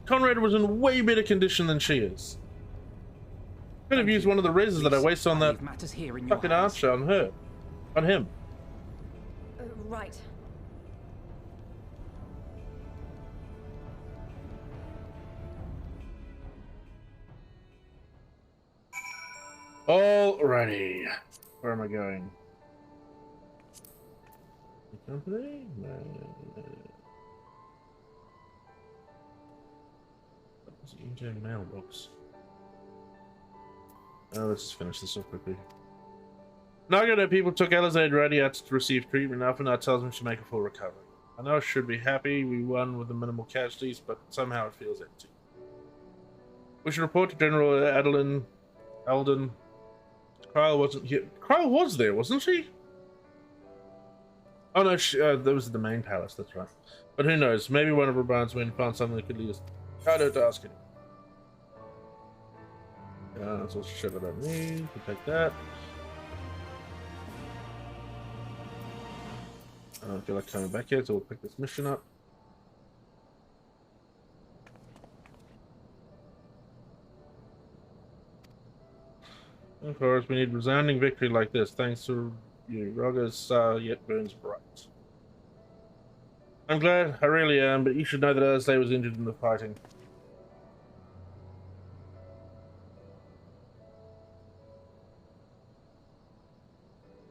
Speaker 1: Conrad was in way better condition than she is. Could have used one of the reses that I wasted on that fucking archer on her. On him.
Speaker 9: Right.
Speaker 1: Alrighty. Where am I going? Company? No. What's the intern mailbox? Let's just finish this off quickly. Nagano people took Alizade Radiat to receive treatment. Alphanat tells me to make a full recovery. I know I should be happy we won with the minimal casualties, but somehow it feels empty. We should report to General Alden. Kyle wasn't here. Kyle was there, wasn't she? Oh no, that was the main palace, that's right. But who knows, maybe one of her barns went and found something that could lead us. I don't ask him. That's all shit I don't need. We'll take that. I don't feel like coming back here, so we'll pick this mission up. Of course, we need resounding victory like this. Thanks to you, Roger's star yet burns bright. I'm glad, I really am, but you should know that Alizade was injured in the fighting.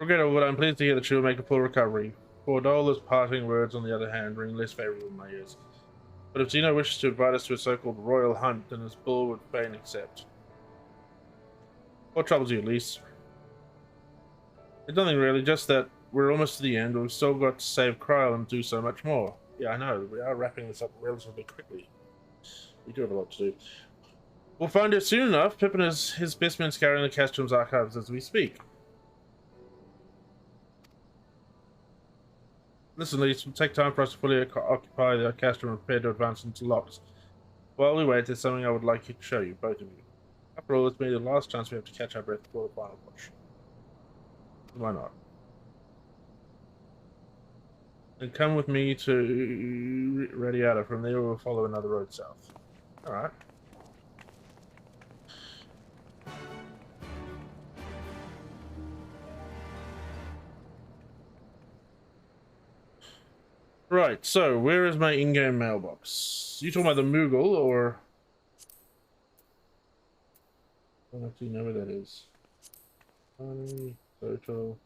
Speaker 1: Regrettable, but I'm pleased to hear that she will make a full recovery. For Dola's parting words, on the other hand, ring less favorable in my ears. But if Zeno wishes to invite us to a so-called royal hunt, then his bull would fain accept. What troubles you, Elise? It's nothing really, just that we're almost to the end, but we've still got to save Kryl and do so much more. Yeah, I know, we are wrapping this up relatively quickly. We do have a lot to do. We'll find it soon enough. Pippin is his best man scouring the Castrum's archives as we speak. Listen, Elise, it'll take time for us to fully occupy the Castrum and prepare to advance into Locks. While we wait, there's something I would like to show you, both of you. After all, it's maybe the last chance we have to catch our breath before the final push. Why not? Then come with me to Radiata. From there, we'll follow another road south. Alright. Right, so where is my in-game mailbox? You talking about the Moogle, or... I don't actually know where that is. Money, photo.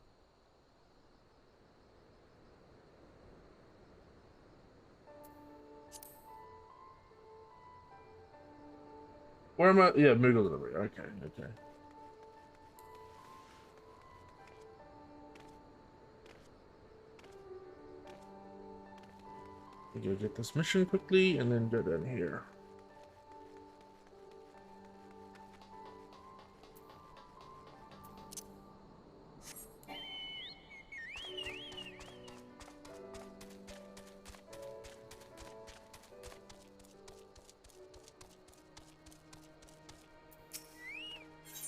Speaker 1: Where am I? Yeah, Moogle delivery. Okay, okay. We go get this mission quickly and then go down here.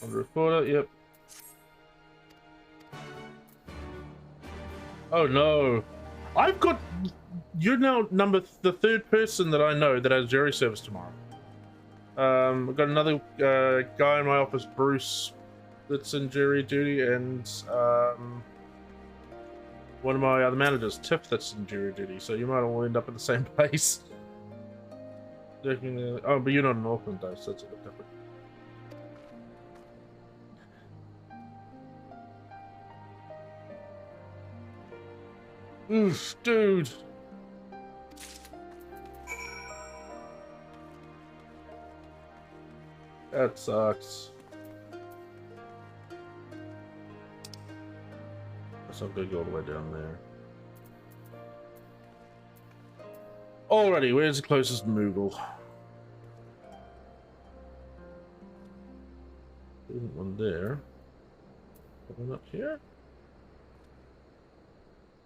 Speaker 1: On the reporter, yep. Oh no. I've got... You're now the third person that I know that has jury service tomorrow. I've got another guy in my office, Bruce, that's in jury duty, and one of my other managers, Tiff, that's in jury duty. So you might all end up at the same place. Oh, but you're not in Auckland though, so that's a bit different. Oof, dude. That sucks. That's not gonna go all the way down there. Alrighty, where's the closest Moogle? There isn't one there. One up here?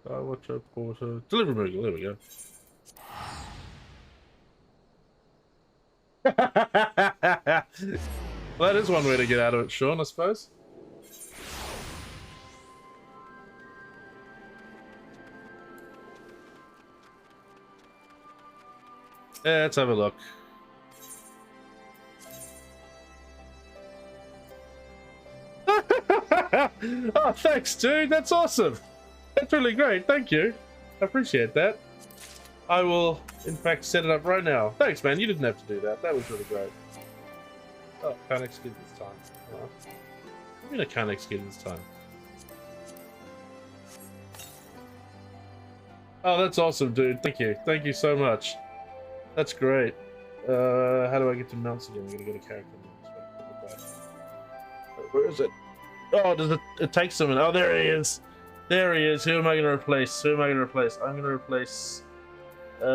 Speaker 1: Watcher, Porter, Deliver Moogle, there we go. Well, that is one way to get out of it, Sean, I suppose. Yeah, let's have a look. Oh, thanks, dude. That's awesome. That's really great. Thank you. I appreciate that. I will, in fact, set it up right now. Thanks, man. You didn't have to do that. That was really great. Oh, can't execute this time. What do you mean I can't execute this time? Oh, that's awesome, dude. Thank you. Thank you so much. That's great. How do I get to mounts again? I'm gonna go to character mounts. Where is it? Oh, does it take someone? Oh, there he is. There he is. Who am I gonna replace? Who am I gonna replace? I'm gonna replace. I'm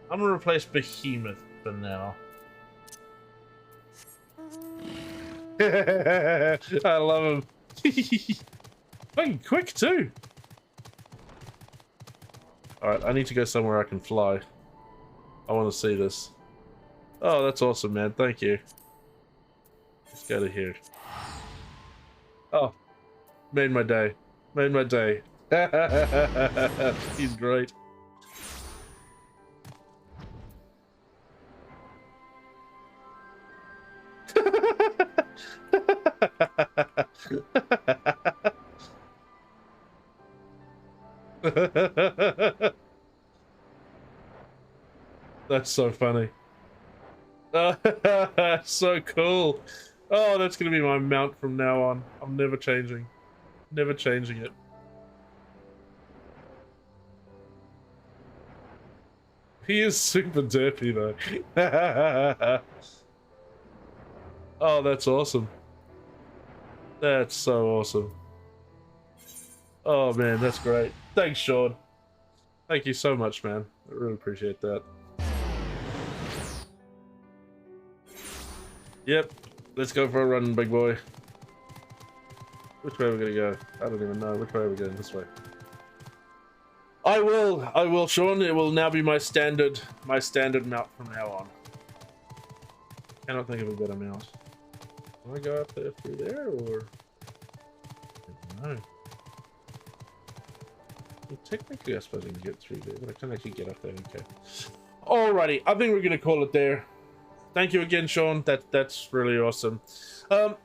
Speaker 1: gonna replace Behemoth for now. I love him. Fucking quick too. Alright, I need to go somewhere I can fly. I want to see this. Oh, that's awesome, man. Thank you. Let's go to here. Oh, made my day. Made my day. He's great. That's so funny. So cool. Oh, that's gonna be my mount from now on. I'm never changing. Never changing it. He is super derpy though. Oh, that's awesome. That's so awesome. Oh man, that's great. Thanks, Sean. Thank you so much, man. I really appreciate that. Yep, let's go for a run, big boy. Which way are we gonna go? I don't even know. Which way are we going? This way. I will, Sean. It will now be my standard mount from now on. Cannot think of a better mount. Can I go up there through there, or? I don't know. Well, technically, I suppose I can get through there, but I can't actually get up there. Okay. Alrighty, I think we're gonna call it there. Thank you again, Sean. That's really awesome.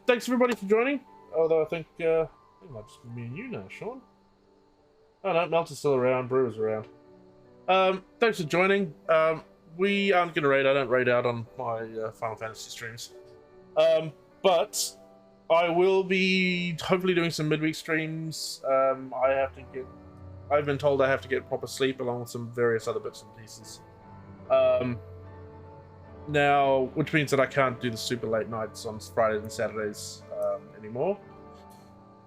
Speaker 1: Thanks everybody for joining. Although I think it might just be me and you now, Sean. Oh no, Melter's still around. Brewer's around. Thanks for joining. We aren't gonna raid. I don't raid out on my Final Fantasy streams. But I will be hopefully doing some midweek streams. I've been told I have to get proper sleep along with some various other bits and pieces. Now, which means that I can't do the super late nights on Fridays and Saturdays anymore.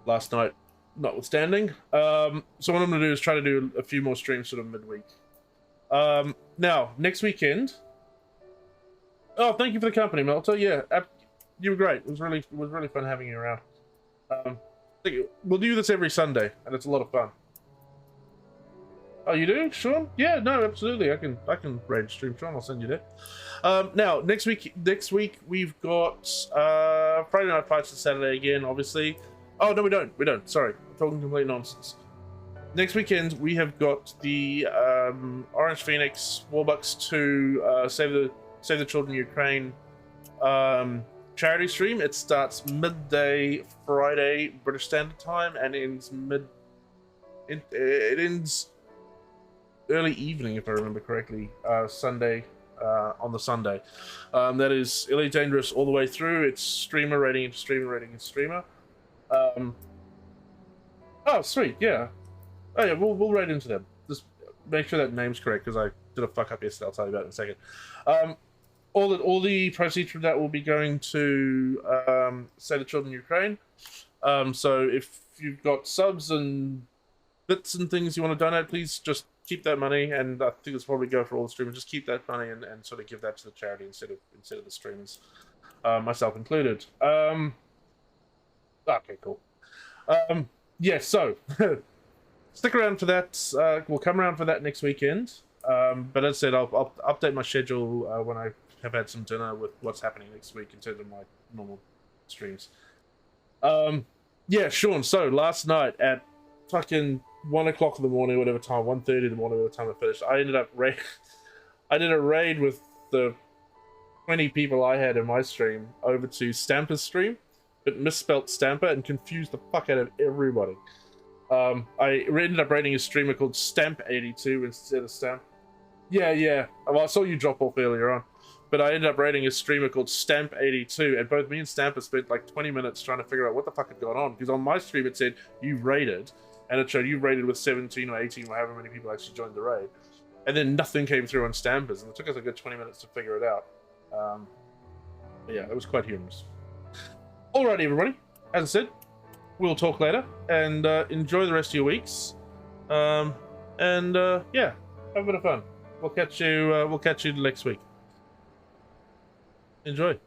Speaker 1: Last night, notwithstanding. So what I'm going to do is try to do a few more streams sort of midweek. Now, next weekend. Oh, thank you for the company, Melter. Yeah, you were great. It was really fun having you around. We'll do this every Sunday, and it's a lot of fun. Oh, you do, Sean? Yeah, no, absolutely. I can raid stream, Sean. I'll send you there. Now, next week we've got Friday Night Fights and Saturday again, obviously. Oh no, we don't. Sorry, I'm talking complete nonsense. Next weekend we have got the Orange Phoenix Warbucks 2 Save the Children Ukraine charity stream. It starts midday Friday British Standard Time and ends it ends early evening, if I remember correctly, Sunday, on the Sunday. That is Elite Dangerous all the way through. It's streamer rating into streamer rating into streamer. Oh, sweet, yeah. Oh yeah, we'll raid into them. Just make sure that name's correct, because I did a fuck up yesterday. I'll tell you about it in a second. All the proceeds from that will be going to Save the Children Ukraine. So if you've got subs and bits and things you want to donate, please just keep that money, and I think it's probably go for all the streamers. Just keep that money and sort of give that to the charity instead of the streamers, myself included. Okay, cool. Yeah, so stick around for that. We'll come around for that next weekend. But as I said, I'll update my schedule when I have had some dinner with what's happening next week in terms of my normal streams. Yeah, Sean. So last night at fucking 1 o'clock in the morning, whatever time, 1:30 in the morning, whatever time I finished, I ended up I did a raid with the 20 people I had in my stream over to Stamper's stream, but misspelt Stamper and confused the fuck out of everybody. I ended up raiding a streamer called Stamp82 instead of Stamp. Yeah. Well, I saw you drop off earlier on. But I ended up raiding a streamer called Stamp82, and both me and Stamper spent like 20 minutes trying to figure out what the fuck had gone on, because on my stream it said, you raided, and it showed you raided with 17 or 18 or however many people actually joined the raid. And then nothing came through on Stamper's, and it took us a good 20 minutes to figure it out. But yeah, it was quite humorous. Alrighty, everybody. As I said, we'll talk later, and enjoy the rest of your weeks. Yeah, have a bit of fun. We'll catch you next week. Enjoy.